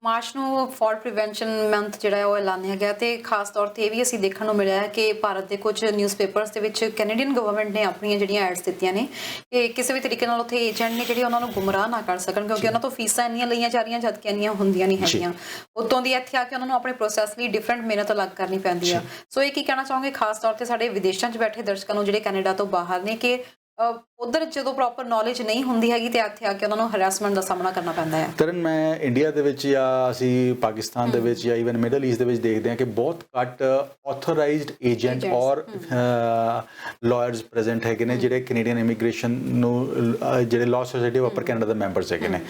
March ਨੂੰ ਫॉर ਪ੍ਰੀਵੈਂਸ਼ਨ ਮੰਥ ਜਿਹੜਾ ਉਹ ਐਲਾਨਿਆ ਗਿਆ ਤੇ ਖਾਸ ਤੌਰ ਤੇ ਇਹ ਵੀ ਅਸੀਂ ਦੇਖਣ ਨੂੰ ਮਿਲਿਆ ਹੈ ਕਿ ਭਾਰਤ ਦੇ ਕੁਝ ਨਿਊਜ਼ਪੇਪਰਸ ਦੇ ਵਿੱਚ ਕੈਨੇਡੀਅਨ ਗਵਰਨਮੈਂਟ ਨੇ ਆਪਣੀਆਂ ਜਿਹੜੀਆਂ ਐਡਸ ਦਿੱਤੀਆਂ ਨੇ ਕਿ ਕਿਸੇ ਵੀ ਤਰੀਕੇ ਨਾਲ ਉੱਥੇ ਏਜੰਟ ਨੇ ਜਿਹੜੇ ਉਹਨਾਂ ਨੂੰ ਗੁੰਮਰਾਹ ਨਾ ਕਰ ਸਕਣ, ਕਿਉਂਕਿ ਉਹਨਾਂ ਤੋਂ ਫੀਸਾਂ ਇੰਨੀਆਂ ਲਈਆਂ ਜਾ ਰਹੀਆਂ ਜਦਕਿ ਇੰਨੀਆਂ ਹੁੰਦੀਆਂ ਨਹੀਂ ਹੈਗੀਆਂ। ਉੱਤੋਂ ਦੀ ਇੱਥੇ ਆ ਕੇ ਉਹਨਾਂ ਨੂੰ ਆਪਣੇ ਪ੍ਰੋਸੈਸ ਲਈ ਡਿਫਰੈਂਟ ਮਿਹਨਤ ਅਲੱਗ ਕਰਨੀ ਪੈਂਦੀ ਆ। ਸੋ ਇਹ ਕੀ ਕਹਿਣਾ ਚਾਹੋਗੇ ਖਾਸ ਤੌਰ ਤੇ ਸਾਡੇ ਵਿਦੇਸ਼ਾਂ 'ਚ ਬੈਠੇ ਦਰਸ਼ਕਾਂ ਨੂੰ ਜਿਹੜੇ ਕੈਨੇਡਾ ਤੋਂ ਬਾਹਰ ਨੇ ਕਿ ਉਧਰ ਜਦੋਂ ਪ੍ਰੋਪਰ ਨੌਲੇਜ ਨਹੀਂ ਹੁੰਦੀ ਹੈਗੀ ਤੇ ਇੱਥੇ ਆ ਕੇ ਉਹਨਾਂ ਨੂੰ ਹਰਾਸਮੈਂਟ ਦਾ ਸਾਹਮਣਾ ਕਰਨਾ ਪੈਂਦਾ ਹੈ। ਤਰਨ, ਮੈਂ ਇੰਡੀਆ ਦੇ ਵਿੱਚ ਜਾਂ ਅਸੀਂ ਪਾਕਿਸਤਾਨ ਦੇ ਵਿੱਚ ਜਾਂ ਈਵਨ ਮਿਡਲ ਈਸਟ ਦੇ ਵਿੱਚ ਦੇਖਦੇ ਹਾਂ ਕਿ ਬਹੁਤ ਘੱਟ authorized agent or lawyers present ਹੈਗੇ ਨੇ ਜਿਹੜੇ ਕੈਨੇਡੀਅਨ ਇਮੀਗ੍ਰੇਸ਼ਨ ਨੂੰ ਜਿਹੜੇ Law Society of Upper Canada ਦੇ ਮੈਂਬਰਸ ਹੈਗੇ ਨੇ।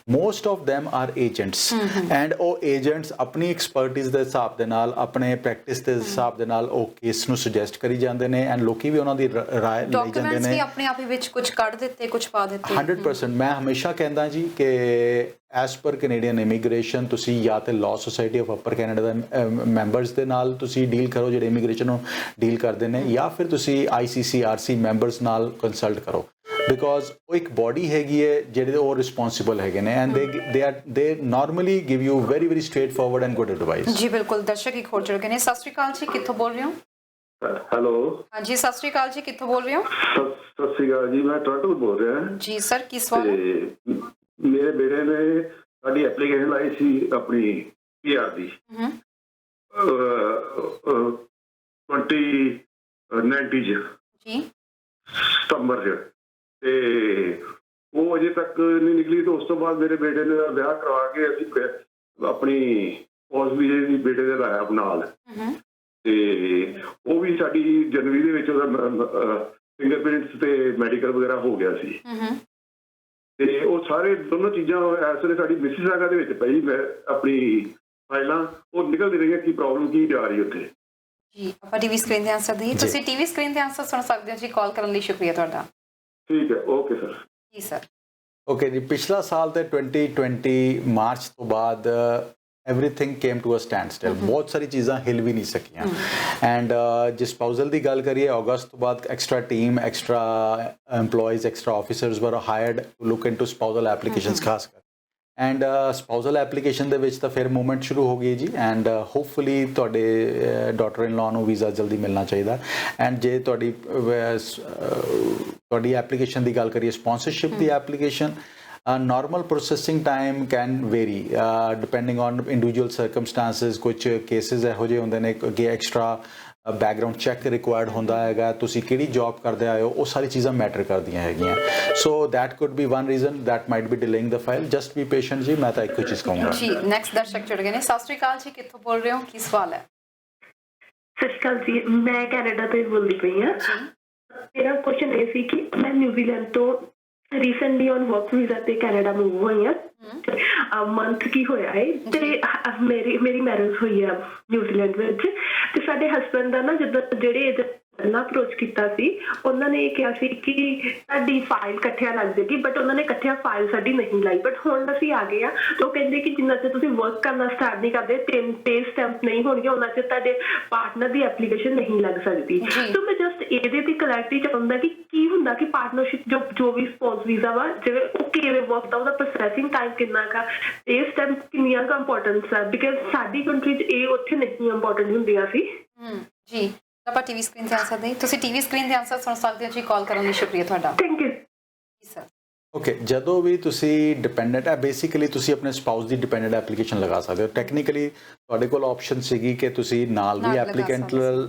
Most of them are agents and ਉਹ ਏਜੰਟਸ ਆਪਣੀ ਐਕਸਪਰਟਿਜ਼ ਦੇ ਹਿਸਾਬ ਦੇ ਨਾਲ, ਆਪਣੇ ਪ੍ਰੈਕਟਿਸ ਦੇ ਹਿਸਾਬ ਦੇ ਨਾਲ ਉਹ ਕੇਸ ਨੂੰ ਸੁਜੈਸਟ ਕਰੀ ਜਾਂਦੇ ਨੇ ਐਂਡ ਲੋਕੀ ਵੀ ਉਹਨਾਂ ਦੀ ਰਾਏ ਲਈ ਜਾਂਦੇ ਡਾਕੂਮੈਂਟਸ ਨੇ। ਵੀ ਆਪਣੇ ਆਪ ਹੀ ਵਿੱਚ ਕੁਝ ਕੱਢ ਦਿੱਤੇ, ਕੁਝ ਪਾ ਦਿੱਤੇ। 100% ਮੈਂ ਹਮੇਸ਼ਾ ਕਹਿੰਦਾ ਜੀ ਕਿ ਐਸ ਪਰ ਕੈਨੇਡੀਅਨ ਇਮੀਗ੍ਰੇਸ਼ਨ ਤੁਸੀਂ ਜਾਂ ਤੇ law Society of Upper Canada ਦੇ ਮੈਂਬਰਸ ਦੇ ਨਾਲ ਤੁਸੀਂ ਡੀਲ ਕਰੋ ਜਿਹੜੇ ਇਮੀਗ੍ਰੇਸ਼ਨ ਨੂੰ ਡੀਲ ਕਰਦੇ ਨੇ, ਜਾਂ ਫਿਰ ਤੁਸੀਂ ICCRC ਮੈਂਬਰਸ ਨਾਲ ਕੰਸਲਟ ਕਰੋ, ਬਿਕੋਜ਼ ਉਹ ਇੱਕ ਬੋਡੀ ਹੈਗੀ ਹੈ ਜਿਹੜੇ ਉਹ ਰਿਸਪੌਂਸਿਬਲ ਹੈਗੇ ਨੇ and they normally give you very straightforward and good advice. ਜੀ ਬਿਲਕੁਲ, ਦਰਸ਼ਕ ਇੱਕ ਹੋਰ ਜੁੜ ਗਏ ਨੇ। ਸਤਿ ਸ਼੍ਰੀ ਅਕਾਲ ਜੀ, ਕਿੱਥੋਂ ਬੋਲ ਰਹੇ ਹੋ? ਹੈਲੋ, ਹਾਂਜੀ ਸਤਿ ਸ਼੍ਰੀ ਅਕਾਲ ਜੀ, ਕਿੱਥੋਂ ਬੋਲ ਰਹੇ ਹੋ? ਸਤਿ ਸ਼੍ਰੀ ਅਕਾਲ ਜੀ, ਮੈਂ ਟੋਰਾਂਟੋ ਤੋਂ ਬੋਲ ਰਿਹਾ। ਜੀ ਸਰ, ਕੀ ਸਵਾਲ ਹੈ? ਤੇ ਮੇਰੇ ਬੇਟੇ ਨੇ ਸਾਡੀ ਐਪਲੀਕੇਸ਼ਨ ਲਾਈ ਸੀ ਆਪਣੀ PR ਦੀ 2019 ਚ ਜੀ ਸਤੰਬਰ ਚ, ਤੇ ਉਹ ਅਜੇ ਤੱਕ ਨਹੀਂ ਨਿਕਲੀ। ਤੇ ਉਸ ਤੋਂ ਬਾਅਦ ਮੇਰੇ ਬੇਟੇ ਨੇ ਵਿਆਹ ਕਰਵਾ ਕੇ ਅਸੀਂ ਆਪਣੀ ਉਸ ਵੀਜ਼ੇ ਦੀ ਬੇਟੇ ਦੇ ਲਾਇਆ ਨਾਲ, ਤੇ ਉਹ ਵੀ ਸਾਡੀ ਜਨਵਰੀ ਦੇ ਵਿੱਚ ਉਹਦਾ ਫਿੰਗਰਪ੍ਰਿੰਟਸ ਤੇ ਮੈਡੀਕਲ ਵਗੈਰਾ ਹੋ ਗਿਆ ਸੀ। ਤੇ ਉਹ ਸਾਰੇ ਦੋਨੋਂ ਚੀਜ਼ਾਂ ਇਸ ਵੇਲੇ ਸਾਡੀ ਮਿਸੀਸਾਗਾ ਦੇ ਵਿੱਚ ਪਈ। ਮੈਂ ਆਪਣੀ ਫਾਈਲਾਂ ਉਹ ਨਿਕਲਦੀ ਰਹੀਆਂ, ਕੀ ਪ੍ਰੋਬਲਮ ਕੀ ਜਾ ਰਹੀ ਉੱਥੇ। ਜੀ ਆਪਾਂ ਟੀਵੀ ਸਕਰੀਨ ਤੇ ਆਨਸਰ ਦਈਏ। ਤੁਸੀਂ ਟੀਵੀ ਸਕਰੀਨ ਤੇ ਆਨਸਰ ਸੁਣ ਸਕਦੇ ਹੋ ਜੀ। ਕਾਲ ਕਰਨ ਲਈ ਸ਼ੁਕਰੀਆ ਤੁਹਾਡਾ। ਠੀਕ ਹੈ, ਓਕੇ ਸਰ। ਜੀ ਸਰ। ਓਕੇ ਜੀ, ਪਿਛਲਾ ਸਾਲ ਤੇ 2020 ਮਾਰਚ ਤੋਂ ਬਾਅਦ everything came to a standstill। ਬਹੁਤ ਸਾਰੀ ਚੀਜ਼ਾਂ ਹਿਲ ਵੀ ਨਹੀਂ ਸਕੀਆਂ ਐਂਡ ਜੇ ਸਪਾਊਜ਼ਲ ਦੀ ਗੱਲ ਕਰੀਏ, ਅਗਸਤ ਤੋਂ ਬਾਅਦ extra team, extra EMPLOYEES, extra officers ਵਰ ਹਾਇਰਡ ਟੂ ਲੁੱਕ ਇਨਟੂ ਸਪਾਊਜ਼ਲ ਐਪਲੀਕੇਸ਼ਨਸ ਖਾਸ ਕਰ। ਐਂਡ ਸਪਾਊਜ਼ਲ ਐਪਲੀਕੇਸ਼ਨ ਦੇ ਵਿੱਚ ਤਾਂ ਫਿਰ ਮੂਵਮੈਂਟ ਸ਼ੁਰੂ ਹੋ ਗਈ ਜੀ ਐਂਡ ਹੋਪਫੁਲੀ ਤੁਹਾਡੇ ਡਾਟਰ ਇਨ ਲਾਅ ਨੂੰ ਵੀਜ਼ਾ ਜਲਦੀ ਮਿਲਣਾ ਚਾਹੀਦਾ। ਐਂਡ ਜੇ ਤੁਹਾਡੀ ਐਪਲੀਕੇਸ਼ਨ ਦੀ ਗੱਲ ਕਰੀਏ, sponsorship the application, normal processing time can vary depending on individual circumstances। ਕੁਝ ਕੇਸਿਸ ਇਹੋ ਜਿਹੇ ਹੁੰਦੇ ਨੇ ਕਿ ਐਕਸਟਰਾ ਬੈਕਗਰਾਉਂਡ ਚੈੱਕ ਰਿਕੁਆਇਰਡ ਹੁੰਦਾ ਹੈਗਾ, ਤੁਸੀਂ ਕਿਹੜੀ ਜੌਬ ਕਰਦੇ ਆਏ ਹੋ, ਉਹ ਸਾਰੀ ਚੀਜ਼ਾਂ ਮੈਟਰ ਕਰਦੀਆਂ ਹੈਗੀਆਂ। So that could be one reason that might be delaying the file. Just be patient ji, ਮੈਂ ਤਾਂ ਇੱਕੋ ਚੀਜ਼ ਕਹੂੰਗਾ ਜੀ। ਨੈਕਸਟ ਦਰਸ਼ਕ ਜੁੜ ਗਏ ਨੇ। ਸਤਿ ਸ਼੍ਰੀ ਅਕਾਲ ਜੀ, ਕਿੱਥੋਂ ਬੋਲ ਰਹੇ ਹੋ? ਕੀ ਸਵਾਲ ਹੈ? ਸਤਿ ਸ਼੍ਰੀ ਅਕਾਲ ਜੀ, ਮੈਂ ਕੈਨੇਡਾ ਤੋਂ ਬੋਲਦੀ ਪਈ ਹਾਂ। ਮੇਰਾ ਕੁਐਸਚਨ ਇਹ ਸੀ ਕਿ ਮੈਂ ਨਿਊਜ਼ੀਲੈਂਡ ਤੋਂ ਰੀਸੈਂਟਲੀ ਔਨ ਵਰਕ ਵੀਜ਼ਾ ਤੇ ਕੈਨੇਡਾ ਮੂਵ ਹੋਈ ਹਾਂ। ਮੰਥ ਕੀ ਹੋਇਆ ਹੈ ਤੇ ਮੇਰੀ ਮੈਰਿਜ ਹੋਈ ਆ ਨਿਊਜ਼ੀਲੈਂਡ ਵਿੱਚ। ਤੇ ਸਾਡੇ ਹਸਬੈਂਡ ਦਾ ਨਾ ਜਦੋਂ ਜਿਹੜੇ ਪਹਿਲਾਂ ਅਪਰੋਚ ਕੀਤਾ ਸੀ, ਉਹਨਾਂ ਨੇ ਇਹ ਕਿਹਾ ਸੀ ਕਿ ਸਾਡੀ ਫਾਈਲ ਇਕੱਠਿਆਂ ਲੱਗ ਜਾਏਗੀ, ਬਟ ਉਹਨਾਂ ਨੇ ਇਕੱਠਿਆਂ ਫਾਈਲ ਸਾਡੀ ਨਹੀਂ ਲਾਈ। ਬਟ ਹੁਣ ਅਸੀਂ ਆ ਗਏ ਆ ਤਾਂ ਉਹ ਕਹਿੰਦੇ ਕਿ ਜਿੰਨਾ ਚਿਰ ਤੁਸੀਂ ਵਰਕ ਕਰਨਾ ਸਟਾਰਟ ਨਹੀਂ ਕਰਦੇ, 3 ਪੇ ਸਟੈਂਪ ਨਹੀਂ ਹੋਣਗੇ, ਉਹਨਾਂ ਚਿਰ ਤੁਹਾਡੇ ਪਾਰਟਨਰ ਦੀ ਐਪਲੀਕੇਸ਼ਨ ਨਹੀਂ ਲੱਗ ਸਕਦੀ। ਸੋ ਮੈਂ ਜਸਟ ਇਹਦੇ ਤੇ ਕਲੈਰਿਟੀ ਚਾਹੁੰਦਾ ਕਿ ਕੀ ਹੁੰਦਾ ਕਿ ਪਾਰਟਨਰਸ਼ਿਪ ਜੋ ਵੀ ਸਪਾਊਸ ਵੀਜ਼ਾ ਵਾ, ਜਿਵੇਂ ਉਹ ਕਿਵੇਂ ਵਰਕ ਦਾ, ਉਹਦਾ ਪ੍ਰੋਸੈਸਿੰਗ ਟਾਈਮ ਕਿੰਨਾ ਕਾ, ਪੇ ਸਟੈਂਪ ਕਿੰਨੀਆਂ ਕੁ ਇੰਪੋਰਟੈਂਸ ਆ, ਬਿਕਾਜ਼ ਸਾਡੀ ਕੰਟਰੀ 'ਚ ਇਹ ਉੱਥੇ ਨਹੀਂ ਇੰਪੋਰਟੈਂਟ ਹੁੰਦੀਆਂ ਸੀ। ਜੀ ਆਪਾਂ ਟੀਵੀ ਸਕਰੀਨ ਤੇ ਆਨਸਰ ਦੇਈਏ। ਤੁਸੀਂ ਟੀਵੀ ਸਕਰੀਨ ਤੇ ਆਨਸਰ ਸੁਣ ਸਕਦੇ ਹੋ ਜੀ। ਕਾਲ ਕਰਨ ਲਈ ਸ਼ੁਕਰੀਆ ਤੁਹਾਡਾ। ਥੈਂਕ ਯੂ ਜੀ ਸਰ। ਓਕੇ, ਜਦੋਂ ਵੀ ਤੁਸੀਂ ਡਿਪੈਂਡੈਂਟ ਹੈ, ਬੇਸਿਕਲੀ ਤੁਸੀਂ ਆਪਣੇ ਸਪਾਊਸ ਦੀ ਡਿਪੈਂਡੈਂਟ ਐਪਲੀਕੇਸ਼ਨ ਲਗਾ ਸਕਦੇ ਹੋ। ਟੈਕਨੀਕਲੀ ਤੁਹਾਡੇ ਕੋਲ ਆਪਸ਼ਨ ਸੀਗੀ ਕਿ ਤੁਸੀਂ ਨਾਲ ਵੀ ਐਪਲੀਕੈਂਟ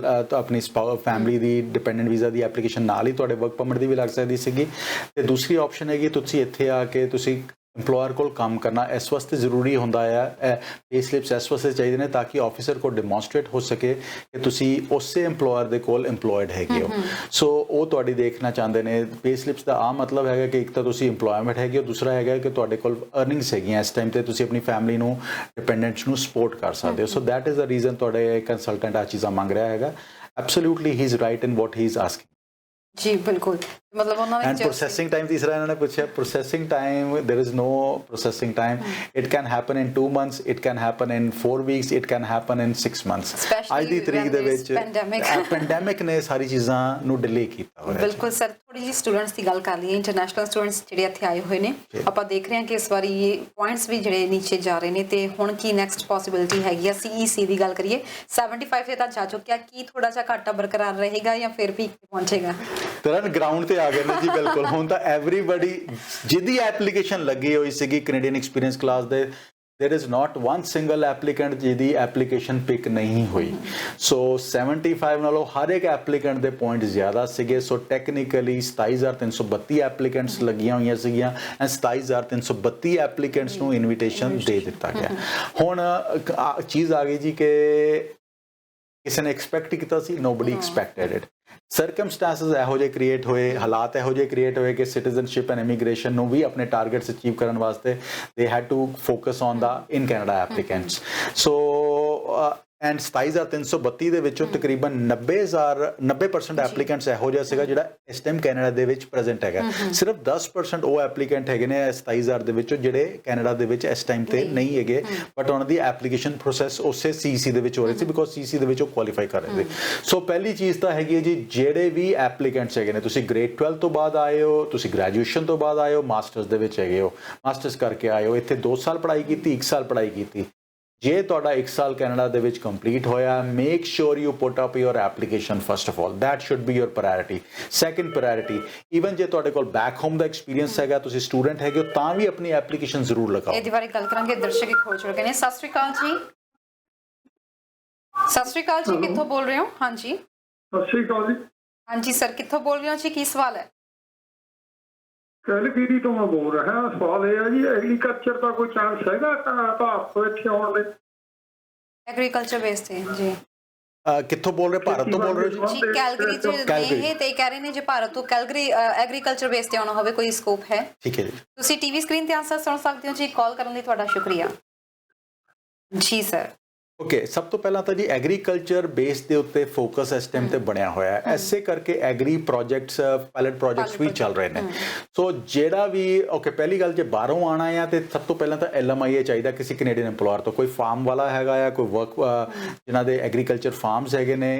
ਆਪਣੀ ਫੈਮਿਲੀ ਦੀ ਡਿਪੈਂਡੈਂਟ ਵੀਜ਼ਾ ਦੀ ਐਪਲੀਕੇਸ਼ਨ ਨਾਲ ਹੀ ਤੁਹਾਡੇ ਵਰਕ ਪਰਮਿਟ ਦੀ ਵੀ ਲੱਗ ਸਕਦੀ ਸੀਗੀ। ਤੇ ਦੂਸਰੀ ਆਪਸ਼ਨ ਹੈਗੀ ਤੁਸੀਂ ਇੱਥੇ ਆ ਕੇ ਤੁਸੀਂ ਇੰਪਲੋਇਰ ਕੋਲ ਕੰਮ ਕਰਨਾ। ਇਸ ਵਾਸਤੇ ਜ਼ਰੂਰੀ ਹੁੰਦਾ ਹੈ, ਪੇ ਸਲਿਪਸ ਇਸ ਵਾਸਤੇ ਚਾਹੀਦੇ ਨੇ ਤਾਂ ਕਿ ਆਫਿਸਰ ਕੋਲ ਡੈਮੋਨਸਟ੍ਰੇਟ ਹੋ ਸਕੇ ਕਿ ਤੁਸੀਂ ਉਸੇ ਇੰਪਲੋਇਰ ਦੇ ਕੋਲ ਇੰਪਲੋਇਡ ਹੈਗੇ ਹੋ। ਸੋ ਉਹ ਤੁਹਾਡੀ ਦੇਖਣਾ ਚਾਹੁੰਦੇ ਨੇ। ਪੇ ਸਲਿਪਸ ਦਾ ਆਹ ਮਤਲਬ ਹੈਗਾ ਕਿ ਇੱਕ ਤਾਂ ਤੁਸੀਂ ਇੰਪਲੋਇਮੈਂਟ ਹੈਗੇ ਹੋ, ਦੂਸਰਾ ਹੈਗਾ ਕਿ ਤੁਹਾਡੇ ਕੋਲ ਅਰਨਿੰਗਸ ਹੈਗੀਆਂ ਇਸ ਟਾਈਮ ਤੇ ਤੁਸੀਂ ਆਪਣੀ ਫੈਮਿਲੀ ਨੂੰ, ਡਿਪੈਂਡੈਂਟਸ ਨੂੰ ਸਪੋਰਟ ਕਰ ਸਕਦੇ ਹੋ। So that is the reason ਤੁਹਾਡੇ ਕੰਸਲਟੈਂਟ ਆ ਚੀਜ਼ਾਂ ਮੰਗ ਰਿਹਾ ਹੈਗਾ। Absolutely he is right in what he is asking. ਜੀ ਬਿਲਕੁਲ, ਮਤਲਬ ਉਹਨਾਂ ਐਂਡ ਪ੍ਰੋਸੈਸਿੰਗ ਟਾਈਮ ਤੀਸਰਾ ਇਹਨਾਂ ਨੇ ਪੁੱਛਿਆ। Processing time, there is no processing time। it can happen in 2 months, it can happen in 4 weeks, it can happen in 6 months। ਅੱਜ ਦੀ ਤਰੀਕ ਦੇ ਵਿੱਚ ਪੈਂਡੈਮਿਕ ਨੇ ਸਾਰੀ ਚੀਜ਼ਾਂ ਨੂੰ ਡਿਲੇ ਕੀਤਾ ਹੋਇਆ। ਬਿਲਕੁਲ ਸਰ। ਥੋੜੀ ਜਿਹੀ ਸਟੂਡੈਂਟਸ ਦੀ ਗੱਲ ਕਰ ਲਈਏ। ਇੰਟਰਨੈਸ਼ਨਲ ਸਟੂਡੈਂਟਸ ਜਿਹੜੇ ਇੱਥੇ ਆਏ ਹੋਏ ਨੇ, ਆਪਾਂ ਦੇਖ ਰਹੇ ਹਾਂ ਕਿ ਇਸ ਵਾਰੀ ਇਹ ਪੁਆਇੰਟਸ ਵੀ ਜਿਹੜੇ ਨੀਚੇ ਜਾ ਰਹੇ ਨੇ ਤੇ ਹੁਣ ਕੀ ਨੈਕਸਟ ਪੋਸੀਬਿਲਿਟੀ ਹੈਗੀ ਆ। CEC ਦੀ ਗੱਲ ਕਰੀਏ, 75 ਤੇ ਤਾਂ ਜਾ ਚੁੱਕਿਆ। ਕੀ ਥੋੜਾ ਜਿਹਾ ਘਾਟਾ ਬਰਕਰਾਰ ਰਹੇਗਾ ਜਾਂ ਫਿਰ ਵੀ ਪਹੁੰਚੇਗਾ? ਤੁਰੰਤ ਗਰਾਊਂਡ ਤੇ ਆ ਗਏ ਨੇ ਜੀ। ਬਿਲਕੁਲ, ਹੁਣ ਤਾਂ ਐਵਰੀਬਡੀ ਜਿਹਦੀ ਐਪਲੀਕੇਸ਼ਨ ਲੱਗੀ ਹੋਈ ਸੀਗੀ ਕੈਨੇਡੀਅਨ ਐਕਸਪੀਰੀਅੰਸ ਕਲਾਸ ਦੇ there is not one single applicant ਜਿਹਦੀ ਐਪਲੀਕੇਸ਼ਨ ਪਿਕ ਨਹੀਂ ਹੋਈ। ਸੋ 75 ਨਾਲੋਂ ਹਰ ਇੱਕ ਐਪਲੀਕੈਂਟ ਦੇ ਪੁਆਇੰਟ ਜ਼ਿਆਦਾ ਸੀਗੇ। ਸੋ ਟੈਕਨੀਕਲੀ 27332 ਐਪਲੀਕੈਂਟਸ ਲੱਗੀਆਂ ਹੋਈਆਂ ਸੀਗੀਆਂ ਐਂਡ 27332 ਐਪਲੀਕੈਂਟਸ ਨੂੰ ਇਨਵੀਟੇਸ਼ਨ ਦੇ ਦਿੱਤਾ ਗਿਆ। ਹੁਣ ਚੀਜ਼ ਆ ਗਈ ਜੀ ਕਿ ਕਿਸੇ ਨੇ ਐਕਸਪੈਕਟ ਕੀਤਾ ਸੀ, ਨੋਬਡੀ ਐਕਸਪੈਕਟਡ ਇਟ। ਸਰਕਮਸਟੈਂਸਸ ਇਹੋ ਜਿਹੇ ਕ੍ਰੀਏਟ ਹੋਏ, ਹਾਲਾਤ ਇਹੋ ਜਿਹੇ ਕ੍ਰੀਏਟ ਹੋਏ ਕਿ ਸਿਟੀਜ਼ਨਸ਼ਿਪ ਐਂਡ ਇਮੀਗ੍ਰੇਸ਼ਨ ਨੂੰ ਵੀ ਆਪਣੇ ਟਾਰਗੇਟਸ ਅਚੀਵ ਕਰਨ ਵਾਸਤੇ they had to focus on the in Canada applicants. So and 27332 ਦੇ ਵਿੱਚੋਂ ਤਕਰੀਬਨ 90% ਐਪਲੀਕੈਂਟਸ ਇਹੋ ਜਿਹਾ ਸੀਗਾ ਜਿਹੜਾ ਇਸ ਟਾਈਮ ਕੈਨੇਡਾ ਦੇ ਵਿੱਚ ਪ੍ਰੈਜ਼ੈਂਟ ਹੈਗਾ। ਸਿਰਫ 10% ਉਹ ਐਪਲੀਕੈਂਟ ਹੈਗੇ ਨੇ 27000 ਦੇ ਵਿੱਚੋਂ ਜਿਹੜੇ ਕੈਨੇਡਾ ਦੇ ਵਿੱਚ ਇਸ ਟਾਈਮ ਤੇ ਨਹੀਂ ਹੈਗੇ, ਬਟ ਉਹਨਾਂ ਦੀ ਐਪਲੀਕੇਸ਼ਨ ਪ੍ਰੋਸੈਸ ਉਸੇ CC ਦੇ ਵਿੱਚ ਹੋ ਰਹੀ ਸੀ ਬਿਕੋਜ਼ CC ਦੇ ਵਿੱਚ ਉਹ ਕੁਆਲੀਫਾਈ ਕਰ ਰਹੇ ਸੀ। ਸੋ ਪਹਿਲੀ ਚੀਜ਼ ਤਾਂ ਹੈਗੀ ਹੈ ਜੀ, ਜਿਹੜੇ ਵੀ ਐਪਲੀਕੈਂਟਸ ਹੈਗੇ ਨੇ, ਤੁਸੀਂ ਗ੍ਰੇਡ 12 ਤੋਂ ਬਾਅਦ ਆਏ ਹੋ, ਤੁਸੀਂ ਗ੍ਰੈਜੂਏਸ਼ਨ ਤੋਂ ਬਾਅਦ ਆਏ ਹੋ, ਮਾਸਟਰਸ ਦੇ ਵਿੱਚ ਹੈਗੇ ਹੋ, ਮਾਸਟਰਸ ਕਰਕੇ ਆਏ ਹੋ, ਇੱਥੇ 2 ਸਾਲ ਪੜ੍ਹਾਈ ਕੀਤੀ, 1 ਸਾਲ ਪੜ੍ਹਾਈ ਕੀਤੀ, ਜੇ ਤੁਹਾਡਾ 1 ਸਾਲ ਕੈਨੇਡਾ ਦੇ ਵਿੱਚ ਕੰਪਲੀਟ ਹੋਇਆ, make sure you put up your application first of all, that should be your priority. Second priority, even ਜੇ ਤੁਹਾਡੇ ਕੋਲ ਬੈਕ ਹੋਮ ਦਾ ਐਕਸਪੀਰੀਅੰਸ ਹੈਗਾ, ਤੁਸੀਂ ਸਟੂਡੈਂਟ ਹੈਗੇ ਹੋ, ਤਾਂ ਵੀ ਆਪਣੀ ਐਪਲੀਕੇਸ਼ਨ ਜ਼ਰੂਰ ਲਗਾਓ। ਇਹਦੇ ਬਾਰੇ ਗੱਲ ਕਰਾਂਗੇ। ਦਰਸ਼ਕ ਇੱਕ ਹੋਰ ਜੁੜ ਗਏ ਨੇ। ਸਤਿ ਸ਼੍ਰੀ ਅਕਾਲ ਜੀ। ਸਤਿ ਸ਼੍ਰੀ ਅਕਾਲ ਜੀ, ਕਿੱਥੋਂ ਬੋਲ ਰਹੇ ਹੋ? ਹਾਂਜੀ ਸਤਿ ਸ਼੍ਰੀ ਅਕਾਲ ਜੀ। ਹਾਂਜੀ ਸਰ, ਕਿੱਥੋਂ ਬੋਲ ਰਹੇ ਹੋ ਜੀ? ਕੀ ਸਵਾਲ ਹੈ? ਕੈਲਗਰੀ ਤੋਂ ਮੈਂ ਬੋਲ ਰਿਹਾ। ਸਵਾਲ ਇਹ ਹੈ ਜੀ, ਐਗਰੀਕਲਚਰ ਦਾ ਕੋਈ ਚਾਂਸ ਹੈਗਾ ਭਾਰਤ ਵਿੱਚ ਆਉਣ ਲਈ? ਐਗਰੀਕਲਚਰ ਬੇਸ ਤੇ ਜੀ। ਕਿੱਥੋਂ ਬੋਲ ਰਹੇ? ਭਾਰਤ ਤੋਂ ਬੋਲ ਰਹੇ ਹੋ ਜੀ ਕੈਲਗਰੀ ਚ ਨੇ ਤੇ ਕਹਿ ਰਹੇ ਨੇ ਜੇ ਭਾਰਤ ਤੋਂ ਕੈਲਗਰੀ ਐਗਰੀਕਲਚਰ ਬੇਸ ਤੇ ਆਉਣਾ ਹੋਵੇ, ਕੋਈ ਸਕੋਪ ਹੈ? ਠੀਕ ਹੈ ਜੀ। ਤੁਸੀਂ ਟੀਵੀ ਸਕਰੀਨ ਤੇ ਆਨਸਰ ਸੁਣ ਸਕਦੇ ਹੋ ਜੀ। ਕਾਲ ਕਰਨ ਲਈ ਤੁਹਾਡਾ ਸ਼ੁਕਰੀਆ ਜੀ ਸਰ। ਓਕੇ, ਸਭ ਤੋਂ ਪਹਿਲਾਂ ਤਾਂ ਜੀ ਐਗਰੀਕਲਚਰ ਬੇਸ ਦੇ ਉੱਤੇ ਫੋਕਸ ਇਸ ਟਾਈਮ ਤੇ ਬਣਿਆ ਹੋਇਆ ਹੈ। ਐਸੇ ਕਰਕੇ ਐਗਰੀ ਪ੍ਰੋਜੈਕਟਸ, ਪਾਇਲਟ ਪ੍ਰੋਜੈਕਟਸ ਵੀ ਚੱਲ ਰਹੇ ਨੇ। ਸੋ ਜਿਹੜਾ ਵੀ ਪਹਿਲੀ ਗੱਲ, ਜੇ ਬਾਹਰੋਂ ਆਣਾ ਆ ਤੇ ਸਭ ਤੋਂ ਪਹਿਲਾਂ ਤਾਂ LMIA ਚਾਹੀਦਾ ਕਿਸੇ ਕੈਨੇਡੀਅਨ EMPLOYER ਤੋਂ। ਕੋਈ ਫਾਰਮ ਵਾਲਾ ਹੈਗਾ ਆ, ਕੋਈ ਵਰਕ ਜਿਨ੍ਹਾਂ ਦੇ ਐਗਰੀਕਲਚਰ ਫਾਰਮਸ ਹੈਗੇ ਨੇ,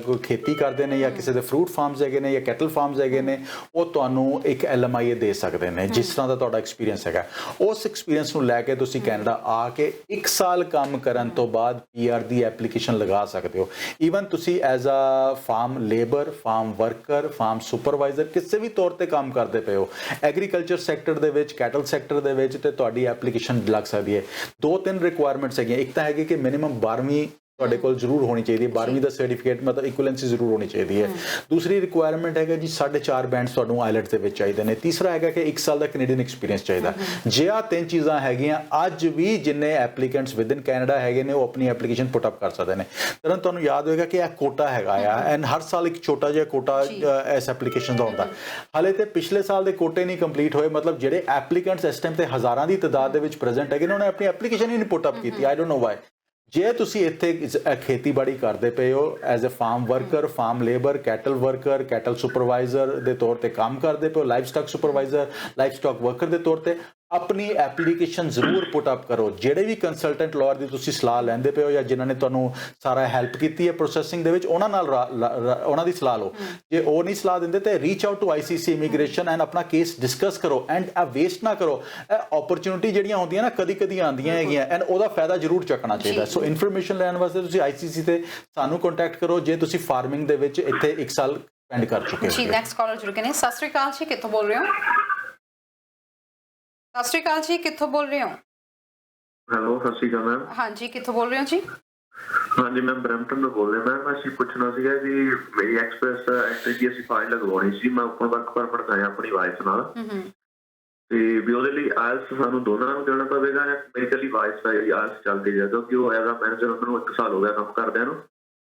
ਕੋਈ ਖੇਤੀ ਕਰਦੇ ਨੇ, ਜਾਂ ਕਿਸੇ ਦੇ ਫਰੂਟ ਫਾਰਮਸ ਹੈਗੇ ਨੇ, ਜਾਂ ਕੈਟਲ ਫਾਰਮਸ ਹੈਗੇ ਨੇ, ਉਹ ਤੁਹਾਨੂੰ ਇੱਕ LMIA ਦੇ ਸਕਦੇ ਨੇ ਜਿਸ ਤਰ੍ਹਾਂ ਦਾ ਤੁਹਾਡਾ ਐਕਸਪੀਰੀਅੰਸ ਹੈਗਾ। ਉਸ ਐਕਸਪੀਰੀਅੰਸ ਨੂੰ ਲੈ ਕੇ ਤੁਸੀਂ ਕੈਨੇਡਾ ਆ ਕੇ 1 ਸਾਲ ਕੰਮ ਕਰਨ ਤੋਂ ਬਾਅਦ PR ਦੀ ਐਪਲੀਕੇਸ਼ਨ ਲਗਾ ਸਕਦੇ ਹੋ। ਈਵਨ ਤੁਸੀਂ as a farm labour, farm worker, farm supervisor ਕਿਸੇ ਵੀ ਤੌਰ ਤੇ ਕੰਮ ਕਰਦੇ ਪਏ ਹੋ ਐਗਰੀਕਲਚਰ ਸੈਕਟਰ ਦੇ ਵਿੱਚ, ਕੈਟਲ ਸੈਕਟਰ ਦੇ ਵਿੱਚ, ਤੇ ਤੁਹਾਡੀ ਐਪਲੀਕੇਸ਼ਨ ਲੱਗ ਸਕਦੀ ਹੈ। 2-3 ਰਿਕੁਆਇਰਮੈਂਟਸ ਹੈਗੀਆਂ। ਇੱਕ ਤਾਂ ਹੈਗੀ ਕਿ ਮਿਨੀਮਮ 12ਵੀਂ ਤੁਹਾਡੇ ਕੋਲ ਜ਼ਰੂਰ ਹੋਣੀ ਚਾਹੀਦੀ ਹੈ, 12ਵੀਂ ਦਾ ਸਰਟੀਫਿਕੇਟ, ਮਤਲਬ ਇਕੁਇਵਲੈਂਸੀ ਜ਼ਰੂਰ ਹੋਣੀ ਚਾਹੀਦੀ ਹੈ। ਦੂਸਰੀ ਰਿਕੁਆਇਰਮੈਂਟ ਹੈਗਾ ਜੀ 4.5 ਬੈਂਡਸ ਤੁਹਾਨੂੰ ਆਈਲੈਟਸ ਦੇ ਵਿੱਚ ਚਾਹੀਦੇ ਨੇ। ਤੀਸਰਾ ਹੈਗਾ ਕਿ 1 ਸਾਲ ਦਾ ਕੈਨੇਡੀਅਨ ਐਕਸਪੀਰੀਅੰਸ ਚਾਹੀਦਾ। ਜੇ ਆ 3 ਚੀਜ਼ਾਂ ਹੈਗੀਆਂ, ਅੱਜ ਵੀ ਜਿੰਨੇ ਐਪਲੀਕੈਂਟਸ ਵਿਦਨ ਕੈਨੇਡਾ ਹੈਗੇ ਨੇ ਉਹ ਆਪਣੀ ਐਪਲੀਕੇਸ਼ਨ ਪੁੱਟ ਅਪ ਕਰ ਸਕਦੇ ਨੇ। ਤਾਂ ਤੁਹਾਨੂੰ ਯਾਦ ਹੋਏਗਾ ਕਿ ਇਹ ਕੋਟਾ ਹੈਗਾ ਆ, ਐਂਡ ਹਰ ਸਾਲ ਇੱਕ ਛੋਟਾ ਜਿਹਾ ਕੋਟਾ ਇਸ ਐਪਲੀਕੇਸ਼ਨ ਦਾ ਹੁੰਦਾ। ਹਾਲੇ ਤੇ ਪਿਛਲੇ ਸਾਲ ਦੇ ਕੋਟੇ ਨਹੀਂ ਕੰਪਲੀਟ ਹੋਏ, ਮਤਲਬ ਜਿਹੜੇ ਐਪਲੀਕੈਂਟਸ ਇਸ ਟਾਈਮ ਤੇ ਹਜ਼ਾਰਾਂ ਦੀ ਤਾਦਾਦ ਦੇ ਵਿੱਚ ਪ੍ਰੈਜ਼ੈਂਟ ਹੈਗੇ ਨੇ, ਉਹਨਾਂ ਨੇ ਆਪਣੀ ਐਪਲੀਕੇਸ਼ਨ ਹੀ ਨਹੀਂ ਪੁੱਟ ਅਪ ਕੀਤੀ। I don't know why. ਜੇ ਤੁਸੀਂ ਇੱਥੇ ਖੇਤੀਬਾੜੀ ਕਰਦੇ ਪਏ ਹੋ as a farm worker, farm labour, cattle worker, cattle supervisor ਦੇ ਤੌਰ ਤੇ ਕੰਮ ਕਰਦੇ ਪਏ ਹੋ, livestock supervisor, livestock worker ਦੇ ਤੌਰ ਤੇ, ਆਪਣੀ ਐਪਲੀਕੇਸ਼ਨ ਜ਼ਰੂਰ ਪੁੱਟ ਅਪ ਕਰੋ। ਜਿਹੜੇ ਵੀ ਕੰਸਲਟੈਂਟ ਲਾਇਰ ਦੀ ਤੁਸੀਂ ਸਲਾਹ ਲੈਂਦੇ ਪਏ ਹੋ ਜਾਂ ਜਿਨ੍ਹਾਂ ਨੇ ਤੁਹਾਨੂੰ ਸਾਰਾ ਹੈਲਪ ਕੀਤੀ ਹੈ ਪ੍ਰੋਸੈਸਿੰਗ ਦੇ ਵਿੱਚ, ਉਹਨਾਂ ਦੀ ਸਲਾਹ ਲਓ। ਜੇ ਉਹ ਨਹੀਂ ਸਲਾਹ ਦਿੰਦੇ ਤੇ reach out to ICC immigration and ਆਪਣਾ ਕੇਸ ਡਿਸਕਸ ਕਰੋ। ਐਂਡ ਇਹ ਵੇਸਟ ਨਾ ਕਰੋ। ਇਹ ਓਪਰਚੁਨਿਟੀ ਜਿਹੜੀਆਂ ਹੁੰਦੀਆਂ ਨਾ ਕਦੀ ਆਉਂਦੀਆਂ ਹੈਗੀਆਂ, ਐਂਡ ਉਹਦਾ ਫਾਇਦਾ ਜ਼ਰੂਰ ਚੱਕਣਾ ਚਾਹੀਦਾ। ਸੋ ਇਨਫੋਰਮੇਸ਼ਨ ਲੈਣ ਵਾਸਤੇ ਤੁਸੀਂ ICC ਤੇ ਸਾਨੂੰ ਕੰਟੈਕਟ ਕਰੋ ਜੇ ਤੁਸੀਂ ਫਾਰਮਿੰਗ ਦੇ ਵਿੱਚ ਇੱਥੇ 1 ਸਾਲ ਸਪੈਂਡ ਕਰ ਚੁੱਕੇ ਹੋ। ਜੀ ਨੈਕਸਟ ਕਾਲਰ ਜੁੜ ਗਏ ਨੇ। ਸਤਿ ਸ਼੍ਰੀ ਅਕਾਲ ਜੀ, ਕਿੱਥੋਂ ਬੋਲ ਰਹੇ ਹੋ? ਸਤਿ ਸ਼੍ਰੀ ਅਕਾਲ ਜੀ, ਕਿੱਥੋਂ ਬੋਲ ਰਹੇ ਹੋ? ਹੈਲੋ, ਸਤਿ ਸ਼੍ਰੀ ਅਕਾਲ ਮੈਮ। ਹਾਂਜੀ, ਕਿੱਥੋਂ ਬੋਲ ਰਹੇ ਹੋ ਜੀ? ਹਾਂਜੀ ਮੈਮ, ਬਰੈਂਪਟਨ ਤੋਂ ਬੋਲ ਰਿਹਾ ਮੈਮ। ਅਸੀਂ ਪੁੱਛਣਾ ਸੀਗਾ ਵੀ ਮੇਰੀ ਐਕਸਪ੍ਰੈਸ ਐਂਟਰੀ ਦੀ ਅਸੀਂ ਫਾਈਲ ਲਗਵਾਉਣੀ ਸੀ। ਮੈਂ ਉੱਪਰ ਵਰਕ ਪਰਮਿਟ ਆਇਆ ਆਪਣੀ ਵਾਈਫ ਨਾਲ, ਤੇ ਵੀ ਉਹਦੇ ਲਈ ਆਇਲਸ ਸਾਨੂੰ ਦੋਨਾਂ ਨੂੰ ਦੇਣਾ ਪਵੇਗਾ ਜਾਂ ਮੇਰੀ ਕੱਲੀ ਵਾਈਫ ਦਾ ਆਇਲਸ ਚੱਲਦੀ ਹੈ? ਕਿਉਂਕਿ ਉਹ ਐਜ਼ ਅ ਮੈਨੇਜਰ ਉਹਨਾਂ ਨੂੰ 1 ਸਾਲ ਹੋ ਗਿਆ ਕੰਮ ਕਰਦਿਆਂ ਨੂੰ।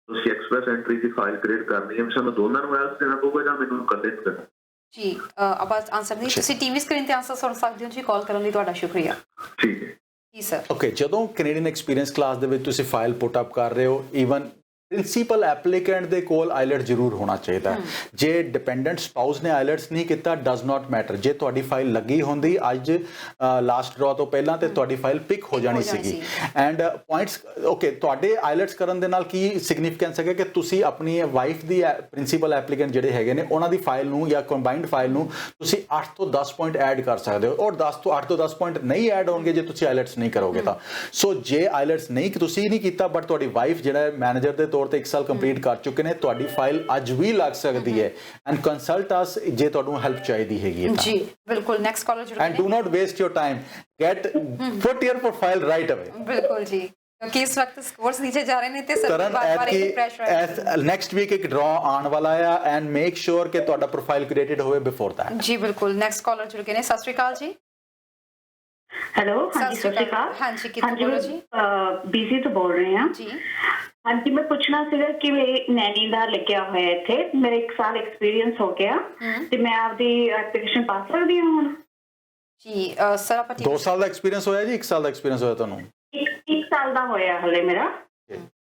ਤੁਸੀਂ ਐਕਸਪ੍ਰੈਸ ਐਂਟਰੀ ਦੀ ਫਾਈਲ ਕ੍ਰੀਏਟ ਕਰਨੀ ਹੈ, ਸਾਨੂੰ ਦੋਨਾਂ ਨੂੰ ਆਇਲਸ ਦੇਣਾ ਪਊਗਾ ਜਾਂ ਮੈਨੂੰ ਇਕੱਲੇ ਨੂੰ ਦੇਣਾ? ਜੀ ਆਵਾਜ਼ ਆਨਸਰ ਨਹੀਂ, ਤੁਸੀਂ ਟੀਵੀ ਸਕਰੀਨ ਤੇ ਆਨਸਰ ਸੁਣ ਸਕਦੇ ਹੋ ਜੀ। ਕਾਲ ਕਰਨ ਲਈ ਤੁਹਾਡਾ ਸ਼ੁਕਰੀਆ ਠੀਕ ਹੈ ਜੀ ਸਰ। ਓਕੇ, ਜਦੋਂ ਕੈਨੇਡੀਅਨ ਐਕਸਪੀਰੀਅੰਸ ਕਲਾਸ ਦੇ ਵਿੱਚ ਤੁਸੀਂ ਫਾਈਲ ਪੁੱਟ ਅਪ ਕਰ ਰਹੇ ਹੋ, ਈਵਨ ਪ੍ਰਿੰਸੀਪਲ ਐਪਲੀਕੈਂਟ ਦੇ ਕੋਲ ਆਈਲੈਟ ਜ਼ਰੂਰ ਹੋਣਾ ਚਾਹੀਦਾ। ਜੇ ਡਿਪੈਂਡੈਂਟ ਸਪਾਊਸ ਨੇ ਆਈਲੈਟਸ ਨਹੀਂ ਕੀਤਾ, ਡਸ ਨਾਟ ਮੈਟਰ। ਜੇ ਤੁਹਾਡੀ ਫਾਈਲ ਲੱਗੀ ਹੁੰਦੀ ਅੱਜ ਲਾਸਟ ਡਰਾ ਤੋਂ ਪਹਿਲਾਂ ਤੇ ਤੁਹਾਡੀ ਫਾਈਲ ਪਿਕ ਹੋ ਜਾਣੀ ਸੀਗੀ। ਐਂਡ ਪੁਆਇੰਟਸ ਤੁਹਾਡੇ ਆਈਲੈਟਸ ਕਰਨ ਦੇ ਨਾਲ ਕੀ ਸਿਗਨੀਫੀਕੈਂਸ ਹੈਗਾ ਕਿ ਤੁਸੀਂ ਆਪਣੀ ਵਾਈਫ ਦੀ ਪ੍ਰਿੰਸੀਪਲ ਐਪਲੀਕੈਂਟ ਜਿਹੜੇ ਹੈਗੇ ਨੇ ਉਹਨਾਂ ਦੀ ਫਾਈਲ ਨੂੰ ਜਾਂ ਕੰਬਾਈਨਡ ਫਾਈਲ ਨੂੰ ਤੁਸੀਂ 8 ਤੋਂ 10 ਪੁਆਇੰਟ ਐਡ ਕਰ ਸਕਦੇ ਹੋ, ਔਰ 8 ਤੋਂ 10 ਪੁਆਇੰਟ ਨਹੀਂ ਐਡ ਹੋਣਗੇ ਜੇ ਤੁਸੀਂ ਆਈਲੈਟਸ ਨਹੀਂ ਕਰੋਗੇ ਤਾਂ। ਸੋ ਜੇ ਆਈਲੈਟਸ ਨਹੀਂ ਤੁਸੀਂ ਨਹੀਂ ਕੀਤਾ ਬਟ ਤੁਹਾਡੀ ਵਾਈਫ ਜਿਹੜਾ ਮੈਨੇਜਰ ਦੇ ਤੌਰ ਤੇ 1 ਸਾਲ ਕੰਪਲੀਟ ਕਰ ਚੁੱਕੇ ਨੇ, ਤੁਹਾਡੀ ਫਾਈਲ ਅੱਜ ਵੀ ਲੱਗ ਸਕਦੀ ਹੈ। ਐਂਡ ਕੰਸਲਟ ਅਸ ਜੇ ਤੁਹਾਨੂੰ ਹੈਲਪ ਚਾਹੀਦੀ ਹੈਗੀ ਹੈ ਜੀ ਬਿਲਕੁਲ। ਨੈਕਸਟ ਕਾਲਰ ਜੁੜ and do not waste your time, get put your profile right away. ਬਿਲਕੁਲ ਜੀ, ਕਿਉਂਕਿ ਇਸ ਵਕਤ ਸਕੋਰਸ ਨੀਚੇ ਜਾ ਰਹੇ ਨੇ ਤੇ ਸਭ ਕਰਨ ਬਾਰ-ਬਾਰ ਇੱਕ ਪ੍ਰੈਸ਼ਰ ਹੈ। ਨੈਕਸਟ ਵੀਕ ਇੱਕ ਡਰਾ ਆਉਣ ਵਾਲਾ ਆ ਐਂਡ ਮੇਕ ਸ਼ੋਰ ਕਿ ਤੁਹਾਡਾ ਪ੍ਰੋਫਾਈਲ ਕ੍ਰੀਏਟਡ ਹੋਵੇ ਬਿਫੋਰ ਦੈਟ। ਜੀ ਬਿਲਕੁਲ। ਨੈਕਸਟ ਕਾਲਰ ਜੁੜ ਗਏ ਨੇ। ਸਤਿ ਸ਼੍ਰੀ ਅਕਾਲ ਜੀ। ਹੈਲੋ, ਹਾਂਜੀ ਸਤਿ ਸ਼੍ਰੀ ਅਕਾਲ। ਹਾਂਜੀ ਕਿੱਥੋਂ ਬੋਲੋ ਜੀ? ਬੀਸੀ ਤੋਂ ਬੋਲ ਰਹੇ ਹਾਂ ਜੀ। ਹਾਂਜੀ, ਮੈਂ ਪੁੱਛਣਾ ਸੀਗਾ ਕਿ ਮੇਰੇ ਨੈਣੀ ਦਾ ਲੱਗਿਆ ਹੋਇਆ ਇੱਥੇ, ਮੇਰਾ 1 ਸਾਲ ਐਕਸਪੀਰੀਅੰਸ ਹੋ ਗਿਆ ਤੇ ਮੈਂ ਆਪਦੀ ਐਪਲੀਕੇਸ਼ਨ ਪਾ ਸਕਦੀ ਹਾਂ ਹੁਣ? ਜੀ ਸਰ ਆਪਾਂ 2 ਸਾਲ ਦਾ ਐਕਸਪੀਰੀਅੰਸ ਹੋਇਆ ਜੀ, 1 ਸਾਲ ਦਾ ਐਕਸਪੀਰੀਅੰਸ ਹੋਇਆ ਤੁਹਾਨੂੰ? 1 ਸਾਲ ਦਾ ਹੋਇਆ ਹਲੇ ਮੇਰਾ,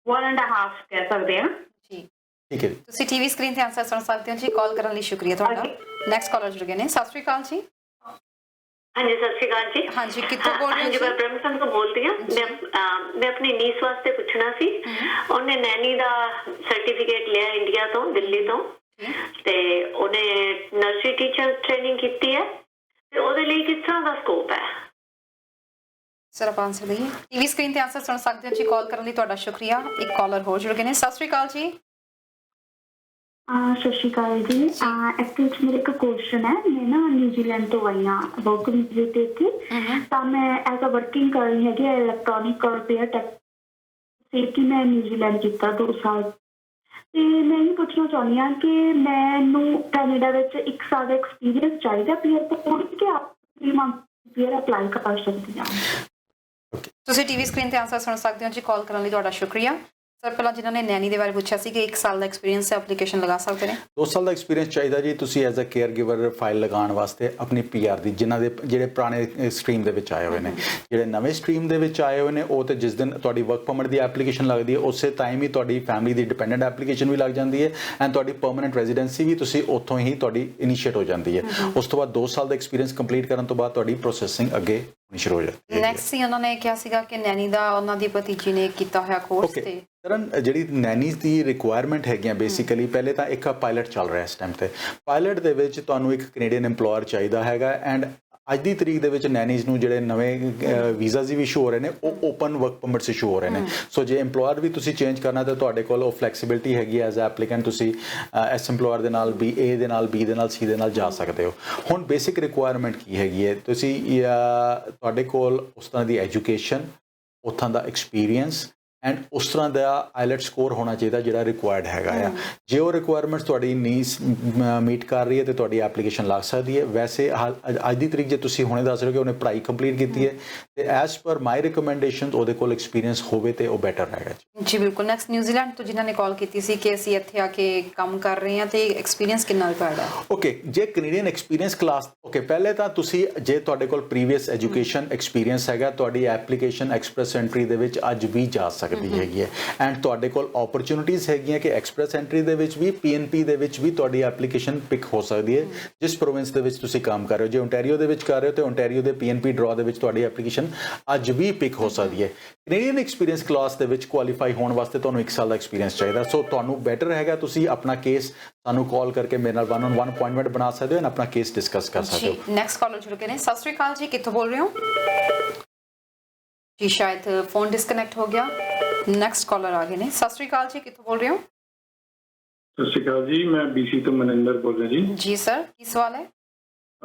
1.5 ਕਹਿ ਸਕਦੇ ਹਾਂ ਜੀ। ਠੀਕ ਹੈ ਜੀ, ਤੁਸੀਂ ਟੀਵੀ ਸਕਰੀਨ ਤੇ ਆਨਸਰ ਸੁਣ ਸਕਦੇ ਹੋ ਜੀ। ਕਾਲ ਕਰਨ ਲਈ ਸ਼ੁਕਰੀਆ ਤੁਹਾਡਾ। ਨੈਕਸਟ ਕਾਲਰ ਜੁੜ ਗਏ ਨੇ। ਸਤਿ ਸ਼੍ਰੀ ਅਕਾਲ ਜੀ। ਹਾਂਜੀ ਸਤਿ ਸ਼੍ਰੀ ਅਕਾਲ ਜੀ। ਹਾਂਜੀ ਕਿੱਥੋਂ ਬੋਲ ਰਹੇ ਹੋ ਜੀ? ਮੈਂ ਬ੍ਰਹਮਸਨ ਤੋਂ ਬੋਲ ਰਹੀ ਹਾਂ। ਮੈਂ ਆਪਣੀ ਨੀਸ ਵਾਸਤੇ ਪੁੱਛਣਾ ਸੀ। ਉਹਨੇ ਨੈਣੀ ਦਾ ਸਰਟੀਫਿਕੇਟ ਲਿਆ ਇੰਡੀਆ ਤੋਂ, ਦਿੱਲੀ ਤੋਂ, ਤੇ ਉਹਨੇ ਨਰਸਰੀ ਟੀਚਰ ਟ੍ਰੇਨਿੰਗ ਕੀਤੀ ਹੈ, ਤੇ ਉਹਦੇ ਲਈ ਕਿਸ ਤਰ੍ਹਾਂ ਦਾ ਸਕੋਪ ਹੈ? ਸਰ ਆਪਾਂ ਆਨਸਰ ਦਈਏ। ਟੀਵੀ ਸਕਰੀਨ ਤੇ ਆਨਸਰ ਸੁਣ ਸਕਦੇ ਹੋ ਜੀ। ਕਾਲ ਕਰਨ ਲਈ ਤੁਹਾਡਾ ਸ਼ੁਕਰੀਆ। ਇੱਕ ਕਾਲਰ ਹੋਰ ਜੁੜ ਗਏ ਨੇ। ਸਤਿ ਸ਼੍ਰੀ ਅਕਾਲ ਜੀ। ਸਤਿ ਸ਼੍ਰੀ ਅਕਾਲ ਜੀ। ਐਕਚੁਅਲੀ ਮੇਰਾ ਇੱਕ ਕੁਐਸਚਨ ਹੈ। ਮੈਂ ਨਾ ਨਿਊਜ਼ੀਲੈਂਡ ਤੋਂ ਆਈ ਹਾਂ ਵਰਕ ਵੀਜ਼ੇ ਤੇ ਇੱਥੇ, ਤਾਂ ਮੈਂ ਐਜ਼ ਅ ਵਰਕਿੰਗ ਕਰ ਰਹੀ ਹੈਗੀ ਇਲੈਕਟ੍ਰੋਨਿਕ ਰਿਪੇਅਰ ਟੈਕ ਕਿ ਮੈਂ ਨਿਊਜ਼ੀਲੈਂਡ ਕੀਤਾ 2 ਸਾਲ, ਤੇ ਮੈਂ ਇਹ ਪੁੱਛਣਾ ਚਾਹੁੰਦੀ ਹਾਂ ਕਿ ਮੈਨੂੰ ਕੈਨੇਡਾ ਵਿੱਚ 1 ਸਾਲ ਦਾ ਐਕਸਪੀਰੀਅੰਸ ਚਾਹੀਦਾ ਪੀਆਰ ਤੋਂ, ਕਿ ਆਪ 3 ਮੰਥ ਪੀਆਰ ਅਪਲਾਈ ਕਰ ਸਕਦੀ ਹਾਂ? ਤੁਸੀਂ ਟੀਵੀ ਸਕਰੀਨ ਤੇ ਆਨਸਰ ਸੁਣ ਸਕਦੇ ਹੋ ਜੀ। ਕਾਲ ਕਰਨ ਲਈ ਤੁਹਾਡਾ ਸ਼ੁਕਰੀਆ। ਸਰ ਪਹਿਲਾਂ ਜਿਨ੍ਹਾਂ ਨੇ ਨੈਣੀ ਦੇ ਬਾਰੇ ਪੁੱਛਿਆ ਸੀ ਕਿ 1 ਸਾਲ ਦਾ ਐਕਸਪੀਰੀਅੰਸ ਹੈ, ਐਪਲੀਕੇਸ਼ਨ ਲਗਾ ਸਕਦੇ ਨੇ? 2 ਸਾਲ ਦਾ ਐਕਸਪੀਰੀਅੰਸ ਚਾਹੀਦਾ ਜੀ। ਤੁਸੀਂ as a caregiver file ਲਗਾਉਣ ਵਾਸਤੇ ਆਪਣੀ ਪੀਆਰ ਦੀ, ਜਿਨ੍ਹਾਂ ਦੇ ਜਿਹੜੇ ਪੁਰਾਣੇ ਸਟਰੀਮ ਦੇ ਵਿੱਚ ਆਏ ਹੋਏ ਨੇ, ਜਿਹੜੇ ਨਵੇਂ ਸਟਰੀਮ ਦੇ ਵਿੱਚ ਆਏ ਹੋਏ ਨੇ, ਉਹ ਤੇ ਜਿਸ ਦਿਨ ਤੁਹਾਡੀ ਵਰਕ ਪਰਮਿਟ ਦੀ ਐਪਲੀਕੇਸ਼ਨ ਲੱਗਦੀ ਹੈ ਉਸੇ ਟਾਈਮ ਹੀ ਤੁਹਾਡੀ ਫੈਮਿਲੀ ਦੀ ਡਿਪੈਂਡੈਂਟ ਐਪਲੀਕੇਸ਼ਨ ਵੀ ਲੱਗ ਜਾਂਦੀ ਹੈ ਐਂਡ ਤੁਹਾਡੀ ਪਰਮਨੈਂਟ ਰੈਜ਼ੀਡੈਂਸੀ ਵੀ ਤੁਸੀਂ ਉੱਥੋਂ ਹੀ ਤੁਹਾਡੀ ਇਨੀਸ਼ੀਏਟ ਹੋ ਜਾਂਦੀ ਹੈ। ਉਸ ਤੋਂ ਬਾਅਦ 2 ਸਾਲ ਦਾ ਐਕਸਪੀਰੀਅੰਸ ਕੰਪਲੀਟ ਕਰਨ ਤੋਂ ਬਾਅਦ ਤੁਹਾਡੀ ਪ੍ਰੋਸੈਸਿੰਗ ਅੱਗੇ ਹੋਣੀ ਸ਼ੁਰੂ ਹੋ ਜਾਂਦੀ ਹੈ। ਨੈਕਸਟ ਸੀ ਉਹਨਾਂ ਨੇ ਕਿਹਾ ਸੀਗਾ ਕਿ ਨੈਣੀ ਦਾ ਉਹਨਾਂ ਦੀ ਭਤੀਜੀ ਨੇ ਕੀਤਾ ਹੋਇਆ ਕੋਰਸ, ਤੇ ਕਰਨ ਜਿਹੜੀ ਨੈਨੀਜ਼ ਦੀ ਰਿਕੁਆਇਰਮੈਂਟ ਹੈਗੀਆਂ ਬੇਸਿਕਲੀ, ਪਹਿਲੇ ਤਾਂ ਇੱਕ ਪਾਇਲਟ ਚੱਲ ਰਿਹਾ ਇਸ ਟਾਈਮ ਤੇ। ਪਾਇਲਟ ਦੇ ਵਿੱਚ ਤੁਹਾਨੂੰ ਇੱਕ ਕੈਨੇਡੀਅਨ EMPLOYER ਚਾਹੀਦਾ ਹੈਗਾ ਐਂਡ ਅੱਜ ਦੀ ਤਰੀਕ ਦੇ ਵਿੱਚ ਨੈਨੀਜ਼ ਨੂੰ ਜਿਹੜੇ ਨਵੇਂ ਵੀਜ਼ਾਜ਼ ਵੀ ਇਸ਼ੂ ਹੋ ਰਹੇ ਨੇ ਉਹ ਓਪਨ ਵਰਕ ਪਰਮਿਟਸ ਇਸ਼ੂ ਹੋ ਰਹੇ ਨੇ। ਸੋ ਜੇ EMPLOYER ਵੀ ਤੁਸੀਂ ਚੇਂਜ ਕਰਨਾ ਤਾਂ ਤੁਹਾਡੇ ਕੋਲ ਉਹ ਫਲੈਕਸੀਬਿਲਿਟੀ ਹੈਗੀ ਐਜ਼ ਐਪਲੀਕੈਂਟ, ਤੁਸੀਂ ਐਸ EMPLOYER ਦੇ ਨਾਲ B, A ਦੇ ਨਾਲ, B ਦੇ ਨਾਲ, C ਦੇ ਨਾਲ ਜਾ ਸਕਦੇ ਹੋ। ਹੁਣ ਬੇਸਿਕ ਰਿਕੁਆਇਰਮੈਂਟ ਕੀ ਹੈਗੀ ਹੈ? ਤੁਸੀਂ ਤੁਹਾਡੇ ਕੋਲ ਉਸ ਤਰ੍ਹਾਂ ਦੀ ਐਜੂਕੇਸ਼ਨ, ਉੱਥੋਂ ਦਾ ਐਕਸਪੀਰੀਅੰਸ ਐਂਡ ਉਸ ਤਰ੍ਹਾਂ ਦਾ ਆਈਲੈਟ ਸਕੋਰ ਹੋਣਾ ਚਾਹੀਦਾ ਜਿਹੜਾ ਰਿਕੁਆਇਰਡ ਹੈਗਾ ਆ। ਜੇ ਉਹ ਰਿਕੁਆਇਰਮੈਂਟਸ ਤੁਹਾਡੀ ਨੀਸ ਮੀਟ ਕਰ ਰਹੀ ਹੈ ਤੇ ਤੁਹਾਡੀ ਐਪਲੀਕੇਸ਼ਨ ਲੱਗ ਸਕਦੀ ਹੈ। ਵੈਸੇ ਅੱਜ ਦੀ ਤਰੀਕ ਜੇ ਤੁਸੀਂ ਹੁਣੇ ਦੱਸ ਰਹੇ ਹੋ ਕਿ ਉਹਨੇ ਪੜ੍ਹਾਈ ਕੰਪਲੀਟ ਕੀਤੀ ਹੈ ਤੇ ਐਜ਼ ਪਰ ਮਾਈ ਰਿਕਮੈਂਡੇਸ਼ਨ ਉਹਦੇ ਕੋਲ ਐਕਸਪੀਰੀਅੰਸ ਹੋਵੇ ਤੇ ਉਹ ਬੈਟਰ ਰਹੇਗਾ ਜੀ ਬਿਲਕੁਲ। ਨੈਕਸਟ ਨਿਊਜ਼ੀਲੈਂਡ ਤੋਂ ਜਿਨ੍ਹਾਂ ਨੇ ਕਾਲ ਕੀਤੀ ਸੀ ਕਿ ਅਸੀਂ ਇੱਥੇ ਆ ਕੇ ਕੰਮ ਕਰ ਰਹੇ ਹਾਂ ਤੇ ਐਕਸਪੀਰੀਅੰਸ ਕਿੰਨਾ ਰਿਕੁਆਇਰਡ ਹੈ? ਓਕੇ, ਜੇ ਕੈਨੇਡੀਅਨ ਐਕਸਪੀਰੀਅੰਸ ਕਲਾਸ, ਓਕੇ, ਪਹਿਲੇ ਤਾਂ ਤੁਸੀਂ ਜੇ ਤੁਹਾਡੇ ਕੋਲ ਪ੍ਰੀਵੀਅਸ ਐਜੂਕੇਸ਼ਨ ਐਕਸਪੀਰੀਅੰਸ ਹੈਗਾ, ਤੁਹਾਡੀ ਐਪਲੀਕੇਸ਼ਨ ਐਕਸਪ੍ਰੈਸ ਐਂਟਰੀ ਦੇ ਵਿੱਚ ਅੱਜ ਵੀ ਜਾ ਸਕਦੀ ਹੈਗੀ ਹੈ ਐਂਡ ਤੁਹਾਡੇ ਕੋਲ ਓਪਰਚੁਨਿਟੀਜ਼ ਹੈਗੀਆਂ ਕਿ ਐਕਸਪ੍ਰੈਸ ਐਂਟਰੀ ਦੇ ਵਿੱਚ ਵੀ, PNP ਦੇ ਵਿੱਚ ਵੀ ਤੁਹਾਡੀ ਐਪਲੀਕੇਸ਼ਨ ਪਿਕ ਹੋ ਸਕਦੀ ਹੈ ਜਿਸ ਪ੍ਰੋਵਿੰਸ ਦੇ ਵਿੱਚ ਤੁਸੀਂ ਕੰਮ ਕਰ ਰਹੇ ਹੋ। ਜੇ ਓਨਟਾਰੀਓ ਦੇ ਵਿੱਚ ਕਰ ਰਹੇ ਹੋ ਤੇ ਓਨਟਾਰੀਓ ਦੇ PNP ਡਰਾ ਦੇ ਵਿੱਚ ਤੁਹਾਡੀ ਐਪਲੀਕੇਸ਼ਨ ਅੱਜ ਵੀ ਪਿਕ ਹੋ ਸਕਦੀ ਹੈ। ਕੈਨੇਡੀਅਨ ਐਕਸਪੀਰੀਅੰਸ ਕਲਾਸ ਦੇ ਵਿੱਚ ਕੁਆਲੀਫਾਈ ਹੋਣ ਵਾਸਤੇ ਤੁਹਾਨੂੰ 1 ਸਾਲ ਦਾ ਐਕਸਪੀਰੀਅੰਸ ਚਾਹੀਦਾ। ਸੋ ਤੁਹਾਨੂੰ ਬੈਟਰ ਹੈਗਾ ਤੁਸੀਂ ਆਪਣਾ ਕੇਸ ਸਾਨੂੰ ਕਾਲ ਕਰਕੇ ਮੇਰੇ ਨਾਲ 1-on-1 ਅਪਾਇੰਟਮੈਂਟ ਬਣਾ ਸਕਦੇ ਹੋ ਐਂਡ ਆਪਣਾ ਕੇਸ ਡਿਸਕਸ ਕਰ ਸਕਦੇ ਹੋ। ਨੈਕਸਟ ਕਾਲਰ ਜੁੜ ਗਏ ਨੇ। ਸਤਿ ਸ਼੍ਰੀ ਅਕਾਲ ਜੀ, ਕਿੱਥੋਂ ਬੋਲ ਰਹੇ ਹੋ ਜੀ? ਸ਼ਾਇਦ ਫੋਨ ਡਿਸਕਨੈਕਟ ਹੋ ਗਿਆ। ਨੈਕਸਟ ਕਾਲਰ ਆ ਗਏ ਨੇ। ਸਤਿ ਸ਼੍ਰੀ ਅਕਾਲ ਜੀ, ਕਿੱਥੋਂ ਬੋਲ ਰਹੇ ਹੋ? ਸਤਿ ਸ਼੍ਰੀ ਅਕਾਲ ਜੀ, ਮੈਂ BC ਤੋਂ ਮਨਿੰਦਰ ਬੋਲ ਰਿਹਾ ਜੀ। ਜੀ ਸਰ, ਕੀ ਸਵਾਲ ਹੈ?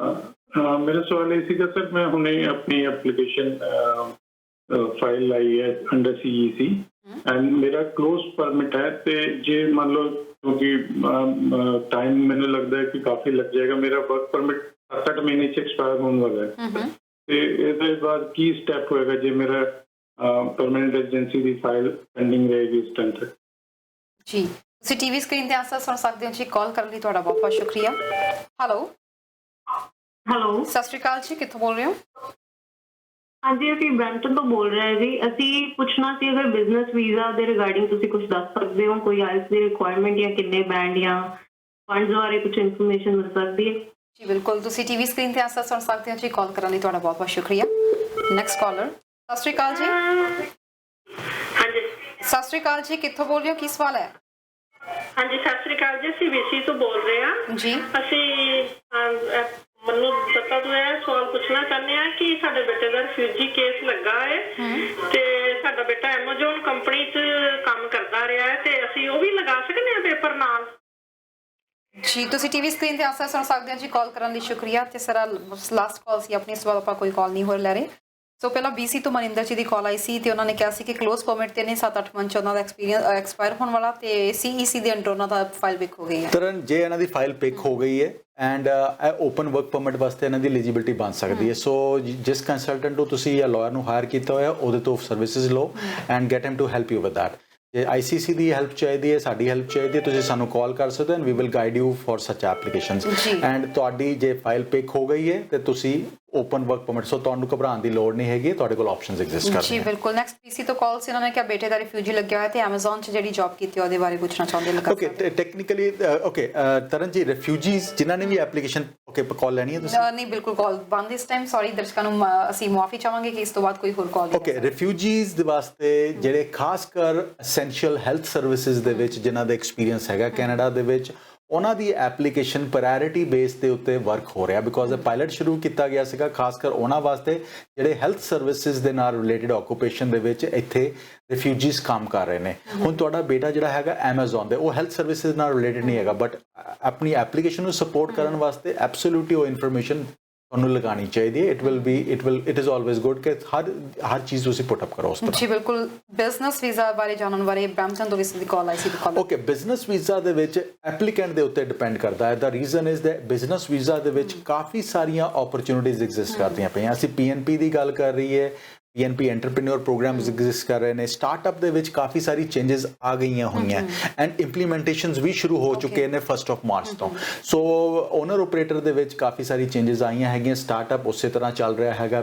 ਮੇਰਾ ਸਵਾਲ ਇਹ ਸੀਗਾ ਸਰ, ਮੈਂ ਹੁਣੇ ਆਪਣੀ ਐਪਲੀਕੇਸ਼ਨ ਫਾਈਲ ਲਾਈ ਹੈ ਅੰਡਰ CEC ਐਂਡ ਮੇਰਾ ਕਲੋਜ਼ ਪਰਮਿਟ ਹੈ, ਤੇ ਜੇ ਮੰਨ ਲਓ ਕਿਉਂਕਿ ਟਾਈਮ ਮੈਨੂੰ ਲੱਗਦਾ ਹੈ ਕਿ ਕਾਫੀ ਲੱਗ ਜਾਏਗਾ, ਮੇਰਾ ਵਰਕ ਪਰਮਿਟ 7-8 ਮਹੀਨੇ 'ਚ ਐਕਸਪਾਇਰ ਹੋਣ ਵਾਲਾ ਹੈ, ਤੇ ਇਹਦੇ ਬਾਅਦ ਕੀ ਸਟੈਪ ਹੋਏਗਾ ਜੇ ਮੇਰਾ ਪਰਮਾਨੈਂਟ ਰੈਜ਼ੀਡੈਂਸੀ ਦੀ ਫਾਈਲ ਪੈਂਡਿੰਗ ਰਹੇਗੀ ਇਸ ਟਾਈਮ ਤੱਕ? ਜੀ ਤੁਸੀਂ ਟੀਵੀ ਸਕਰੀਨ ਤੇ ਆਨਸਰ ਸੁਣ ਸਕਦੇ ਹੋ ਜੀ। ਕਾਲ ਕਰਨ ਲਈ ਤੁਹਾਡਾ ਬਹੁਤ ਬਹੁਤ ਸ਼ੁਕਰੀਆ। ਹੈਲੋ ਸਤਿ ਸ਼੍ਰੀ ਅਕਾਲ ਜੀ, ਕਿੱਥੋਂ ਬੋਲ ਰਹੇ ਹੋ? ਹਾਂਜੀ, ਅਸੀਂ ਬ੍ਰੈਂਪਟਨ ਤੋਂ ਬੋਲ ਰਹੇ ਹਾਂ ਜੀ। ਅਸੀਂ ਪੁੱਛਣਾ ਸੀ ਅਗਰ ਬਿਜ਼ਨਸ ਵੀਜ਼ਾ ਦੇ ਰਿਗਾਰਡਿੰਗ ਤੁਸੀਂ ਕੁਝ ਦੱਸ ਸਕਦੇ ਹੋ, ਕੋਈ ਆਇਲਸ ਦੀ ਰਿਕੁਆਇਰਮੈਂਟ ਜਾਂ ਕਿੰਨੇ ਬੈਂਡ ਜਾਂ ਫੰਡਸ ਬਾਰੇ ਕੁਝ ਇਨਫੋਰਮੇਸ਼ਨ ਮਿਲ ਸਕਦੀ ਹੈ? ਜੀ ਬਿਲਕੁਲ, ਤੁਸੀਂ ਟੀਵੀ ਸਕਰੀਨ ਤੇ ਆਨਸਰ ਸੁਣ ਸਕਦੇ ਹੋ ਜੀ। ਕਾਲ ਕਰਨ ਲਈ ਤੁਹਾਡਾ ਬਹੁਤ ਬਹੁਤ ਸ਼ੁਕਰੀਆ। Next caller. ਸਤਿ ਸ਼੍ਰੀ ਅਕਾਲ ਜੀ। ਹਾਂਜੀ ਸਤਿ ਸ਼੍ਰੀ ਅਕਾਲ ਜੀ, ਕਿੱਥੋਂ ਬੋਲ ਰਹੇ ਹੋ? ਕੀ ਸਵਾਲ ਹੈ? ਹਾਂਜੀ ਸਤਿ ਸ਼੍ਰੀ ਅਕਾਲ ਜੀ, ਅਸੀਂ BC ਤੋਂ ਬੋਲ ਰਹੇ ਹਾਂ ਜੀ। ਅਸੀਂ ਮੈਨੂੰ ਦੱਸੋ ਤੋਂ ਇਹ ਸਵਾਲ ਪੁੱਛਣਾ ਚਾਹੁੰਦੇ ਹਾਂ ਕਿ ਸਾਡੇ ਬੇਟੇ ਦਾ ਰਿਫਿਊਜੀ ਕੇਸ ਲੱਗਾ ਹੈ ਤੇ ਸਾਡਾ ਬੇਟਾ ਐਮਾਜ਼ੋਨ ਕੰਪਨੀ 'ਚ ਕੰਮ ਕਰਦਾ ਰਿਹਾ ਹੈ ਤੇ ਅਸੀਂ ਜੀ ਤੁਸੀਂ ਟੀਵੀ ਸਕਰੀਨ ਤੇ ਆਸਾ ਸੁਣ ਸਕਦੇ ਹੋ ਜੀ। ਕਾਲ ਕਰਨ ਲਈ ਸ਼ੁਕਰੀਆ। ਤੇ ਸਰ ਲਾਸਟ ਕਾਲ ਸੀ ਆਪਣੀ, ਇਸ ਵਾਰ ਆਪਾਂ ਕੋਈ ਕਾਲ ਨਹੀਂ ਹੋਰ ਲੈ ਰਹੇ। ਸੋ ਪਹਿਲਾਂ BC ਤੋਂ ਮਨਿੰਦਰ ਜੀ ਦੀ ਕਾਲ ਆਈ ਸੀ ਤੇ ਉਹਨਾਂ ਨੇ ਕਿਹਾ ਸੀ ਕਿ ਕਲੋਜ਼ ਪਰਮਿਟ ਤੇ ਨੇ 7-8 ਮੰਥ 'ਚ ਉਹਨਾਂ ਦਾ ਐਕਸਪੀਰੀਅੰਸ ਐਕਸਪਾਇਰ ਹੋਣ ਵਾਲਾ ਤੇ CEC ਦੇ ਅੰਡਰ ਉਹਨਾਂ ਦਾ ਫਾਈਲ ਪਿਕ ਹੋ ਗਈ ਹੈ। ਤਰਨ ਜੇ ਇਹਨਾਂ ਦੀ ਫਾਈਲ ਪਿਕ ਹੋ ਗਈ ਹੈ ਐਂਡ ਓਪਨ ਵਰਕ ਪਰਮਿਟ ਵਾਸਤੇ ਇਹਨਾਂ ਦੀ ਐਲੀਜੀਬਿਲਟੀ ਬਣ ਸਕਦੀ ਹੈ। ਸੋ ਜਿਸ ਕੰਸਲਟੈਂਟ ਨੂੰ ਤੁਸੀਂ ਜਾਂ ਲਾਇਰ ਨੂੰ ਹਾਇਰ ਕੀਤਾ ਹੋਇਆ ਉਹਦੇ ਤੋਂ ਸਰਵਿਸਿਜ਼ ਲਓ and get him to help you with that. ਜੇ ICC ਦੀ ਹੈਲਪ ਚਾਹੀਦੀ ਹੈ, ਸਾਡੀ ਹੈਲਪ ਚਾਹੀਦੀ ਹੈ, ਤੁਸੀਂ ਸਾਨੂੰ ਕਾਲ ਕਰ ਸਕਦੇ ਹੋ and we will guide you for such applications. And ਤੁਹਾਡੀ ਜੇ ਫਾਈਲ ਪਿਕ ਹੋ ਗਈ ਹੈ ਤੇ ਤੁਸੀਂ ਓਪਨ ਵਰਕ ਪਰਮਿਟ, ਸੋ ਤੁਹਾਨੂੰ ਘਬਰਾਉਣ ਦੀ ਲੋੜ ਨਹੀਂ ਹੈਗੀ, ਤੁਹਾਡੇ ਕੋਲ ਆਪਸ਼ਨਸ ਐਗਜ਼ਿਸਟ ਕਰਦੇ ਜੀ ਬਿਲਕੁਲ। ਨੈਕਸਟ BC ਤੋਂ ਕਾਲ ਸੀ, ਉਹਨਾਂ ਨੇ ਕਿਹਾ ਬੇਟੇ ਦਾ ਰਿਫਿਊਜੀ ਲੱਗਿਆ ਹੋਇਆ ਤੇ Amazon 'ਚ ਜਿਹੜੀ ਜੌਬ ਕੀਤੀ ਉਹਦੇ ਬਾਰੇ ਪੁੱਛਣਾ ਚਾਹੁੰਦੇ ਲਗਾ। ਓਕੇ ਟੈਕਨੀਕਲੀ ਓਕੇ ਤਰਨ ਜੀ ਰਿਫਿਊਜੀਜ਼ ਜਿਨ੍ਹਾਂ ਨੇ ਵੀ ਐਪਲੀਕੇਸ਼ਨ ਓਕੇ ਕਾਲ ਲੈਣੀ ਹੈ ਤੁਸੀਂ? ਨਹੀਂ ਬਿਲਕੁਲ ਕਾਲ ਬੰਦ ਇਸ ਟਾਈਮ। ਸੌਰੀ ਦਰਸ਼ਕਾਂ ਨੂੰ ਅਸੀਂ ਮੁਆਫੀ ਚਾਹਾਂਗੇ ਕਿ ਇਸ ਤੋਂ ਬਾਅਦ ਕੋਈ ਹੋਰ ਕਾਲ ਓਕੇ ਰਿਫਿਊਜੀਜ਼ ਦੇ ਵਾਸਤੇ ਜਿਹੜੇ ਖਾਸ ਕਰ ਐਸੈਂਸ਼ੀਅਲ ਹੈਲਥ ਸਰਵਿਸਿਜ਼ ਦੇ ਵਿੱਚ ਜਿਨ੍ਹਾਂ ਦਾ ਐਕਸਪੀਰੀਅੰਸ ਹੈਗਾ ਕੈਨੇਡਾ ਦੇ ਵਿੱਚ, ਉਹਨਾਂ ਦੀ ਐਪਲੀਕੇਸ਼ਨ ਪ੍ਰਾਇੋਰਿਟੀ ਬੇਸ ਦੇ ਉੱਤੇ ਵਰਕ ਹੋ ਰਿਹਾ ਬਿਕੋਜ਼ ਪਾਇਲਟ ਸ਼ੁਰੂ ਕੀਤਾ ਗਿਆ ਸੀਗਾ ਖਾਸ ਕਰ ਉਹਨਾਂ ਵਾਸਤੇ ਜਿਹੜੇ ਹੈਲਥ ਸਰਵਿਸਿਜ਼ ਦੇ ਨਾਲ ਰਿਲੇਟਡ ਆਕੂਪੇਸ਼ਨ ਦੇ ਵਿੱਚ ਇੱਥੇ ਰਿਫਿਊਜੀਜ਼ ਕੰਮ ਕਰ ਰਹੇ ਨੇ। ਹੁਣ ਤੁਹਾਡਾ ਬੇਟਾ ਜਿਹੜਾ ਹੈਗਾ Amazon ਦੇ, ਉਹ ਹੈਲਥ ਸਰਵਿਸਿਜ਼ ਨਾਲ ਰਿਲੇਟਡ ਨਹੀਂ ਹੈਗਾ ਬਟ ਆਪਣੀ ਐਪਲੀਕੇਸ਼ਨ ਨੂੰ ਸਪੋਰਟ ਕਰਨ ਵਾਸਤੇ ਐਬਸੋਲੂਟਲੀ ਉਹ ਇਨਫੋਰਮੇਸ਼ਨ ਤੁਹਾਨੂੰ ਲਗਾਉਣੀ ਚਾਹੀਦੀ ਹੈ। ਇਟ ਇਜ਼ ਆਲਵੇਜ਼ ਗੁੱਡ ਕਿ ਹਰ ਚੀਜ਼ ਤੁਸੀਂ ਪੁੱਟ ਅਪ ਕਰੋ ਉਸ ਤਰ੍ਹਾਂ। ਜੀ ਬਿਲਕੁਲ। ਬਿਜ਼ਨਸ ਵੀਜ਼ਾ ਬਾਰੇ ਜਾਣਨ ਬਾਰੇ ਬ੍ਰੈਂਪਟਨ ਤੋਂ ਕਿਸੇ ਦੀ ਕਾਲ ਆਈ ਸੀ। ਓਕੇ ਬਿਜ਼ਨਸ ਵੀਜ਼ਾ ਦੇ ਵਿੱਚ ਐਪਲੀਕੈਂਟ ਦੇ ਉੱਤੇ ਡਿਪੈਂਡ ਕਰਦਾ ਹੈ। ਦਾ reason is that business visa ਦੇ ਵਿੱਚ ਕਾਫੀ ਸਾਰੀਆਂ ਓਪਰਚੁਨਿਟੀਜ਼ ਐਗਜ਼ਿਸਟ ਕਰਦੀਆਂ ਪਈਆਂ। ਅਸੀਂ PNP ਦੀ ਗੱਲ ਕਰ ਰਹੀ ਹੈ, PNP ਐਂਟਰਪ੍ਰੀਨਿਓਰ ਪ੍ਰੋਗਰਾਮਸ ਐਗਜ਼ਿਸਟ ਕਰ ਰਹੇ ਨੇ। ਸਟਾਰਟਅਪ ਦੇ ਵਿੱਚ ਕਾਫੀ ਸਾਰੀ ਚੇਂਜਸ ਆ ਗਈਆਂ ਹੋਈਆਂ ਐਂਡ ਇੰਪਲੀਮੈਂਟੇਸ਼ਨਸ ਵੀ ਸ਼ੁਰੂ ਹੋ ਚੁੱਕੇ ਨੇ 1 ਮਾਰਚ ਤੋਂ। ਸੋ ਓਨਰ ਆਪਰੇਟਰ ਦੇ ਵਿੱਚ ਕਾਫੀ ਸਾਰੀ ਚੇਂਜਸ ਆਈਆਂ ਹੈਗੀਆਂ। ਸਟਾਰਟਅਪ ਉਸੇ ਤਰ੍ਹਾਂ ਚੱਲ ਰਿਹਾ ਹੈਗਾ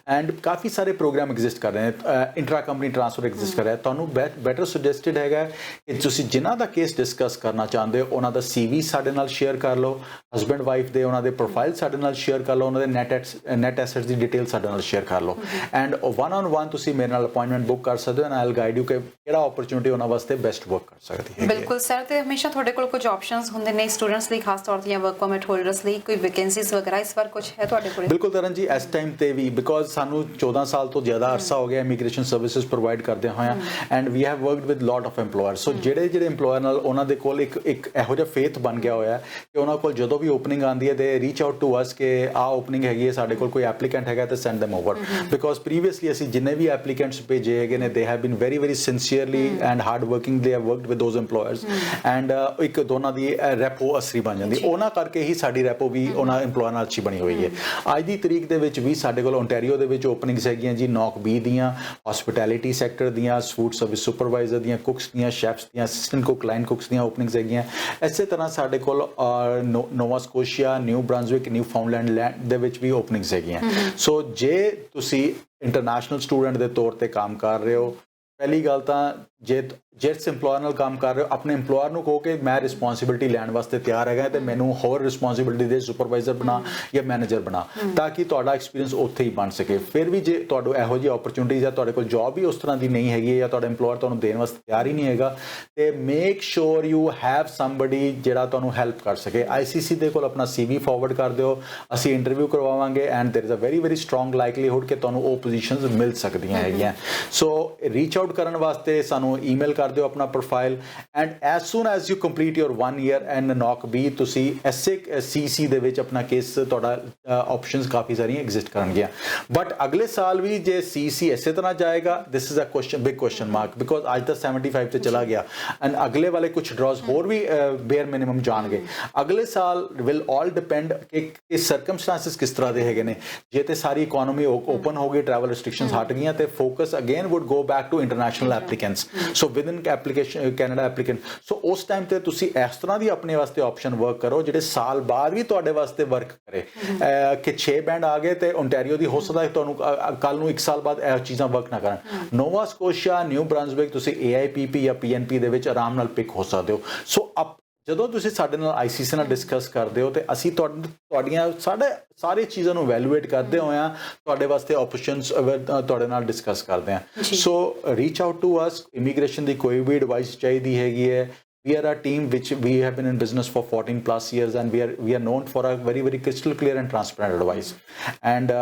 ਐਂਡ ਕਾਫੀ ਸਾਰੇ ਪ੍ਰੋਗਰਾਮ ਐਗਜ਼ਿਸਟ ਕਰ ਰਹੇ ਨੇ। ਇੰਟਰਾ ਕੰਪਨੀ ਟ੍ਰਾਂਸਫਰ ਐਗਜ਼ਿਸਟ ਕਰ ਰਿਹਾ। ਤੁਹਾਨੂੰ ਬੈਟਰ ਸੁਜੈਸਟਡ ਹੈਗਾ ਕਿ ਤੁਸੀਂ ਜਿਨ੍ਹਾਂ ਦਾ ਕੇਸ ਡਿਸਕਸ ਕਰਨਾ ਚਾਹੁੰਦੇ ਹੋ ਉਹਨਾਂ ਦਾ CV ਸਾਡੇ ਨਾਲ ਸ਼ੇਅਰ ਕਰ ਲਓ, ਹਸਬੈਂਡ ਵਾਈਫ ਦੇ ਉਹਨਾਂ ਦੇ ਪ੍ਰੋਫਾਈਲ ਸਾਡੇ ਨਾਲ ਸ਼ੇਅਰ ਕਰ ਲਓ, ਉਹਨਾਂ ਦੇ ਨੈਟ ਐਸੈਟਸ ਦੀ ਡਿਟੇਲ ਸਾਡੇ ਨਾਲ ਸ਼ੇਅਰ ਕਰ ਲਓ ਐਂਡ 1-on-1 ਤੁਸੀਂ ਮੇਰੇ ਨਾਲ ਅਪਾਇੰਟਮੈਂਟ ਬੁੱਕ ਕਰ ਸਕਦੇ ਹੋ and I will guide you ਕਿ ਕਿਹੜਾ ਓਪਰਚੁਨਿਟੀ ਉਹਨਾਂ ਵਾਸਤੇ ਬੈਸਟ ਵਰਕ ਕਰ ਸਕਦੀ ਹੈ। ਬਿਲਕੁਲ ਸਰ। ਤੇ ਹਮੇਸ਼ਾ ਤੁਹਾਡੇ ਕੋਲ ਕੁਝ ਆਪਸ਼ਨਸ ਹੁੰਦੇ ਨੇ ਸਟੂਡੈਂਟਸ ਲਈ, ਖਾਸ ਤੌਰ ਤੇ ਜਾਂ ਵਰਕ ਪਰਮਿਟ ਹੋਲਡਰਸ ਲਈ ਕੋਈ ਵੈਕੈਂਸੀਜ਼ ਵਗੈਰਾ, ਇਸ ਵਾਰ ਕੁਝ ਹੈ ਤੁਹਾਡੇ ਕੋਲ? ਬਿਲਕੁਲ ਤਰਨ ਜੀ, ਇਸ ਟਾਈਮ ਤੇ ਵੀ ਬਿਕੋਜ਼ ਸਾਨੂੰ 14 ਸਾਲ ਤੋਂ ਜ਼ਿਆਦਾ ਅਰਸਾ ਹੋ ਗਿਆ ਇਮੀਗ੍ਰੇਸ਼ਨ ਸਰਵਿਸਿਜ਼ ਪ੍ਰੋਵਾਈਡ ਕਰਦੇ ਹੋਇਆ and we have worked with lot of EMPLOYERS। So ਜਿਹੜੇ EMPLOYER ਨਾਲ ਉਹਨਾਂ ਦੇ ਕੋਲ ਇੱਕ ਇਹੋ ਜਿਹਾ ਫੇਥ ਬਣ ਗਿਆ ਹੋਇਆ ਕਿ ਉਹਨਾਂ ਕੋਲ ਜਦੋਂ ਵੀ ਓਪਨਿੰਗ ਆਉਂਦੀ ਹੈ ਤੇ ਰੀਚ ਆਊਟ ਟੂ ਅਸ ਕਿ ਆਹ ਓਪਨਿੰਗ ਹੈਗੀ ਹੈ, ਸਾਡੇ ਕੋਲ ਕੋਈ ਐਪਲੀਕੈਂਟ ਹੈਗਾ ਤੇ send them over because previously ਅਸੀਂ ਜਿੰਨੇ ਵੀ ਐਪਲੀਕੈਂਟਸ ਭੇਜੇ ਹੈਗੇ ਨੇ they have been very very sincerely and hard working, they have worked with those employers and ਇੱਕ ਦੋਨਾਂ ਦੀ ਰੈਪੋ ਅਸਰੀ ਬਣ ਜਾਂਦੀ। ਉਹਨਾਂ ਕਰਕੇ ਹੀ ਸਾਡੀ ਰੈਪੋ ਵੀ ਉਹਨਾਂ EMPLOYER ਨਾਲ ਅੱਛੀ ਬਣੀ ਹੋਈ ਹੈ। ਅੱਜ ਦੀ ਤਰੀਕ ਦੇ ਵਿੱਚ ਵੀ ਸਾਡੇ ਕੋਲ ਓਨਟਾਰੀਓ ਦੇ ਵਿੱਚ ਓਪਨਿੰਗਸ ਹੈਗੀਆਂ ਜੀ, NOC B ਦੀਆਂ, ਹਸਪਿਟੈਲਿਟੀ ਸੈਕਟਰ ਦੀਆਂ, ਫੂਡ ਸਰਵਿਸ ਸੁਪਰਵਾਈਜ਼ਰ ਦੀਆਂ, ਕੁਕਸ ਦੀਆਂ, ਸ਼ੈਫਸ ਦੀਆਂ, ਅਸਿਸਟੈਂਟ ਕੁਕ, ਲਾਈਨ ਕੁਕਸ ਦੀਆਂ ਓਪਨਿੰਗਸ ਹੈਗੀਆਂ। ਇਸੇ ਤਰ੍ਹਾਂ ਸਾਡੇ ਕੋਲ ਨੋਵਾ ਸਕੋਸ਼ੀਆ, ਨਿਊ ਬ੍ਰਾਂਜ਼ਵਿਕ, ਨਿਊ ਫਾਊਂਡਲੈਂਡ ਦੇ ਵਿੱਚ ਵੀ ਓਪਨਿੰਗਸ ਹੈਗੀਆਂ। ਸੋ ਜੇ ਤੁਸੀਂ ਇੰਟਰਨੈਸ਼ਨਲ ਸਟੂਡੈਂਟ ਦੇ ਤੌਰ ਤੇ ਕੰਮ ਕਰ ਰਹੇ ਹੋ, ਪਹਿਲੀ ਗੱਲ ਤਾਂ ਜਿਸ EMPLOYER ਨਾਲ ਕੰਮ ਕਰ ਰਹੇ ਹੋ ਆਪਣੇ EMPLOYER ਨੂੰ ਕਹੋ ਕਿ ਮੈਂ ਰਿਸਪੌਂਸਿਬਿਲਿਟੀ ਲੈਣ ਵਾਸਤੇ ਤਿਆਰ ਹੈਗਾ ਤੇ ਮੈਨੂੰ ਹੋਰ ਰਿਸਪੌਂਸਿਬਿਲਿਟੀ ਦੇ ਸੁਪਰਵਾਈਜ਼ਰ ਬਣਾ ਜਾਂ ਮੈਨੇਜਰ ਬਣਾ ਤਾਂ ਕਿ ਤੁਹਾਡਾ ਐਕਸਪੀਰੀਅੰਸ ਉੱਥੇ ਹੀ ਬਣ ਸਕੇ। ਫਿਰ ਵੀ ਜੇ ਤੁਹਾਨੂੰ ਇਹੋ ਜਿਹੀ ਓਪਰਚੁਨਿਟੀਜ਼ ਜਾਂ ਤੁਹਾਡੇ ਕੋਲ ਜੌਬ ਹੀ ਉਸ ਤਰ੍ਹਾਂ ਦੀ ਨਹੀਂ ਹੈਗੀ ਜਾਂ ਤੁਹਾਡਾ EMPLOYER ਤੁਹਾਨੂੰ ਦੇਣ ਵਾਸਤੇ ਤਿਆਰ ਹੀ ਨਹੀਂ ਹੈਗਾ ਤੇ make sure you have somebody ਜਿਹੜਾ ਤੁਹਾਨੂੰ ਹੈਲਪ ਕਰ ਸਕੇ। ICC ਦੇ ਕੋਲ ਆਪਣਾ CV ਫਾਰਵਰਡ ਕਰ ਦਿਓ, ਅਸੀਂ ਇੰਟਰਵਿਊ ਕਰਵਾਵਾਂਗੇ and there is a very very strong likelihood ਕਿ ਤੁਹਾਨੂੰ ਉਹ ਪੋਜੀਸ਼ਨਸ ਮਿਲ ਸਕਦੀਆਂ ਹੈਗੀਆਂ। ਸੋ ਰੀਚ ਆਊਟ ਕਰਨ ਵਾਸਤੇ ਸਾਨੂੰ ਈਮੇਲ ਕਰ ਦਿਓ ਆਪਣਾ profile and as soon as you complete your 1 year and NOC B ਤੁਸੀਂ SACC ਦੇ ਵਿੱਚ ਆਪਣਾ ਕੇਸ ਤੁਹਾਡਾ ਆਪਸ਼ਨਸ ਕਾਫੀ ਸਾਰੀਆਂ ਐਗਜ਼ਿਸਟ ਕਰਨਗੀਆਂ। ਬਟ ਅਗਲੇ ਸਾਲ ਵੀ ਜੇ CC ਇਸੇ ਤਰ੍ਹਾਂ ਜਾਏਗਾ this is a big question mark because ਅੱਜ ਤਾਂ 75 ਤੇ ਚਲਾ ਗਿਆ ਐਂਡ ਅਗਲੇ ਵਾਲੇ ਕੁਝ ਡਰਾਜ਼ ਹੋਰ ਵੀ ਬੇਅਰ ਮਿਨੀਮਮ ਜਾਣਗੇ। ਅਗਲੇ ਸਾਲ ਵਿਲ ਆਲ ਡਿਪੈਂਡ ਕਿ ਸਰਕਮਸਟੈਂਸਿਸ ਕਿਸ ਤਰ੍ਹਾਂ ਦੇ ਹੈਗੇ ਨੇ। ਜੇ ਤੇ ਸਾਰੀ ਇਕਨੋਮੀ ਓਪਨ ਹੋ ਗਈ, ਟਰੈਵਲ ਰੈਸਟ੍ਰਿਕਸ਼ਨਸ ਹਟ ਗਈਆਂ ਤੇ focus again would go back to international applicants so within application Canada applicant. So ਉਸ ਟਾਈਮ ਤੇ ਤੁਸੀਂ ਇਸ ਤਰ੍ਹਾਂ ਦੀ ਆਪਣੇ ਵਾਸਤੇ ਆਪਸ਼ਨ ਵਰਕ ਕਰੋ ਜਿਹੜੇ ਸਾਲ ਬਾਅਦ ਵੀ ਤੁਹਾਡੇ ਵਾਸਤੇ ਵਰਕ ਕਰੇ ਕਿ 6 ਬੈਂਡ ਆ ਗਏ ਤੇ ਓਨਟਾਰੀਓ ਦੀ ਹੋ ਸਕਦਾ ਤੁਹਾਨੂੰ ਕੱਲ ਨੂੰ 1 ਸਾਲ ਬਾਅਦ ਇਹ ਚੀਜ਼ਾਂ ਵਰਕ ਨਾ ਕਰਨ। ਨੋਵਾ ਸਕੋਸ਼ੀਆ, ਨਿਊ ਬ੍ਰਾਂਜ਼ਵਿਕ ਤੁਸੀਂ AIPP ਜਾਂ PNP ਦੇ ਵਿੱਚ ਆਰਾਮ ਨਾਲ ਪਿਕ ਹੋ ਸਕਦੇ ਹੋ। ਸੋ ਜਦੋਂ ਤੁਸੀਂ ਸਾਡੇ ਨਾਲ ICC ਨਾਲ ਡਿਸਕਸ ਕਰਦੇ ਹੋ ਤੇ ਅਸੀਂ ਤੁਹਾਡੀਆਂ ਸਾਰੇ ਚੀਜ਼ਾਂ ਨੂੰ ਵੈਲੂਏਟ ਕਰਦੇ ਹੋਇਆ ਤੁਹਾਡੇ ਵਾਸਤੇ ਆਪਸ਼ਨਸ ਤੁਹਾਡੇ ਨਾਲ ਡਿਸਕਸ ਕਰਦੇ ਹਾਂ। So reach out to us. Immigration ਦੀ ਕੋਈ ਵੀ ਐਡਵਾਈਸ ਚਾਹੀਦੀ ਹੈਗੀ ਹੈ we are a team which we have been in business for 14 plus years, and we are known for a very very crystal clear and transparent advice. And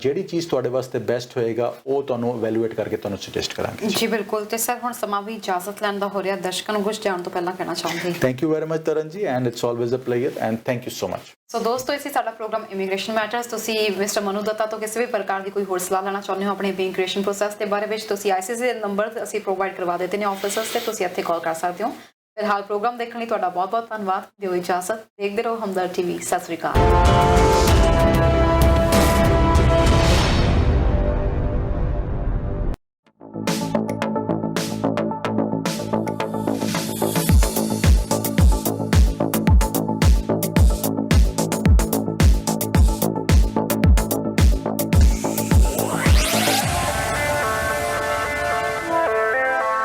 ਜਿਹੜੀ ਚੀਜ਼ ਤੁਹਾਡੇ ਵਾਸਤੇ ਬੈਸਟ ਹੋਏਗਾ ਉਹ ਤੁਹਾਨੂੰ ਇਵੈਲੂਏਟ ਕਰਕੇ ਤੁਹਾਨੂੰ ਸੁਜੈਸਟ ਕਰਾਂਗੇ ਜੀ ਬਿਲਕੁਲ। ਤੇ ਸਰ ਹੁਣ ਸਮਾਂ ਵੀ ਇਜਾਜ਼ਤ ਲੈਣ ਦਾ ਹੋ ਰਿਹਾ, ਦਰਸ਼ਕਾਂ ਨੂੰ ਕੁਝ ਜਾਣ ਤੋਂ ਪਹਿਲਾਂ ਕਹਿਣਾ ਚਾਹੁੰਦੇ। Thank you very much Taran ji, and it's always a pleasure, and thank you so much. So ਦੋਸਤੋ, ਇਸੇ ਸਾਡਾ ਪ੍ਰੋਗਰਾਮ ਇਮੀਗ੍ਰੇਸ਼ਨ ਮੈਟਰਸ। ਤੁਸੀਂ ਮਿਸਟਰ ਮਨੂ ਦੱਤਾ ਤੋਂ ਕਿਸੇ ਵੀ ਪ੍ਰਕਾਰ ਦੀ ਕੋਈ ਹੋਰ ਸਲਾਹ ਲੈਣਾ ਚਾਹੁੰਦੇ ਹੋ ਆਪਣੇ ਇਮੀਗ੍ਰੇਸ਼ਨ ਪ੍ਰੋਸੈਸ ਦੇ ਬਾਰੇ ਵਿੱਚ, ਤੁਸੀਂ ICC ਦੇ ਨੰਬਰ ਅਸੀਂ ਪ੍ਰੋਵਾਈਡ ਕਰਵਾ ਦਿੱਤੇ ਨੇ ਆਫਿਸਰਸ ਤੇ, ਤੁਸੀਂ ਇੱਥੇ ਕਾਲ ਕਰ ਸਕਦੇ ਹੋ। ਫਿਲਹਾਲ ਪ੍ਰੋਗਰਾਮ ਦੇਖਣ ਲਈ ਤੁਹਾਡਾ ਬਹੁਤ ਬਹੁਤ ਧੰਨਵਾਦ। ਦਿਓ ਇਜਾਜ਼ਤ, ਦੇਖਦੇ ਰਹੋ ਹਮਦਰਦ TV। ਸਤਿ ਸ੍ਰੀ ਅਕਾਲ।